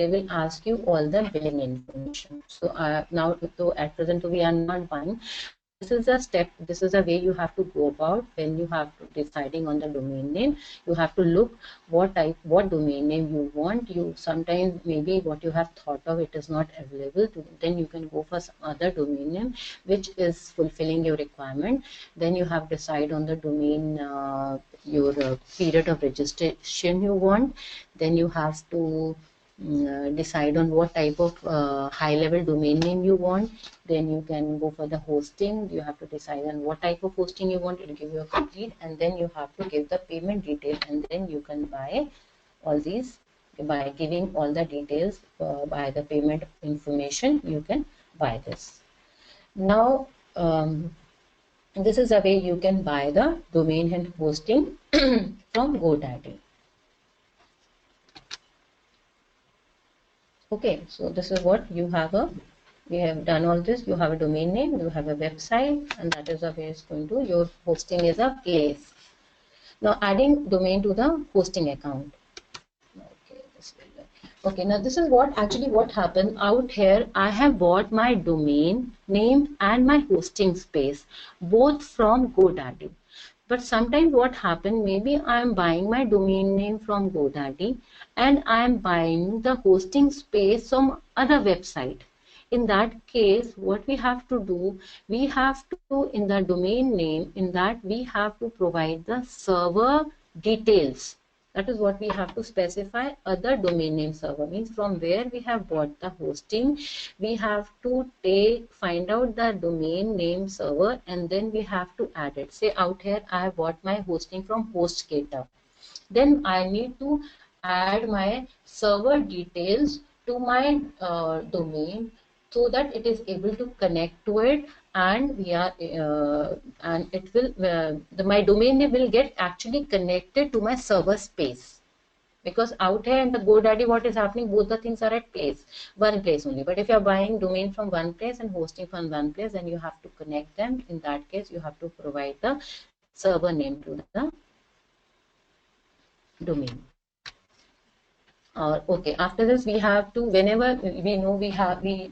will ask you all the billing information. So now, so at present we are not buying. This is a step. This is a way you have to go about when you have to deciding on the domain name. You have to look what domain name you want. You sometimes maybe what you have thought of it is not available. Then you can go for some other domain name which is fulfilling your requirement. Then you have decide on the domain your period of registration you want. Then you have to decide on what type of high level domain name you want. Then you can go for the hosting. You have to decide on what type of hosting you want. It will give you a complete, and then you have to give the payment detail, and then you can buy all these by giving all the details by the payment information, you can buy this. Now this is the way you can buy the domain and hosting from GoDaddy. Okay, so this is what you have we have done all this. You have a domain name, you have a website, and that is the way it's going to, your hosting is a place. Now adding domain to the hosting account. Okay, now this is what happened out here. I have bought my domain name and my hosting space both from GoDaddy. But sometimes what happened, maybe I am buying my domain name from GoDaddy and I am buying the hosting space from other website. In that case, what we have to do, we have to, in the domain name, in that we have to provide the server details. That is what we have to specify. Other domain name server means from where we have bought the hosting. We have to find out the domain name server and then we have to add it. Say out here I have bought my hosting from Hostgator. Then I need to add my server details to my domain so that it is able to connect to it, and we are and it will my domain name will get actually connected to my server space, because out here in the GoDaddy what is happening, both the things are at one place only. But if you are buying domain from one place and hosting from one place, then you have to connect them. In that case you have to provide the server name to the domain. Okay, after this we have to, whenever we know we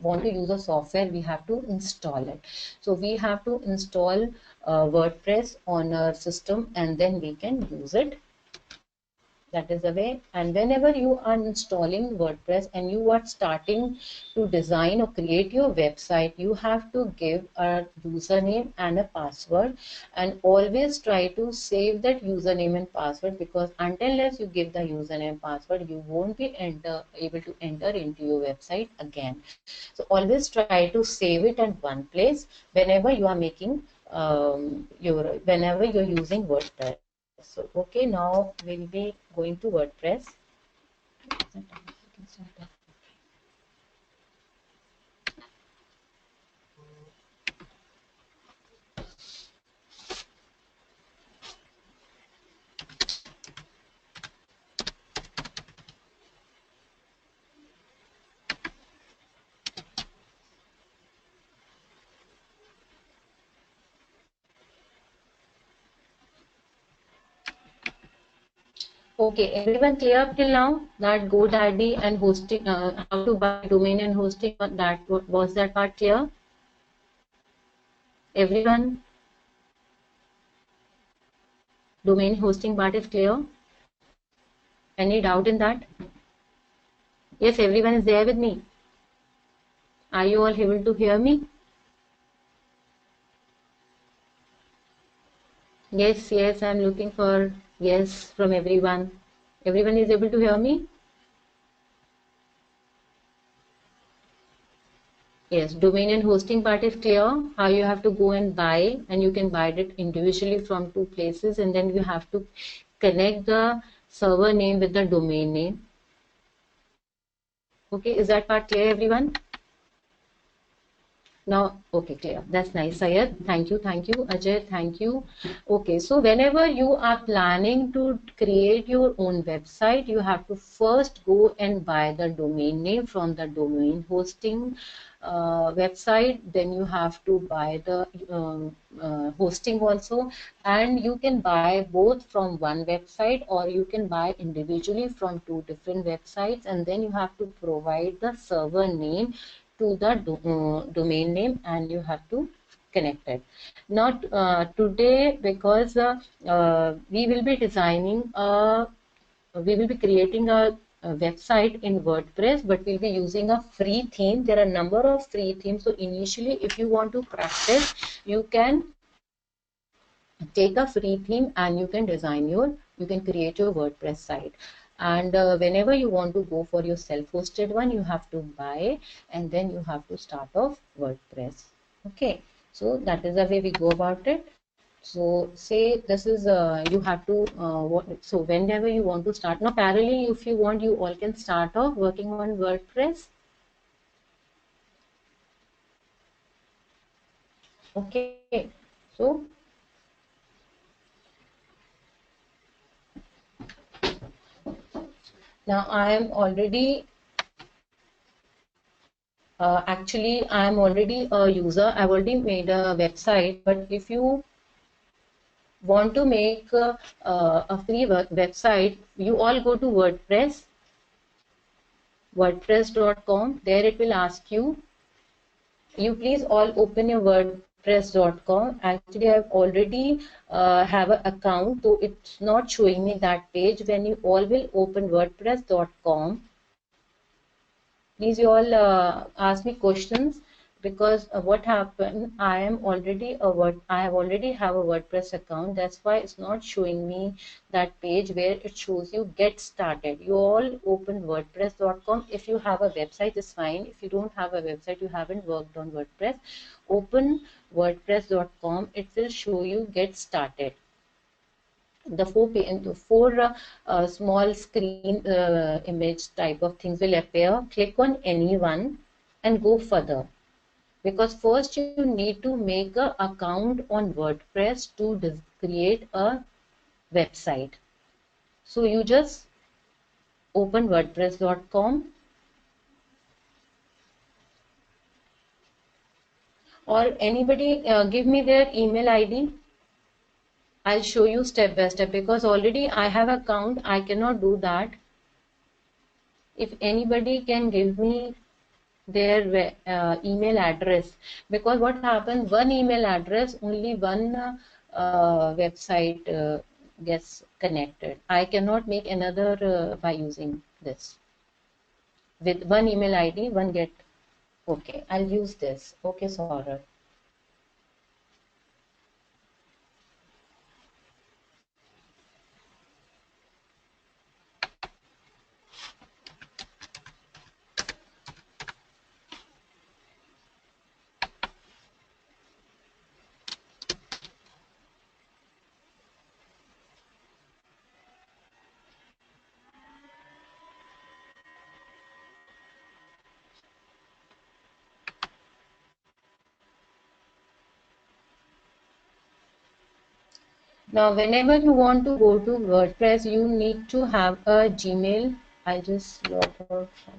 want to use a software, we have to install it. So we have to install WordPress on our system and then we can use it. That is the way. And whenever you are installing WordPress and you are starting to design or create your website, you have to give a username and a password, and always try to save that username and password, because unless you give the username and password, you won't be able to enter into your website again. So always try to save it at one place whenever you are making whenever you're using WordPress. So okay, now we'll be going to WordPress. Okay, everyone clear up till now that GoDaddy and hosting, how to buy domain and hosting, that was that part clear? Everyone, domain hosting part is clear? Any doubt in that? Yes, everyone is there with me. Are you all able to hear me? Yes, yes, I'm looking for yes from everyone. Everyone is able to hear me? Yes, domain and hosting part is clear. How you have to go and buy, and you can buy it individually from two places, and then you have to connect the server name with the domain name. Okay, is that part clear, everyone? Now, okay, clear. That's nice, Sayed. Thank you, Ajay. Thank you. Okay, so whenever you are planning to create your own website, you have to first go and buy the domain name from the domain hosting website. Then you have to buy the hosting also, and you can buy both from one website or you can buy individually from two different websites, and then you have to provide the server name to the domain name and you have to connect it. Not today, because we will be creating a website in WordPress, but we'll be using a free theme. There are a number of free themes. So initially, if you want to practice, you can take a free theme and you can create your WordPress site. And whenever you want to go for your self-hosted one, you have to buy and then you have to start off WordPress. Okay, so that is the way we go about it. So say this is you have to so whenever you want to start, now parallelly if you want, you all can start off working on WordPress. Okay, so now I am already actually I am already a user. I've already made a website, but if you want to make a free website, you all go to WordPress, wordpress.com. There it will ask you please all open your wordpress.com. Actually I've already have an account, so it's not showing me that page. When you all will open wordpress.com, please you all ask me questions, because what happened, I have already have a WordPress account. That's why it's not showing me that page where it shows you get started. You all open wordpress.com. If you have a website, it's fine. If you don't have a website, you haven't worked on WordPress, open wordpress.com. It will show you get started. The four small screen image type of things will appear. Click on any one and go further, because first you need to make an account on WordPress to create a website. So you just open wordpress.com, or anybody give me their email ID. I'll show you step by step, because already I have account, I cannot do that. If anybody can give me their email address, because what happens, one email address, only one website gets connected. I cannot make another by using this. With one email ID, one get. Okay, I'll use this. Okay, Saurabh. Now, whenever you want to go to WordPress, you need to have a Gmail. I just log out from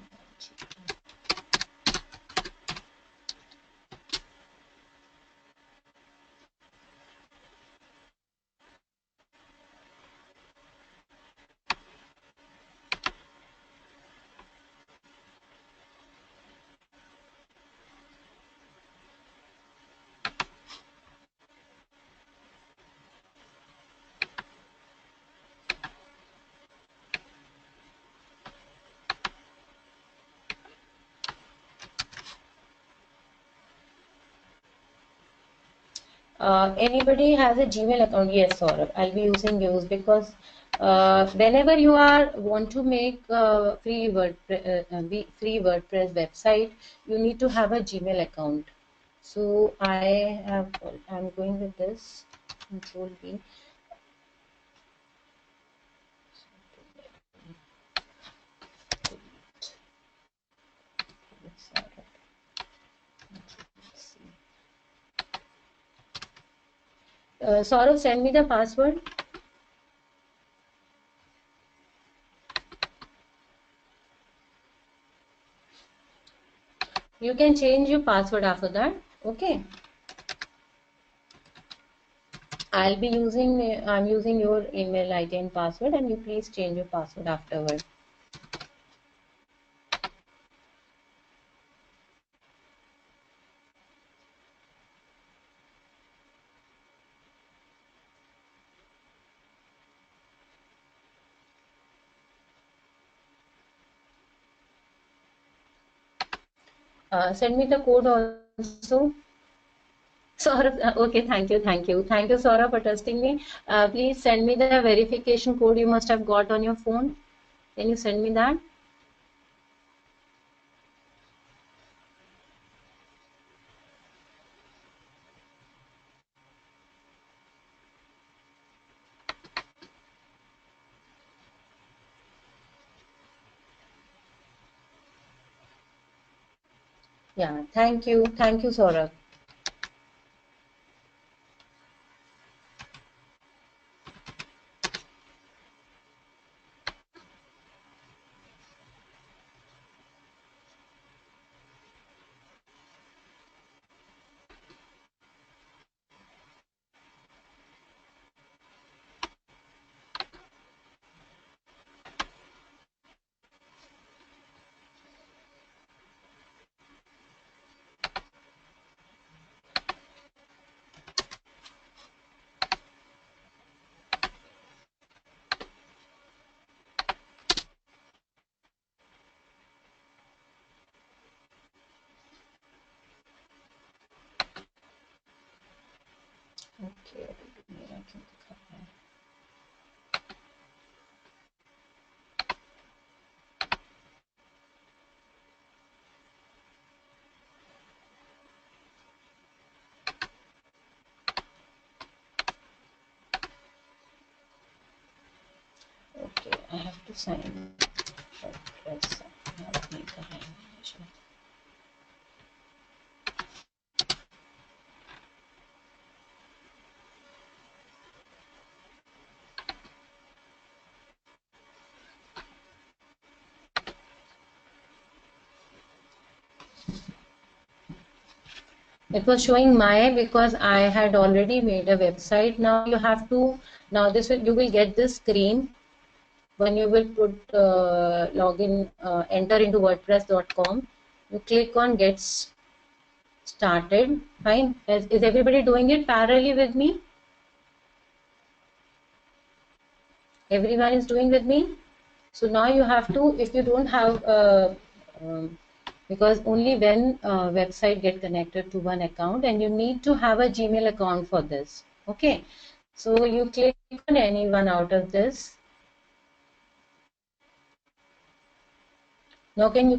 anybody has a Gmail account? Yes, Saurabh. I'll be using yours, because whenever you are want to make free WordPress website, you need to have a Gmail account. So I'm going with this Control V. Saurabh, send me the password. You can change your password after that. Okay. I'm using your email ID and password, and you please change your password afterward. Send me the code also. Saurabh, okay, thank you, thank you. Thank you, Saurabh, for trusting me. Please send me the verification code you must have got on your phone. Can you send me that? Yeah, thank you. Thank you, Saurabh. Okay, मेरा क्यों दिखा रहा है? Okay, I have to sign WordPress. नहीं कर रहा है. It was showing my because I had already made a website. Now you have to, now this will, you will get this screen when you will put login, enter into wordpress.com. You click on get started. Fine. Is everybody doing it parallelly with me? Everyone is doing with me? So now you have to, if you don't have, because only when website get connected to one account, and you need to have a Gmail account for this. Okay. So you click on any one out of this. Now you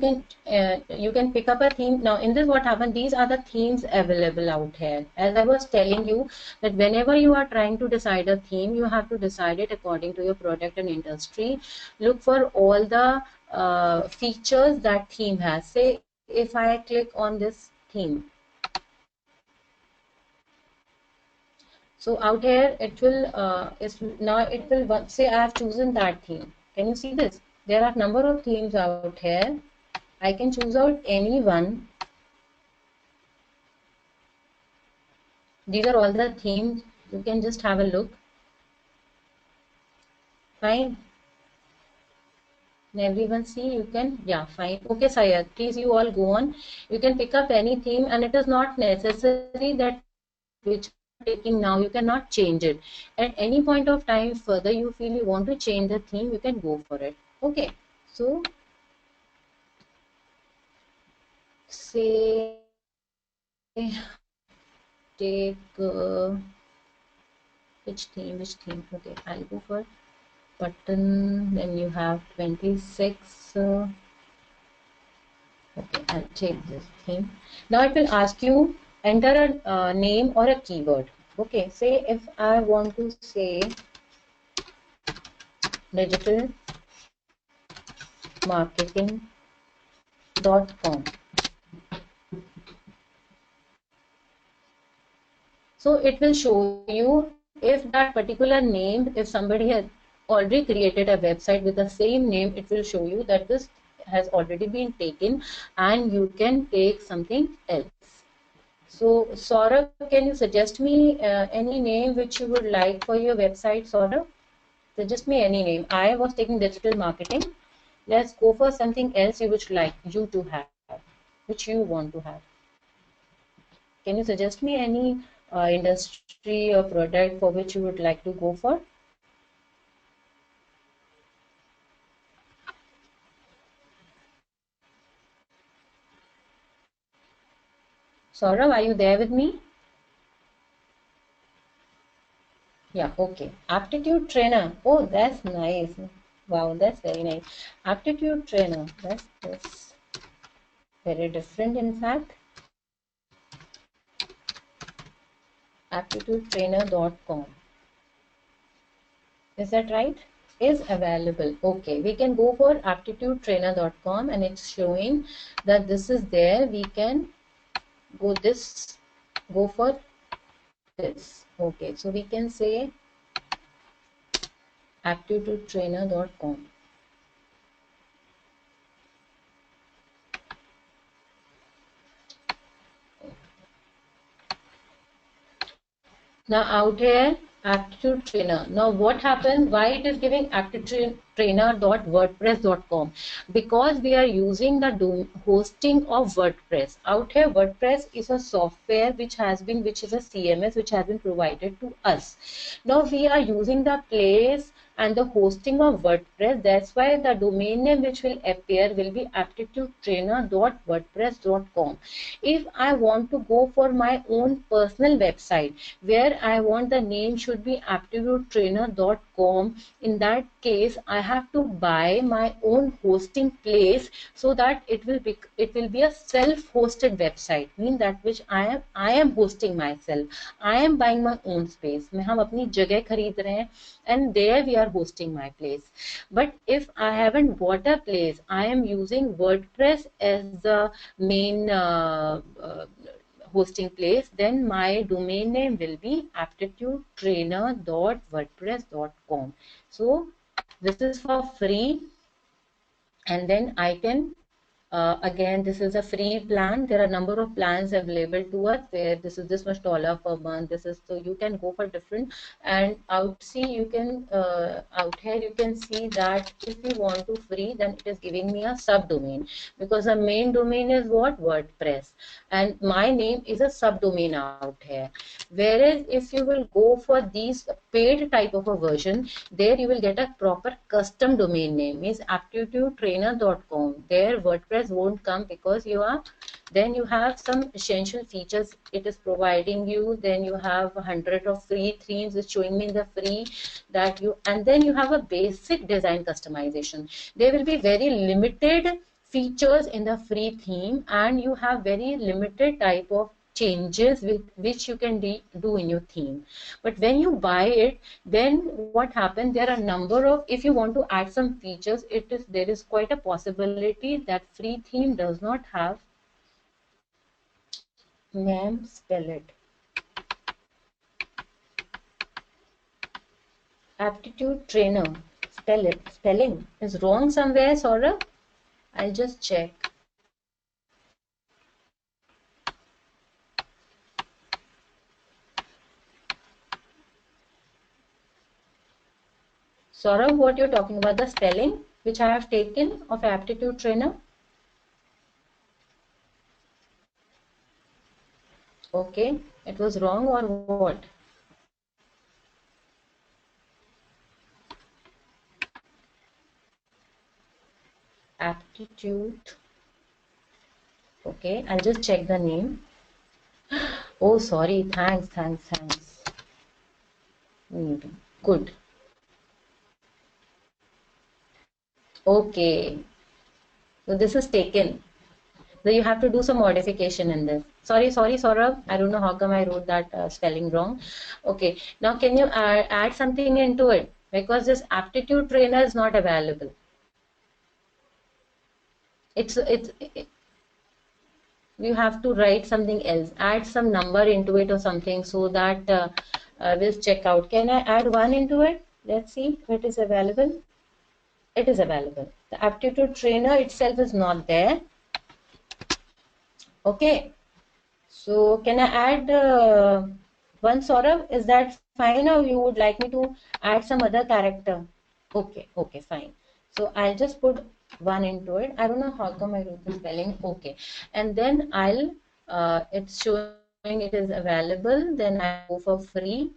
can pick up a theme. Now in this what happened, these are the themes available out here. As I was telling you that whenever you are trying to decide a theme, you have to decide it according to your product and industry. Look for all the features that theme has. Say if I click on this theme. So out here it will now it will say I have chosen that theme. Can you see this? There are number of themes out here. I can choose out any one. These are all the themes. You can just have a look. Fine. And everyone see, you can, yeah, fine. Okay, Sayed, please you all go on. You can pick up any theme, and it is not necessary that which you are taking now, you cannot change it. At any point of time further you feel you want to change the theme, you can go for it. Okay. So say take which theme, okay, I'll go for button. Then you have 26. Okay, I'll take this theme. Now it will ask you enter a name or a keyword. Okay, say if I want to say digital marketing.com. So it will show you if that particular name, if somebody has already created a website with the same name, it will show you that this has already been taken and you can take something else. So Saurabh, can you suggest me any name which you would like for your website, Saurabh? Suggest me any name. I was taking digital marketing. Let's go for something else you would like you to have, which you want to have. Can you suggest me any industry or product for which you would like to go for? Saurabh, are you there with me? Yeah, okay. Aptitude trainer. Oh, that's nice. Wow, that's very nice. Aptitude trainer. That's very different, in fact. Aptitudetrainer.com. Is that right? is available. Okay, we can go for aptitudetrainer.com and it's showing that this is there. We can go for this. Okay, so we can say aptitudetrainer.com. Now out here, aptitude trainer. Now what happened? Why it is giving aptitudetrainer.wordpress.com? Because we are using the hosting of WordPress. Out here, WordPress is a software which is a CMS which has been provided to us. Now we are using the place and the hosting of WordPress. That's why the domain name which will appear will be aptitudetrainer.wordpress.com. If I want to go for my own personal website where I want the name should be aptitudetrainer.com, in that case I have to buy my own hosting place so that it will be a self-hosted website, mean that which I am hosting myself. I am buying my own space. हम अपनी जगह खरीद रहे हैं and there we are hosting my place. But if I haven't bought a place, I am using WordPress as the main hosting place, then my domain name will be aptitudetrainer.wordpress.com. So this is for free, and then I can again, this is a free plan. There are a number of plans available to us where this is this much dollar per month. This is, so you can go for different, and out here you can see that if you want to free, then it is giving me a subdomain, because the main domain is what? WordPress, and my name is a subdomain out here. Whereas if you will go for these paid type of a version, there you will get a proper custom domain name, means aptitudetrainer.com. There WordPress won't come, because then you have some essential features it is providing you. Then you have 100 of free themes it's showing me in the free that you, and then you have a basic design customization. There will be very limited features in the free theme, and you have very limited type of changes which you can do in your theme. But when you buy it, then what happens, there are a number of, if you want to add some features, there is quite a possibility that free theme does not have, ma'am, spell it, aptitude trainer, spelling is wrong somewhere, Saurabh. I'll just check. Saurabh, what you're talking about, the spelling which I have taken of aptitude trainer? Okay, it was wrong or what? Aptitude. Okay, I'll just check the name. Oh, sorry. Thanks. Good. Okay. So this is taken. So you have to do some modification in this. Sorry, Saurabh. I don't know how come I wrote that spelling wrong. Okay. Now, can you add something into it? Because this aptitude trainer is not available. You have to write something else. Add some number into it or something, so that we'll check out. Can I add 1 into it? Let's see if it is available. It is available. The aptitude trainer itself is not there. Okay. So can I add 1, Saurabh? Is that fine, or you would like me to add some other character? Okay, fine. So I'll just put 1 into it. I don't know how come I wrote the spelling. Okay. And then it's showing it is available. Then I go for free.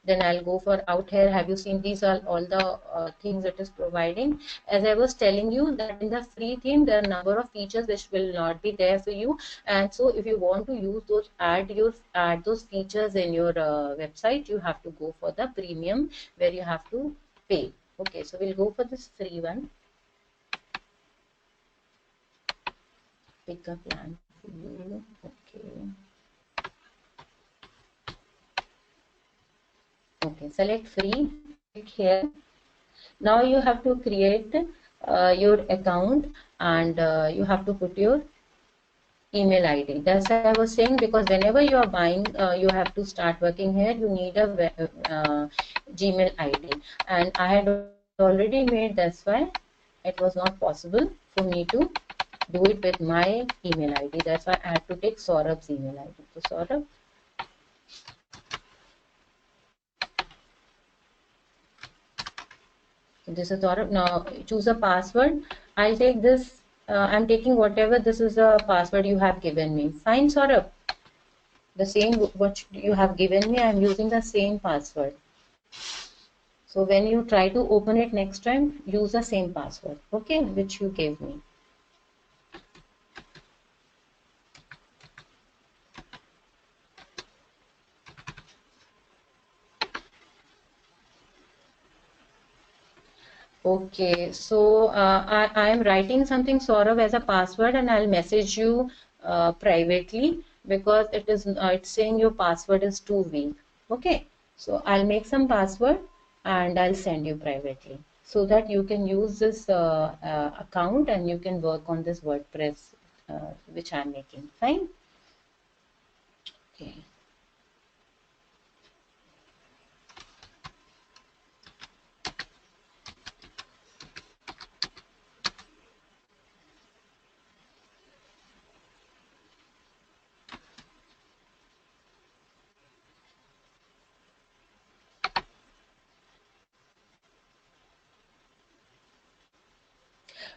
Then I'll go for out here. Have you seen, these are all the things it is providing? As I was telling you that in the free theme, there are a number of features which will not be there for you. And so if you want to use those, add those features in your website, you have to go for the premium where you have to pay. Okay, so we'll go for this free one. Pick a plan for you. Okay, select free, click here. Now you have to create your account, and you have to put your email ID. That's why I was saying, because whenever you are buying, you have to start working here, you need a Gmail ID. And I had already made, that's why it was not possible for me to do it with my email ID. That's why I had to take Saurabh's email ID. So Saurabh, this is Saurabh. Now choose a password. I'll take this. I'm taking whatever, this is the password you have given me. Fine, Saurabh. The same what you have given me, I'm using the same password. So when you try to open it next time, use the same password, okay, which you gave me. Okay, so I am writing something, Saurav, as a password, and I'll message you privately, because it is it's saying your password is too weak. Okay, so I'll make some password and I'll send you privately, so that you can use this account and you can work on this WordPress which I'm making. Fine. Okay.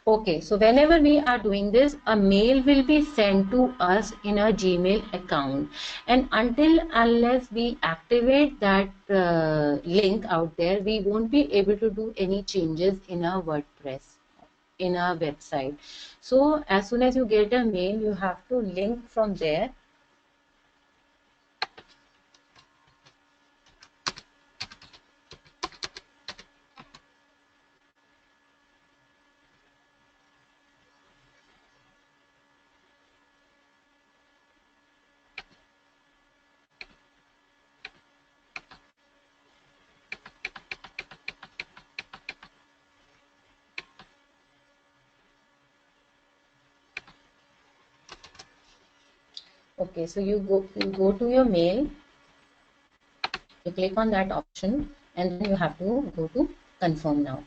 Okay, so whenever we are doing this, a mail will be sent to us in a Gmail account, and until unless we activate that link out there, we won't be able to do any changes in our WordPress, in our website. So as soon as you get a mail, you have to link from there. Okay, so you go to your mail, you click on that option, and then you have to go to confirm now.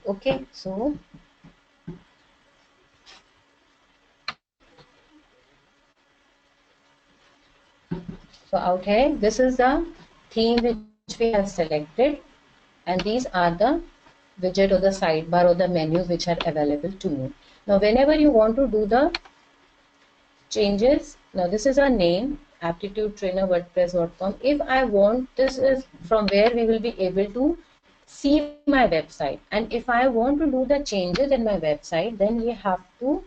Okay, so out here, this is the theme which we have selected, and these are the widget or the sidebar or the menus which are available to you. Now whenever you want to do the changes, now this is our name, aptitude trainer wordpress.com. If I want, this is from where we will be able to see my website, and if I want to do the changes in my website, then we have to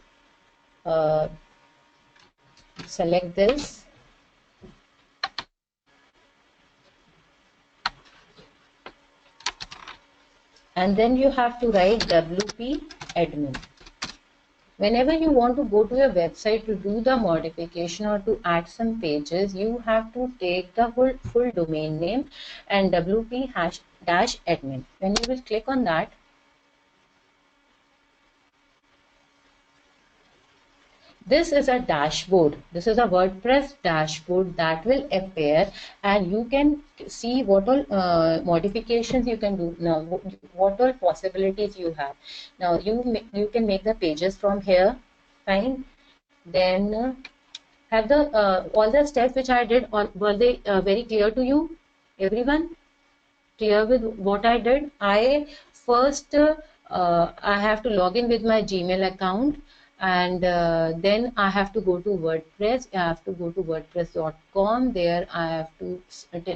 select this, and then you have to write WP admin. Whenever you want to go to your website to do the modification or to add some pages, you have to take the full domain name and WP dash admin. When you will click on that, this is a dashboard. This is a WordPress dashboard that will appear, and you can see what all modifications you can do now, what all possibilities you have. Now you can make the pages from here. Fine. Then have the all the steps which I did, were they very clear to you, everyone? Clear with what I did? I first I have to log in with my Gmail account, and then I have to go to WordPress. I have to go to wordpress.com. There I have to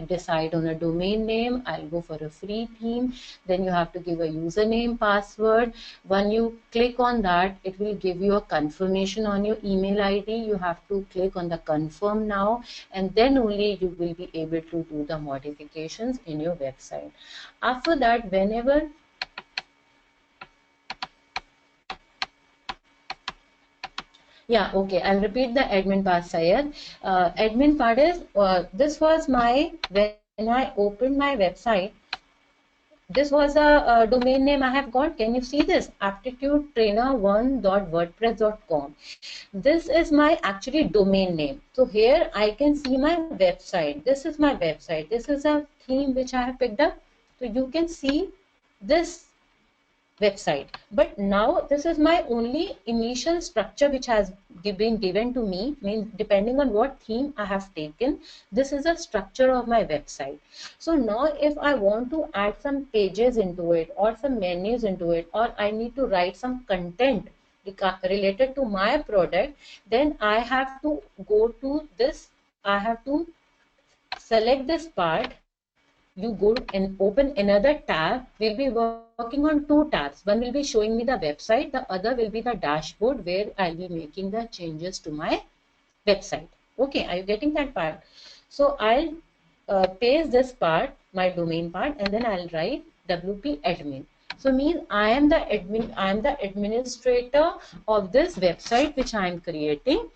decide on a domain name. I'll go for a free theme. Then you have to give a username, password. When you click on that, it will give you a confirmation on your email ID. You have to click on the confirm now, and then only you will be able to do the modifications in your website. After that, whenever Yeah, okay. I'll repeat the admin part, Syed. Admin part is this was my, when I opened my website, this was a domain name I have got. Can you see this? aptitudetrainer1.wordpress.com. This is my actually domain name. So here I can see my website. This is my website. This is a theme which I have picked up. So you can see this website, but now this is my only initial structure which has been given to me. Means depending on what theme I have taken, this is a structure of my website. So now if I want to add some pages into it or some menus into it, or I need to write some content related to my product, then I have to go to this. I have to select this part. You go and open another tab. We'll be working on two tabs. One will be showing me the website, the other will be the dashboard where I'll be making the changes to my website. Okay, are you getting that part? So I'll paste this part, my domain part, and then I'll write WP admin. So means I am the admin, I am the administrator of this website which I am creating.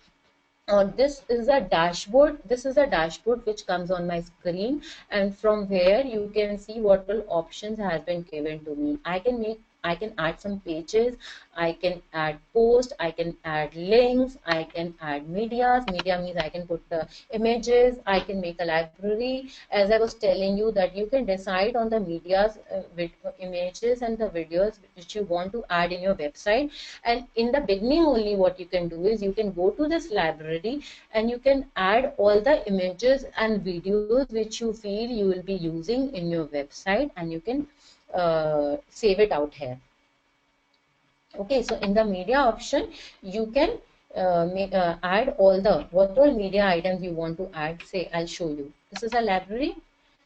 This is a dashboard. This is a dashboard which comes on my screen, and from where you can see what all options has been given to me. I can add some pages, I can add posts, I can add links, I can add medias. Media means I can put the images, I can make a library. As I was telling you that you can decide on the medias, with images and the videos which you want to add in your website. And in the beginning only what you can do is you can go to this library and you can add all the images and videos which you feel you will be using in your website, and you can save it out here. Okay, so in the media option you can add all the what all media items you want to add. Say I'll show you. This is a library.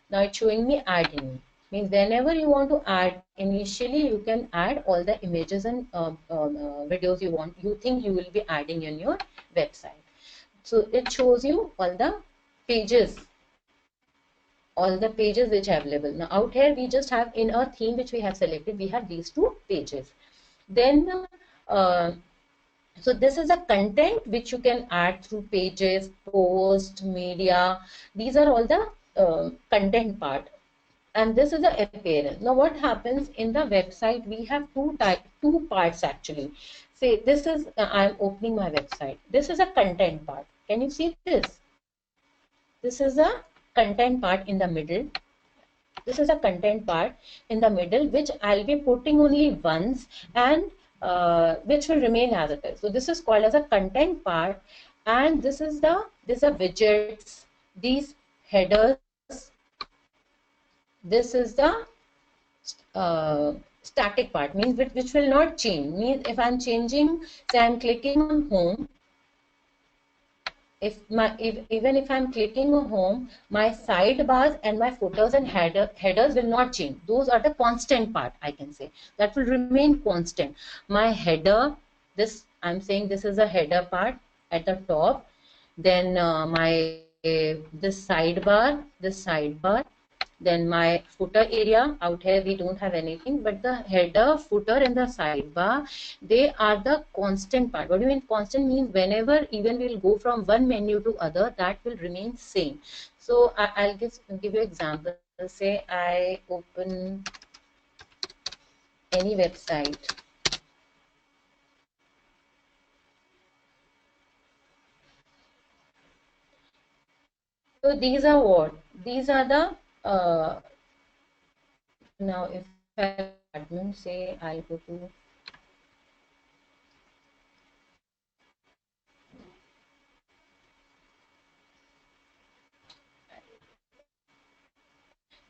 Now it's showing me add in. Means whenever you want to add, initially you can add all the images and videos you think you will be adding in your website. So it shows you all the pages, all the pages which are available. Now out here we just have, in our theme which we have selected, we have these two pages. Then so this is a content which you can add through pages, post, media. These are all the content part. And this is the appearance. Now what happens in the website, we have two parts actually. Say this is, I'm opening my website. This is a content part. Can you see this? This is a content part in the middle. This is a content part in the middle which I'll be putting only once, and which will remain as it is. So this is called as a content part, and these are widgets, these headers. This is the static part, means which will not change. Means if I'm changing, say I'm clicking on home. Even if I'm clicking on home, my sidebars and my footers and headers will not change. Those are the constant part, I can say. That will remain constant. My header, this I'm saying this is a header part at the top. Then this sidebar, then my footer area. Out here we don't have anything, but the header, footer and the sidebar, they are the constant part. What do you mean constant? Means whenever even we'll go from one menu to other, that will remain same. So I'll give you example. Say I open any website. So these are what? These are the now if I admin, say I'll go to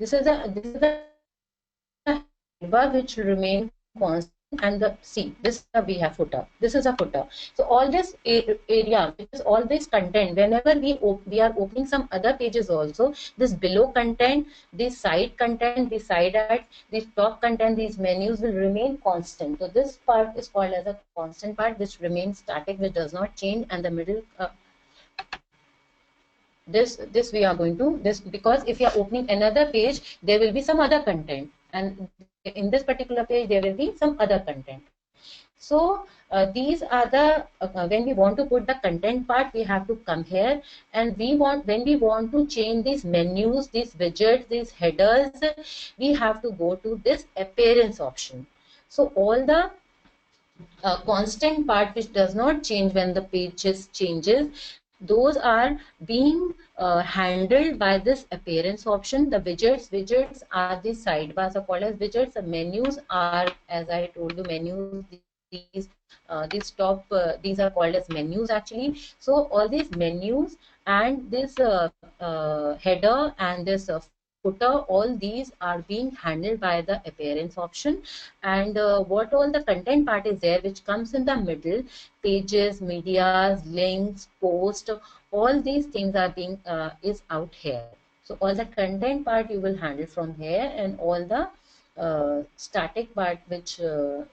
this is the bar which will remain constant, and the this we have footer. This is a footer. So all this area, which is all this content, whenever we are opening some other pages also, this below content, this side content, this side ads, this top content, these menus will remain constant. So this part is called as a constant part, which remains static, which does not change, and the middle this we are going to this, because if you are opening another page, there will be some other content, and in this particular page there will be some other content. So these are the when we want to put the content part, we have to come here, and when we want to change these menus, these widgets, these headers, we have to go to this appearance option. So all the constant part which does not change when the pages changes, those are being handled by this appearance option. The widgets are the sidebars are called as widgets. The menus are, as I told you, menus, these are called as menus actually. So all these menus and this header and this footer, all these are being handled by the appearance option. And what all the content part is there which comes in the middle, pages, medias, links, post, all these things are being is out here. So all the content part you will handle from here, and all the static part which is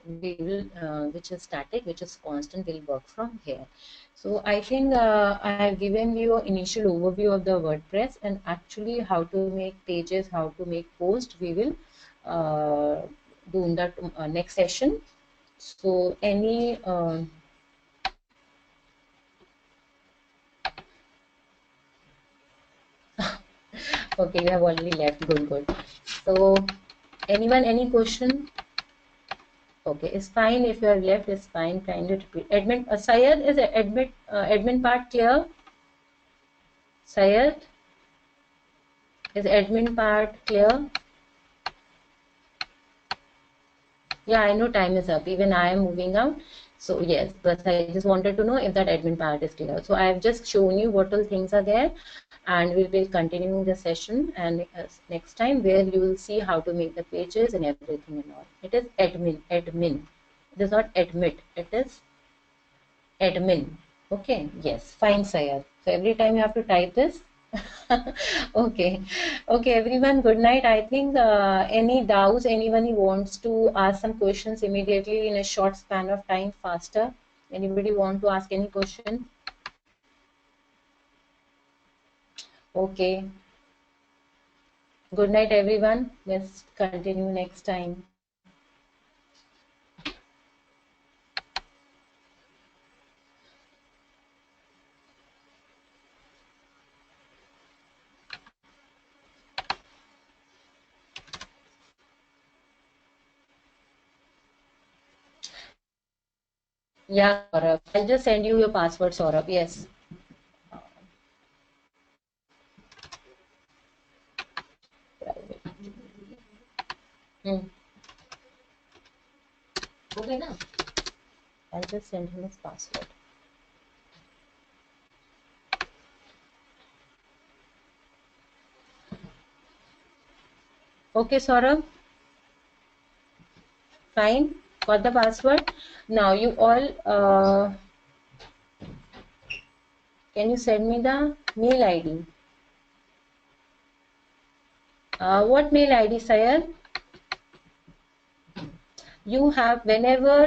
static, which is constant, will work from here. So I think I have given you an initial overview of the WordPress, and actually how to make pages, how to make posts, we will do in the next session. So any okay, you have already left. Good. So anyone, any question? Okay, it's fine. If you have left, it's fine. Kindly repeat. Admin, Syed, is the admin part clear? Syed, is admin part clear? Yeah, I know time is up. Even I am moving out. So yes, but I just wanted to know if that admin part is clear. So I have just shown you what all things are there, and we will be continuing the session, and next time where you will see how to make the pages and everything and all. It is admin. It is not admit. It is admin. Okay, yes, fine, Sayed. So every time you have to type this. Okay, okay, everyone. Good night. I think any doubts, anyone who wants to ask some questions immediately in a short span of time, faster. Anybody want to ask any question? Okay. Good night, everyone. Let's continue next time. Yeah, Saurabh. I'll just send you your password, Saurabh. Yes. Hmm. Okay, now. I'll just send him his password. Okay, Saurabh. Fine. Got the password. Now you all can you send me the mail ID? What mail ID, Sayed? You have whenever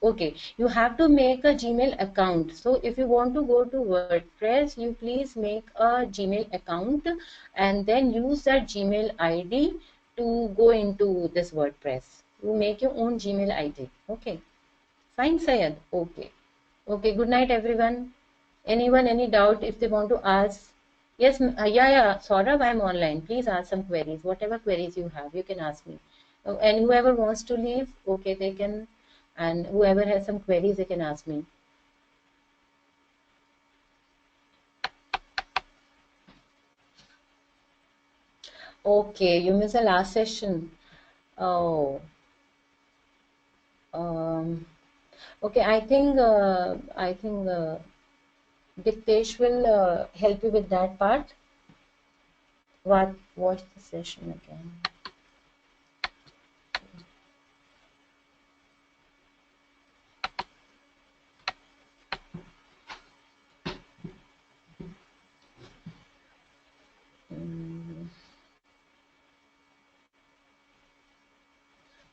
okay, you have to make a Gmail account. So if you want to go to WordPress, you please make a Gmail account and then use that Gmail ID to go into this WordPress. You make your own Gmail ID. Okay. Fine, Sayed. Okay. Okay. Good night, everyone. Anyone, any doubt if they want to ask? Yes, yeah. Saurabh, I'm online. Please ask some queries. Whatever queries you have, you can ask me. And whoever wants to leave, okay, they can. And whoever has some queries, they can ask me. Okay, you missed the last session. Oh, um, okay. I think Diktesh will help you with that part. Watch the session again.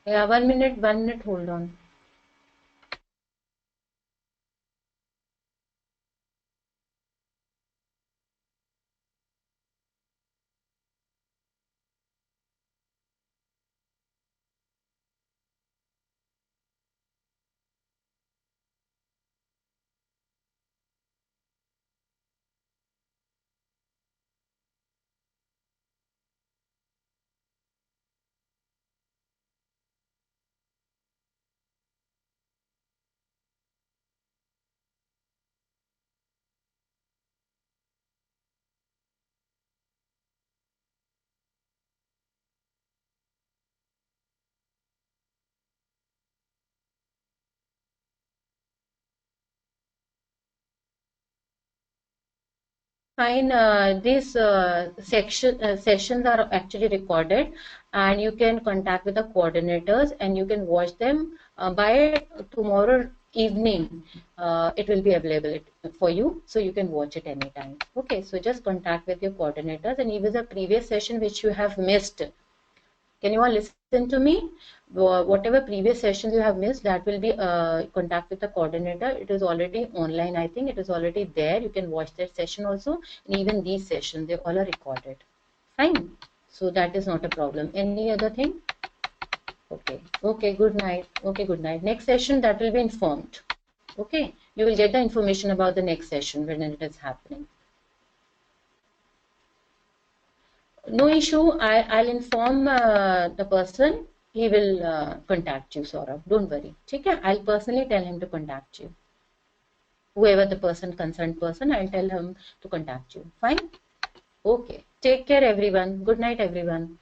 Yeah, 1 minute, 1 minute, hold on. Fine. These sessions are actually recorded, and you can contact with the coordinators, and you can watch them by tomorrow evening. It will be available for you, so you can watch it anytime. Okay, so just contact with your coordinators, and even the previous session which you have missed. Can you all listen to me? Whatever previous sessions you have missed, that will be contact with the coordinator. It is already online. I think it is already there. You can watch that session also. And even these sessions, they all are recorded. Fine. So that is not a problem. Any other thing? Okay. Okay, good night. Okay, good night. Next session, that will be informed. Okay. You will get the information about the next session when it is happening. No issue. I'll inform the person. He will contact you, Saurabh. Don't worry. Okay? I'll personally tell him to contact you. Whoever the concerned person, I'll tell him to contact you. Fine? Okay. Take care, everyone. Good night, everyone.